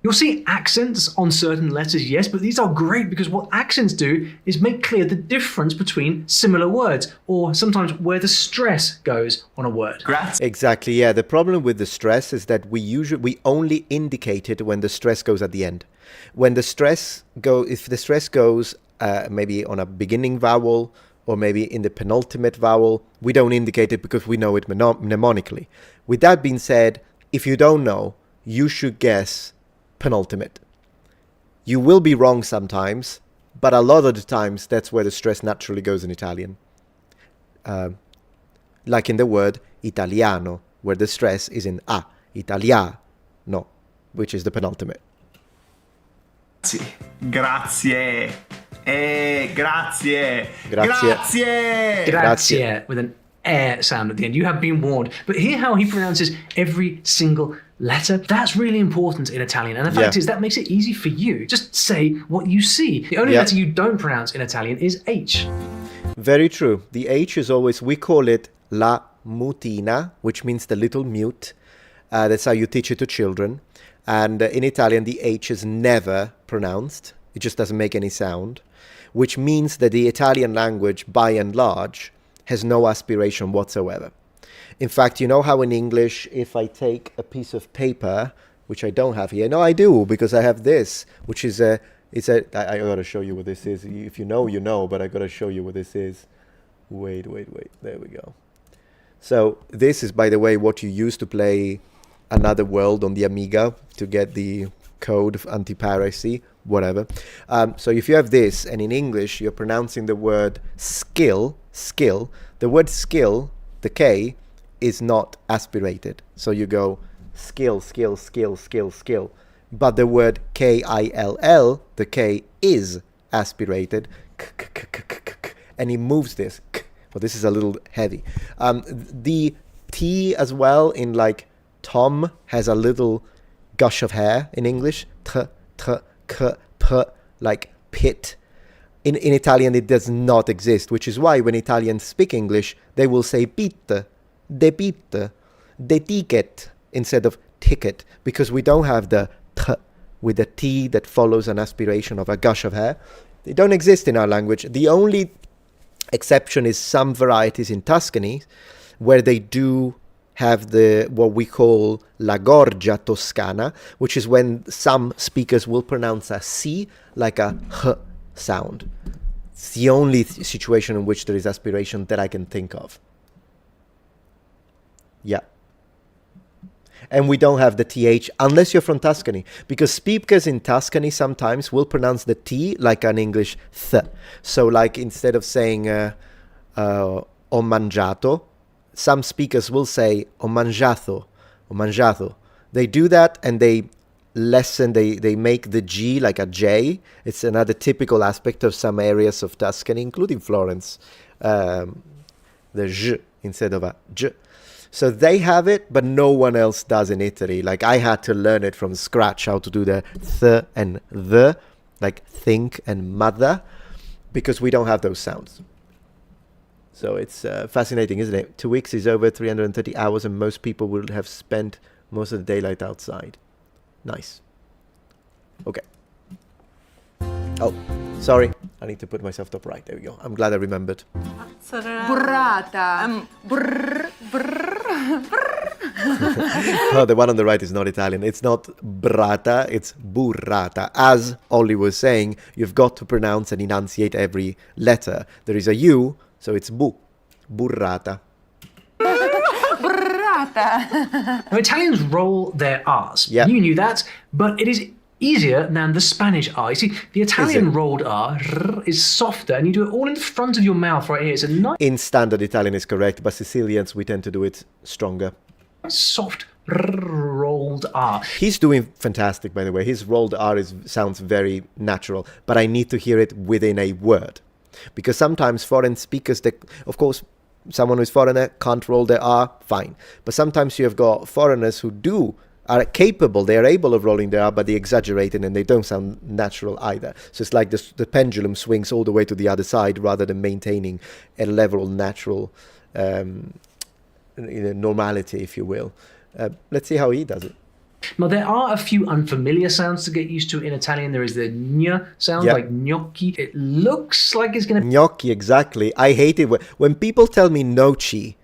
You'll see accents on certain letters, yes, but these are great because what accents do is make clear the difference between similar words, or sometimes where the stress goes on a word. Exactly, yeah. The problem with the stress is that we only indicate it when the stress goes at the end. When the stress if the stress goes maybe on a beginning vowel or maybe in the penultimate vowel, we don't indicate it because we know it mnemonically. With that being said, if you don't know, you should guess penultimate. You will be wrong sometimes, but a lot of the times that's where the stress naturally goes in Italian. Like in the word italiano, where the stress is in a, italiano, which is the penultimate. Grazie. Grazie. Grazie. Grazie, with an air sound at the end. You have been warned. But hear how he pronounces every single letter. That's really important in Italian. And the fact is, that makes it easy for you. Just say what you see. The only letter you don't pronounce in Italian is H. Very true. The H is always, we call it la mutina, which means the little mute. That's how you teach it to children. And in Italian, the H is never pronounced. It just doesn't make any sound, which means that the Italian language, by and large, has no aspiration whatsoever. In fact, you know how in English, if I take a piece of paper, which I don't have here, no, I do, because I have this, which is I gotta show you what this is. If you know, you know, but I gotta show you what this is. Wait, there we go. So this is, by the way, what you use to play Another World on the Amiga to get the code of anti-piracy, whatever. So if you have this, and in English you're pronouncing the word skill, the word skill, the K, is not aspirated. So you go skill. But the word K-I-L-L, the K is aspirated, and he moves this. Well, this is a little heavy. The T as well in like Tom has a little gush of hair in English. T, k, p, like pit. In Italian, it does not exist, which is why when Italians speak English, they will say pitte, de pitte, de ticket instead of ticket, because we don't have the t with the T that follows an aspiration of a gush of hair. They don't exist in our language. The only exception is some varieties in Tuscany, where they do have the what we call la gorgia toscana, which is when some speakers will pronounce a C like a H sound. It's the only situation in which there is aspiration that I can think of. Yeah. And we don't have the TH unless you're from Tuscany, because speakers in Tuscany sometimes will pronounce the T like an English th. So like instead of saying ho mangiato, some speakers will say ho mangiato. They do that and they lessen, they make the G like a J. It's another typical aspect of some areas of Tuscany, including Florence. The J instead of a J. So they have it, but no one else does in Italy. Like I had to learn it from scratch, how to do the th and the, like think and mother, because we don't have those sounds. So it's fascinating, isn't it? 2 weeks is over 330 hours, and most people will have spent most of the daylight outside. Nice. Okay. Oh, sorry. I need to put myself upright. There we go. I'm glad I remembered. Burrata. Oh, the one on the right is not Italian. It's not brata, it's burrata. As Ollie was saying, you've got to pronounce and enunciate every letter. There is a U, so it's burrata. Burrata. Now, Italians roll their R's. Yeah. You knew that, but it is easier than the Spanish R. You see, the Italian rolled R is softer, and you do it all in front of your mouth right here. It's a nice, In standard Italian is correct, but Sicilians, we tend to do it stronger. soft rolled R. He's doing fantastic, by the way. His rolled R sounds very natural, but I need to hear it within a word. Because sometimes foreign speakers, of course, someone who's foreigner can't roll their R, fine. But sometimes you have got foreigners who are capable, they are able of rolling their R, but they exaggerate it and they don't sound natural either. So it's like the pendulum swings all the way to the other side rather than maintaining a level natural normality, if you will. Let's see how he does it. Now, there are a few unfamiliar sounds to get used to in Italian. There is the ñ sound, like gnocchi. It looks like it's going to... Gnocchi, exactly. I hate it. When people tell me noci,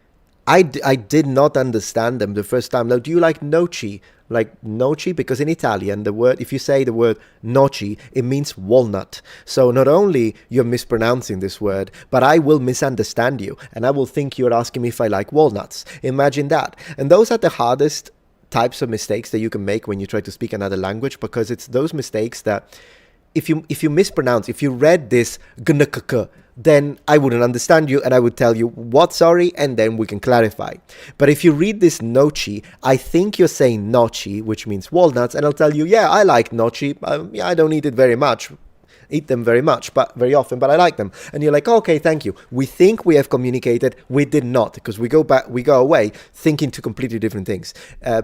I did not understand them the first time. Now, do you like noci? Like noci? Because in Italian, the word, if you say the word noci, it means walnut. So not only you're mispronouncing this word, but I will misunderstand you. And I will think you're asking me if I like walnuts. Imagine that. And those are the hardest types of mistakes that you can make when you try to speak another language, because it's those mistakes that if you mispronounce, if you read this gnk, then I wouldn't understand you and I would tell you what, sorry, and then we can clarify. But if you read this noci, I think you're saying noci, which means walnuts, and I'll tell you, yeah, I like noci. Yeah, I don't eat them very much, but very often, but I like them. And you're like, okay, thank you. We think we have communicated. We did not, because we go away thinking two completely different things.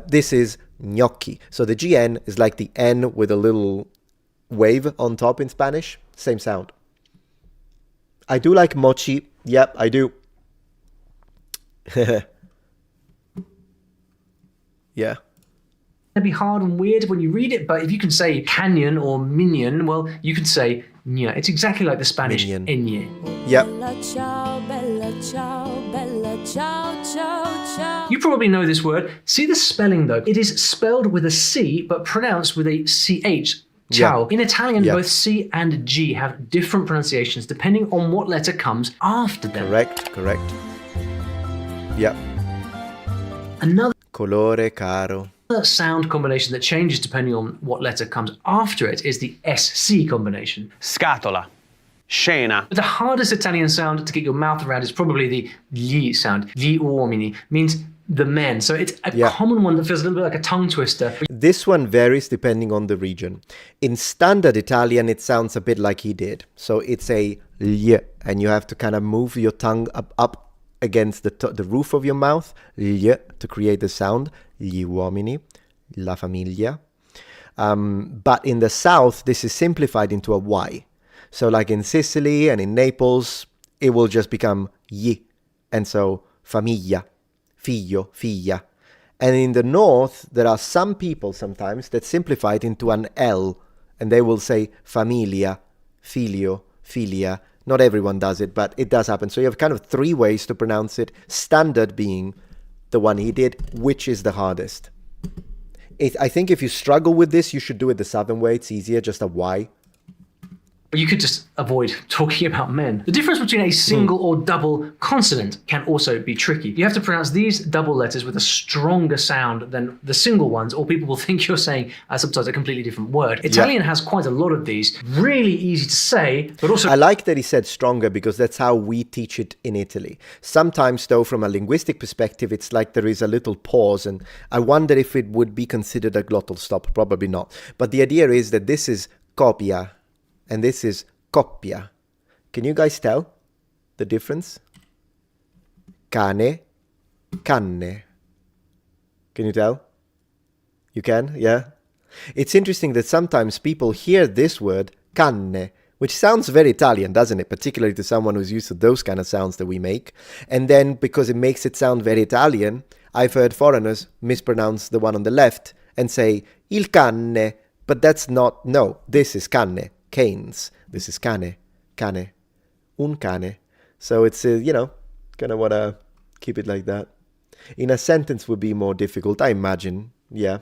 This is gnocchi. So the GN is like the N with a little wave on top in Spanish. Same sound. I do like mochi. Yep, I do. Yeah. It'd be hard and weird when you read it, but if you can say canyon or minion, well, you can say nya. It's exactly like the Spanish enye. Yep. You probably know this word. See the spelling though. It is spelled with a C, but pronounced with a CH. Ciao. In Italian, both C and G have different pronunciations depending on what letter comes after them. Correct. Yep. Another colore caro. Sound combination that changes depending on what letter comes after it is the SC combination. Scatola. Scena. But the hardest Italian sound to get your mouth around is probably the gli sound. Gli uomini means the men. So it's a common one that feels a little bit like a tongue twister. This one varies depending on the region. In standard Italian, it sounds a bit like he did. So it's a l, and you have to kind of move your tongue up against the roof of your mouth, l, to create the sound. Gli uomini, la famiglia. But in the south, this is simplified into a Y. So like in Sicily and in Naples, it will just become y. And so famiglia, figlio, figlia. And in the north, there are some people sometimes that simplify it into an L. And they will say familia, filio, filia. Not everyone does it, but it does happen. So you have kind of three ways to pronounce it. Standard being the one he did, which is the hardest. I think if you struggle with this, you should do it the southern way. It's easier, just a Y. But you could just avoid talking about men. The difference between a single or double consonant can also be tricky. You have to pronounce these double letters with a stronger sound than the single ones, or people will think you're saying sometimes a completely different word. Italian has quite a lot of these. Really easy to say, but also... I like that he said stronger, because that's how we teach it in Italy. Sometimes, though, from a linguistic perspective, it's like there is a little pause, and I wonder if it would be considered a glottal stop. Probably not. But the idea is that this is copia, and this is coppia. Can you guys tell the difference? Cane, canne. Can you tell? You can? Yeah? It's interesting that sometimes people hear this word, canne, which sounds very Italian, doesn't it? Particularly to someone who's used to those kind of sounds that we make. And then, because it makes it sound very Italian, I've heard foreigners mispronounce the one on the left and say, il canne. But that's not, no, this is canne. Canes. This is cane, un cane. So it's, kind of want to keep it like that. In a sentence would be more difficult, I imagine. Yeah.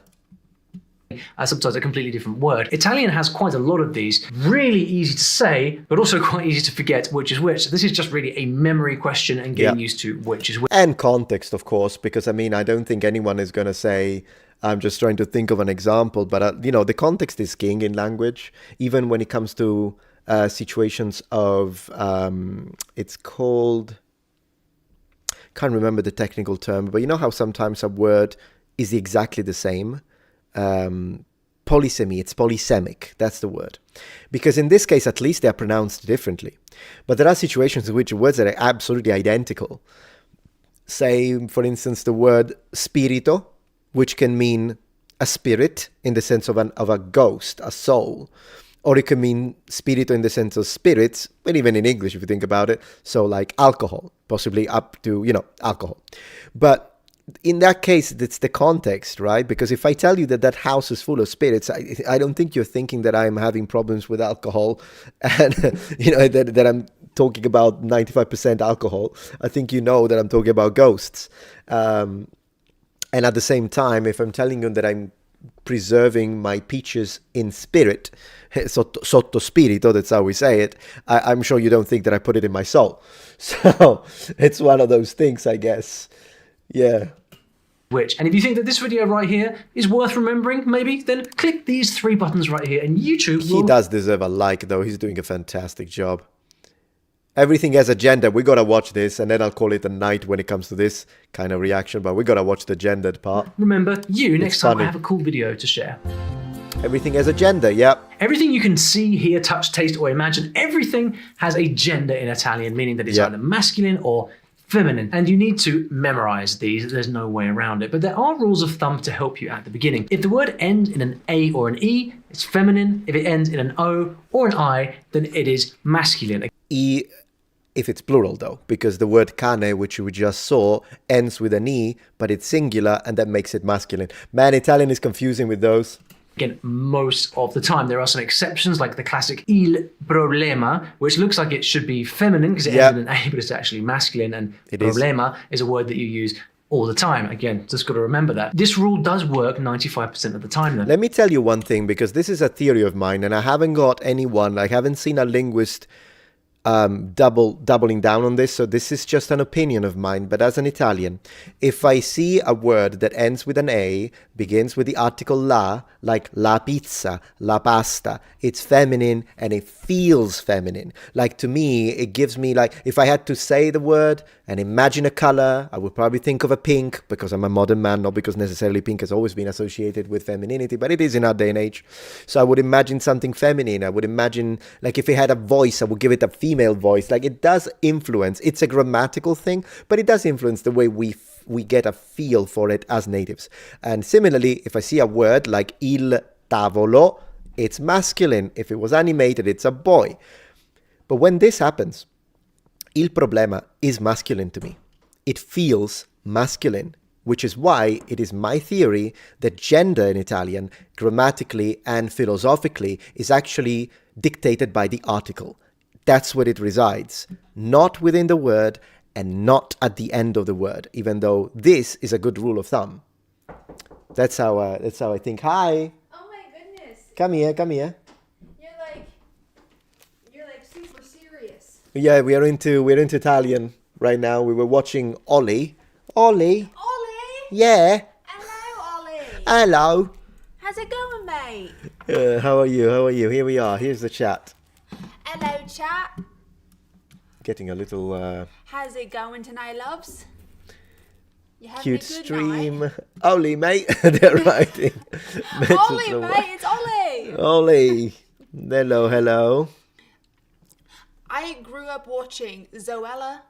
Sometimes a completely different word. Italian has quite a lot of these. Really easy to say, but also quite easy to forget which is which. So this is just really a memory question and getting used to which is which. And context, of course, because, I don't think anyone is going to say... I'm just trying to think of an example, but, the context is king in language, even when it comes to situations of, it's called, can't remember the technical term, but you know how sometimes a word is exactly the same? Polysemy, it's polysemic, that's the word. Because in this case, at least they're pronounced differently. But there are situations in which words are absolutely identical. Say, for instance, the word spirito, which can mean a spirit in the sense of a ghost, a soul. Or it can mean spirito in the sense of spirits, and even in English, if you think about it. So like alcohol, possibly up to, alcohol. But in that case, it's the context, right? Because if I tell you that house is full of spirits, I don't think you're thinking that I'm having problems with alcohol and, that I'm talking about 95% alcohol. I think you know that I'm talking about ghosts. And at the same time, if I'm telling you that I'm preserving my peaches in spirit, sotto spirito, that's how we say it, I'm sure you don't think that I put it in my soul. So it's one of those things, I guess. Yeah. which. And if you think that this video right here is worth remembering, maybe, then click these 3 buttons right here and YouTube will... He does deserve a like, though. He's doing a fantastic job. Everything has a gender. We gotta watch this, and then I'll call it a night when it comes to this kind of reaction, but we gotta watch the gendered part. Remember, next time funny. I have a cool video to share. Everything has a gender, yep. Everything you can see, hear, touch, taste, or imagine, everything has a gender in Italian, meaning that it's either masculine or feminine. And you need to memorize these. There's no way around it. But there are rules of thumb to help you at the beginning. If the word ends in an A or an E, it's feminine. If it ends in an O or an I, then it is masculine. E, if it's plural, though, because the word cane, which we just saw, ends with an E, but it's singular, and that makes it masculine. Man, Italian is confusing with those. Again, most of the time. There are some exceptions, like the classic il problema, which looks like it should be feminine because it ends in an A, but it's actually masculine, and problema is a word that you use all the time. Again, just got to remember that. This rule does work 95% of the time, though. Let me tell you one thing, because this is a theory of mine, and I haven't got anyone, I haven't seen a linguist doubling down on this, so this is just an opinion of mine. But as an Italian, if I see a word that ends with an A, begins with the article la, like la pizza, la pasta, it's feminine and it feels feminine. Like, to me, it gives me, like, if I had to say the word and imagine a color, I would probably think of a pink, because I'm a modern man, not because necessarily pink has always been associated with femininity, but it is in our day and age. So I would imagine something feminine. I would imagine, like, if it had a voice, I would give it a female voice. Like, it does influence. It's a grammatical thing, but it does influence the way we get a feel for it as natives. And similarly, if I see a word like il tavolo, it's masculine. If it was animated, it's a boy. But when this happens, il problema is masculine to me. It feels masculine, which is why it is my theory that gender in Italian, grammatically and philosophically, is actually dictated by the article. That's where it resides, not within the word and not at the end of the word, even though this is a good rule of thumb. That's how I think. Hi. Oh my goodness. Come here, come here. You're like super serious. Yeah, we're into Italian right now. We were watching Ollie. Ollie. Ollie? Yeah. Hello, Ollie. Hello. How's it going, mate? How are you? How are you? Here we are. Here's the chat. Hello, chat. Getting a little How's it going tonight, loves? You having cute a good stream. night? Ollie, mate. They're writing. Ollie, mate. It's Ollie. Ollie. Hello, hello. I grew up watching Zoella.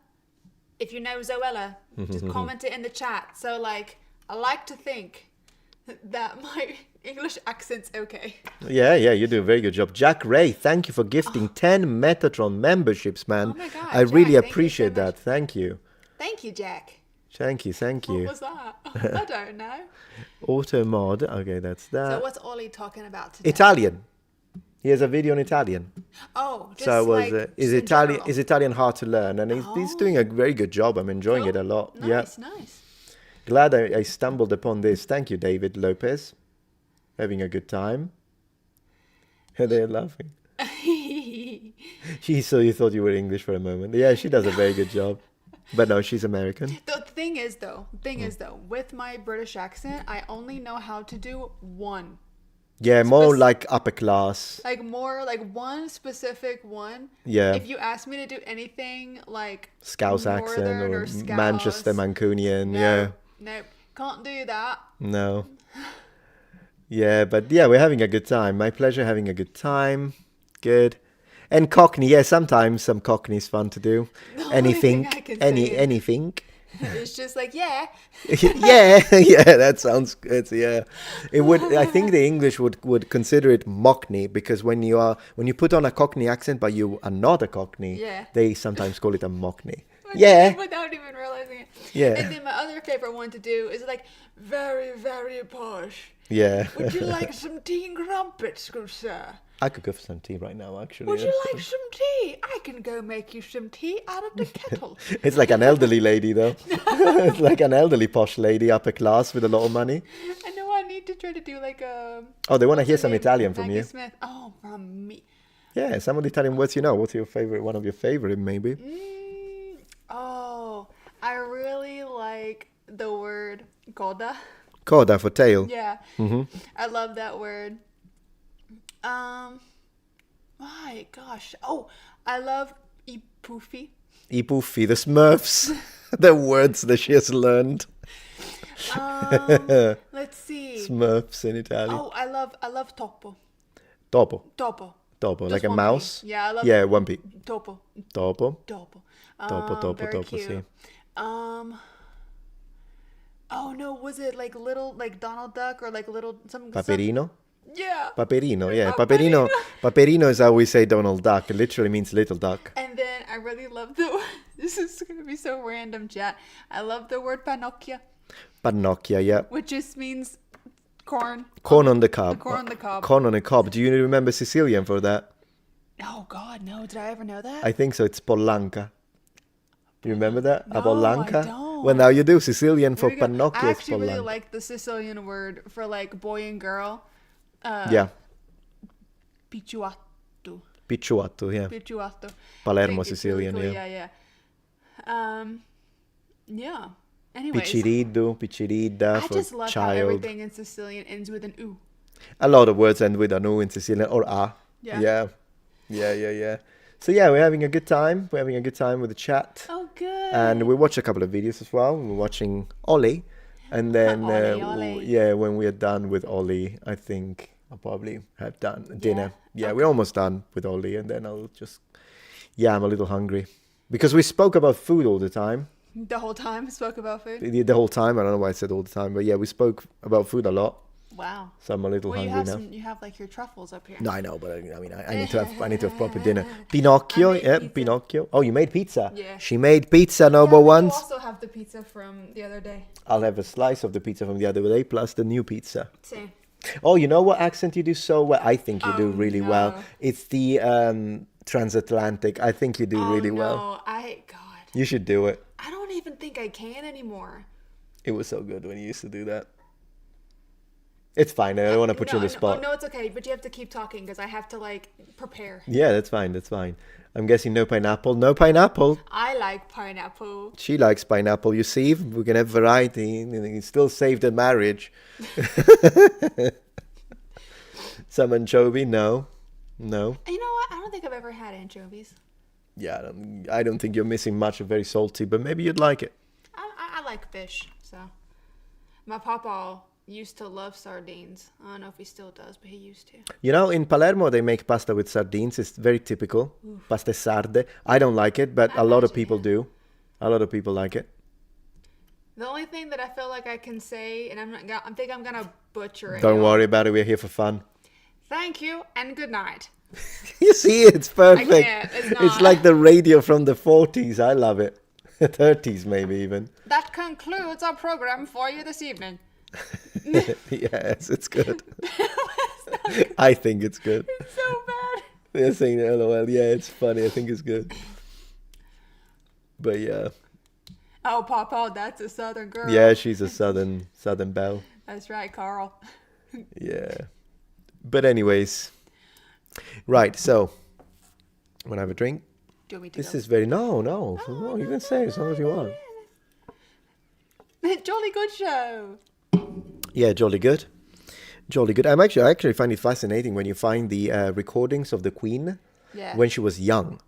If you know Zoella, just comment it in the chat. So, like, I like to think that my English accent's okay. Yeah, you do a very good job. Jack Ray, thank you for gifting 10 Metatron memberships, man. Oh my God, I Jack, really thank you appreciate so that. Thank you. Thank you, Jack. Thank you. What was that? I don't know. Auto mod. Okay, that's that. So what's Ollie talking about today? Italian. He has a video in Italian. Oh, just so like is Italian hard to learn? And he's doing a very good job. I'm enjoying it a lot. Nice. Glad I stumbled upon this. Thank you, David Lopez. Having a good time. They're laughing. So you thought you were English for a moment. Yeah, she does a very good job. But no, she's American. The thing is though, with my British accent, I only know how to do one. Yeah, more like upper class. Like more like one specific one. Yeah. If you ask me to do anything like Scouse accent or Scouse, Manchester Mancunian, yeah. Nope, can't do that. No. Yeah, but yeah, we're having a good time. My pleasure having a good time. Good. And Cockney, yeah, sometimes some Cockney is fun to do. Anything. It's just like, yeah. yeah, that sounds good. Yeah. It would I think the English would consider it Mockney, because when you put on a Cockney accent but you are not a Cockney, they sometimes call it a Mockney. Yeah. Without even realizing it. Yeah. And then my other favorite one to do is like very, very posh. Yeah. Would you like some tea and crumpets, good sir? I could go for some tea right now, actually. Would you like some tea? I can go make you some tea out of the kettle. It's like an elderly lady, though. It's like an elderly posh lady, upper class, with a lot of money. I know I need to try to do like a... Oh, they want to hear some Italian from Maggie you. Smith. Oh, from me. Yeah, some of the Italian words you know. What's your favorite? One of your favorite, maybe? I really like the word Coda. Coda for tail. Yeah. Mm-hmm. I love that word. My gosh. Oh, I love ipufi. Ipufi, the Smurfs. The words that she has learned. Let's see. Smurfs in Italian. Oh, I love topo. Topo. Topo. Topo, Just like a one mouse. P. Yeah, I love. Yeah, one P. Topo. Topo. Topo. Topo, Very topo, cute. sì. Oh no, was it like little, like Donald Duck or like little something? Paperino? Yeah. Paperino, yeah. Paperino. Paperino is how we say Donald Duck. It literally means little duck. And then I really love the. This is gonna be so random, chat. I love the word panocchia, Pannocchia, yeah. which just means corn. Corn on the cob. The corn on the cob. Corn on a cob. Do you remember Sicilian for that? Oh God, no! Did I ever know that? I think so. It's pollanca. You remember that? No, A pollanca? I don't. Well, now you do. Sicilian for There you go. pannocchia I is actually really pollanca. like the Sicilian word for like boy and girl. Yeah. Picciuatto. Picciuatto, yeah. Picciuatto. Palermo, I think it's really Sicilian, cool. yeah. Yeah. Anyways, Picciriddu, picciridda I for just love how child. everything in Sicilian ends with an u. A lot of words end with an U in Sicilian or a. Yeah. Yeah. So yeah, we're having a good time. We're having a good time with the chat. Oh, good. And we watched a couple of videos as well. We're watching Ollie. And then, Ollie. yeah, when we are done with Ollie, I think I'll probably have done dinner. Yeah, we're almost done with Ollie. And then I'll just, I'm a little hungry. Because we spoke about food all the time. The whole time spoke about food. The whole time. I don't know why I said all the time. But yeah, we spoke about food a lot. Wow. So I'm a little hungry now. You have like your truffles up here. No, I know, but I mean, I need to have proper dinner. Pinocchio, pizza. Pinocchio. Oh, you made pizza. Yeah. She made pizza number You once. also have the pizza from the other day. I'll have a slice of the pizza from the other day plus the new pizza. Same. Oh, you know what accent you do so well? I think you do really no. well. It's the transatlantic. I think you do really well. God. You should do it. I don't even think I can anymore. It was so good when you used to do that. It's fine. I don't want to put you on the spot. No, it's okay. But you have to keep talking because I have to like prepare. Yeah, that's fine. That's fine. I'm guessing no pineapple. No pineapple. I like pineapple. She likes pineapple. You see, we can have variety and still save the marriage. Some anchovy? No. You know what? I don't think I've ever had anchovies. Yeah, I don't think you're missing much. Very salty, but maybe you'd like it. I like fish, so. My papa used to love sardines. I don't know if he still does, but he used to. You know, in Palermo, they make pasta with sardines. It's very typical. Oof. Pasta e sarde. I don't like it, but a lot of people do. A lot of people like it. The only thing that I feel like I can say, and I think I'm gonna butcher it. Don't worry about it. We're here for fun. Thank you and good night. You see, it's perfect. I can't. It's not. It's like the radio from the 40s. I love it. 30s maybe even. That concludes our program for you this evening. Yes, it's good. I think it's good. It's so bad. They're saying LOL. Yeah, it's funny. I think it's good. But yeah. Oh, Papa, that's a southern girl. Yeah, she's a southern belle. That's right, Carl. Yeah. But anyways. Right, so I'm gonna have a drink. Do you want me to This go? is very no, you can say as long as you want. Jolly good show. Yeah, jolly good. I actually find it fascinating when you find the recordings of the Queen when she was young,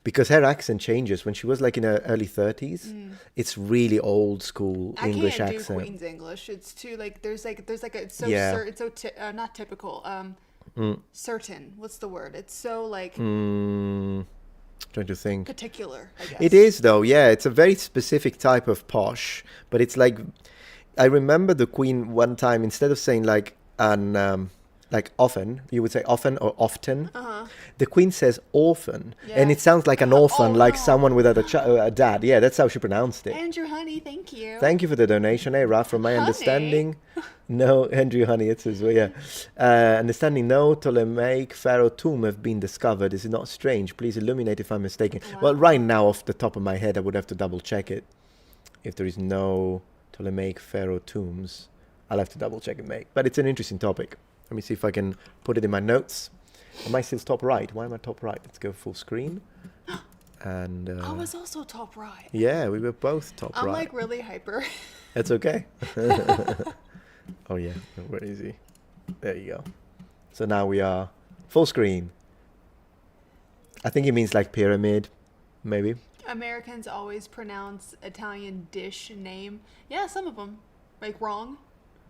because her accent changes when she was like in her early 30s. It's really old school English accent. I can't do Queen's English. It's too like there's like a it's so it's so not typical. Certain. What's the word? It's so like. Trying to think. Particular, I guess. It is though, yeah. It's a very specific type of posh, but it's like, I remember the Queen one time, instead of saying like like often, you would say often or often. The Queen says orphan, and it sounds like an orphan, like someone without a dad. Yeah, that's how she pronounced it. Andrew Honey, thank you. Thank you for the donation, Ra. From my understanding, no, Andrew Honey, it's as well, yeah. Understanding, no Ptolemaic pharaoh tomb have been discovered. Is it not strange? Please illuminate if I'm mistaken. Wow. Well, right now, off the top of my head, I would have to double check it. If there is no Ptolemaic pharaoh tombs, I'll have to double check it, mate. But it's an interesting topic. Let me see if I can put it in my notes. Am I still top right? Why am I top right? Let's go full screen. And I was also top right. yeah, we were both top I'm right. like really hyper. That's okay. Oh yeah, where is he? There you go. So now we are full screen. I think it means like pyramid, maybe. Americans always pronounce Italian dish name. Yeah, some of them. Like wrong.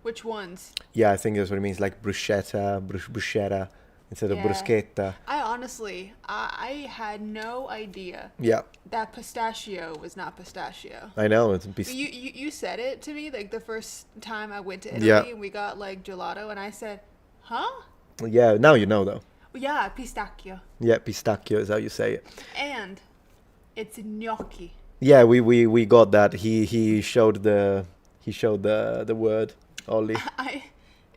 Which ones? Yeah, I think that's what it means, like bruschetta, bruschetta instead of bruschetta. I honestly, I had no idea. Yeah. That pistachio was not pistachio. I know. It's You said it to me like the first time I went to Italy and we got like gelato and I said, huh? Yeah, now you know though. Yeah, pistachio. Yeah, pistachio is how you say it. And it's gnocchi. Yeah, we got that. He showed the word only.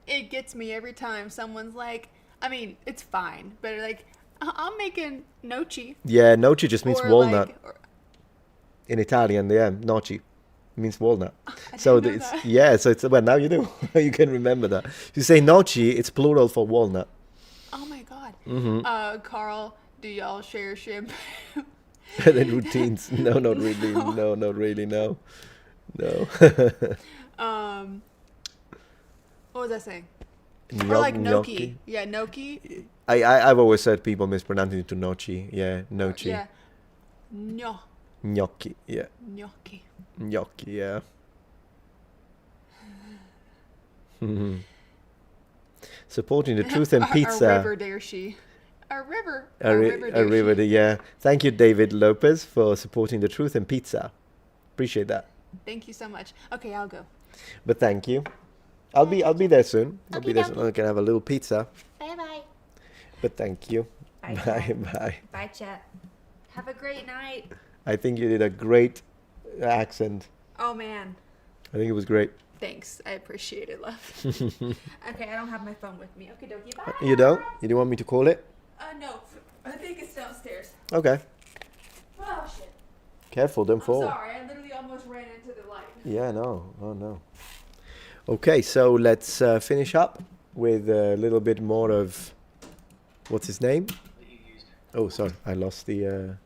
It gets me every time someone's like, I mean, it's fine, but like I'm making gnocchi. Yeah, gnocchi just means walnut. Like, in Italian, yeah, gnocchi means walnut. So so it's well now you do. You can remember that. If you say gnocchi, it's plural for walnut. Oh my god. Mm-hmm. Carl, do y'all share shampoo? The routines? No, not really. No, not really. No. What was I saying? Or like gnocchi. Yeah, gnocchi. I've always said people mispronouncing it to gnocchi. Yeah, gnocchi. Yeah. Gnocchi. Yeah. Gnocchi. Gnocchi. Yeah. Supporting the truth and pizza. A river, dare she? A river, yeah. Thank you, David Lopez, for supporting the truth and pizza. Appreciate that. Thank you so much. Okay, I'll go. But thank you. I'll be there soon. I'll be there soon. I can have a little pizza. Bye bye. But thank you. Bye. Bye, chat. Have a great night. I think you did a great accent. Oh man. I think it was great. Thanks. I appreciate it, love. Okay, I don't have my phone with me. Okay, dokie. Bye. You don't? You don't want me to call it? No. I think it's downstairs. Okay. Oh shit. Careful, don't fall. Sorry, I literally almost ran into the light. Yeah, no. Oh no. Okay, so let's finish up with a little bit more of what's his name? Oh, sorry, I lost the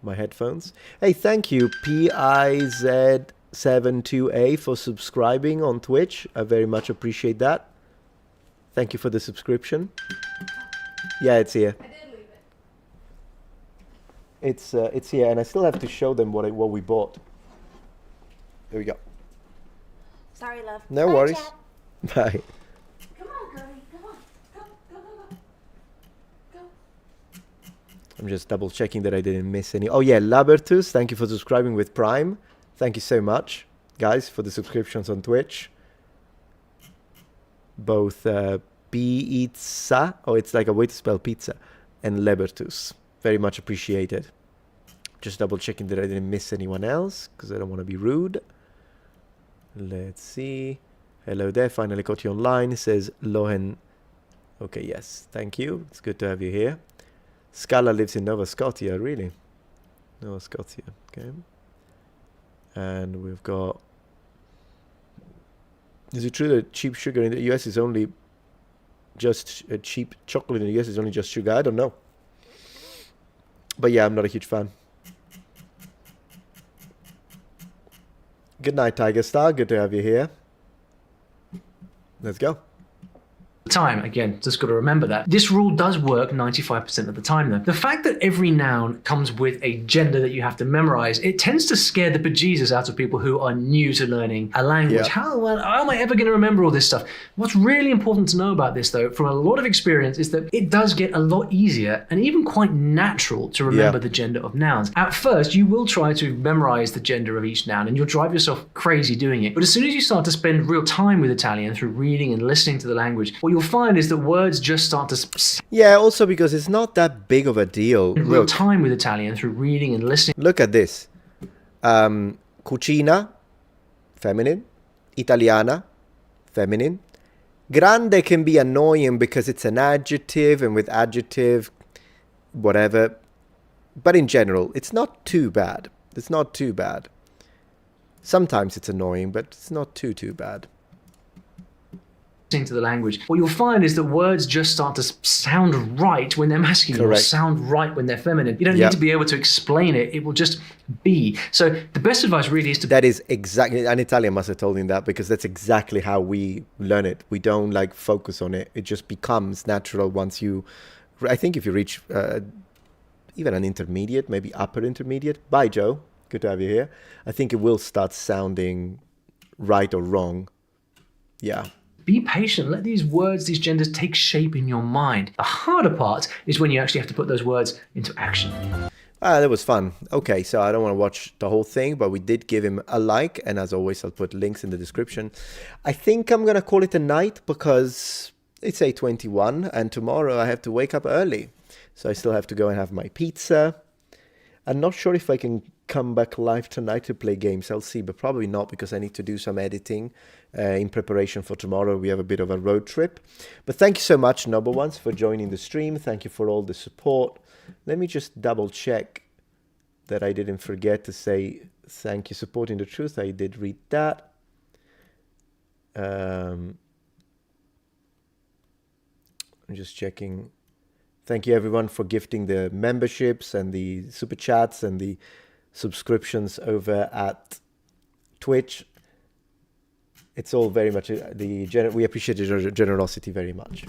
my headphones. Hey, thank you PIZ72A for subscribing on Twitch. I very much appreciate that. Thank you for the subscription. Yeah, it's here. I did leave it. It's here, and I still have to show them what we bought. There we go. Sorry, love. No Bye, worries. chat. Bye. Come on, girlie. Come on. Go. I'm just double checking that I didn't miss any. Oh yeah, Labertus, thank you for subscribing with Prime. Thank you so much, guys, for the subscriptions on Twitch. Both pizza, it's like a way to spell pizza, and Labertus. Very much appreciated. Just double checking that I didn't miss anyone else, because I don't want to be rude. Let's see. Hello there, finally got you online. It says Lohen. Okay, yes, thank you. It's good to have you here. Scala lives in Nova Scotia, really? Nova Scotia, okay. And we've got... Is it true that cheap sugar in the US is only just... cheap chocolate in the US is only just sugar? I don't know. But yeah, I'm not a huge fan. Good night, Tiger Star. Good to have you here. Let's go. Time, again, just got to remember that. This rule does work 95% of the time though. The fact that every noun comes with a gender that you have to memorize, it tends to scare the bejesus out of people who are new to learning a language. Yeah. How am I ever going to remember all this stuff? What's really important to know about this though, from a lot of experience, is that it does get a lot easier and even quite natural to remember the gender of nouns. At first, you will try to memorize the gender of each noun and you'll drive yourself crazy doing it. But as soon as you start to spend real time with Italian through reading and listening to the language, what you'll find is that words just start to... Yeah, also because it's not that big of a deal. Real time with Italian through reading and listening. Look at this. Cucina, feminine. Italiana, feminine. Grande can be annoying because it's an adjective, and with adjective, whatever. But in general, it's not too bad. It's not too bad. Sometimes it's annoying, but it's not too bad. into the language, what you'll find is that words just start to sound right when they're masculine or sound right when they're feminine. You don't need to be able to explain it. It will just be. So the best advice really is to... That is exactly... An Italian must have told him that, because that's exactly how we learn it. We don't like focus on it. It just becomes natural once you... I think if you reach even an intermediate, maybe upper intermediate. Bye, Joe. Good to have you here. I think it will start sounding right or wrong. Yeah. Be patient. Let these words, these genders take shape in your mind. The harder part is when you actually have to put those words into action. That was fun. Okay, so I don't want to watch the whole thing, but we did give him a like. And as always, I'll put links in the description. I think I'm going to call it a night because it's 8:21 and tomorrow I have to wake up early. So I still have to go and have my pizza. I'm not sure if I can come back live tonight to play games. I'll see, but probably not, because I need to do some editing in preparation for tomorrow. We have a bit of a road trip. But thank you so much, Noble Ones, for joining the stream. Thank you for all the support. Let me just double check that I didn't forget to say thank you, supporting the truth. I did read that. I'm just checking. Thank you, everyone, for gifting the memberships and the super chats and the subscriptions over at Twitch. It's all very much we appreciate your generosity very much.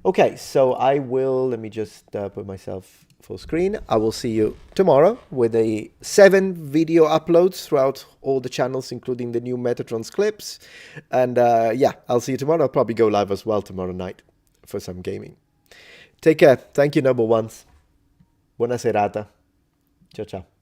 Okay, so I will, let me just put myself full screen. I will see you tomorrow with 7 video uploads throughout all the channels, including the new Metatron's clips. And yeah, I'll see you tomorrow. I'll probably go live as well tomorrow night for some gaming. Take care. Thank you, Noble Ones. Buona serata. Ciao, ciao.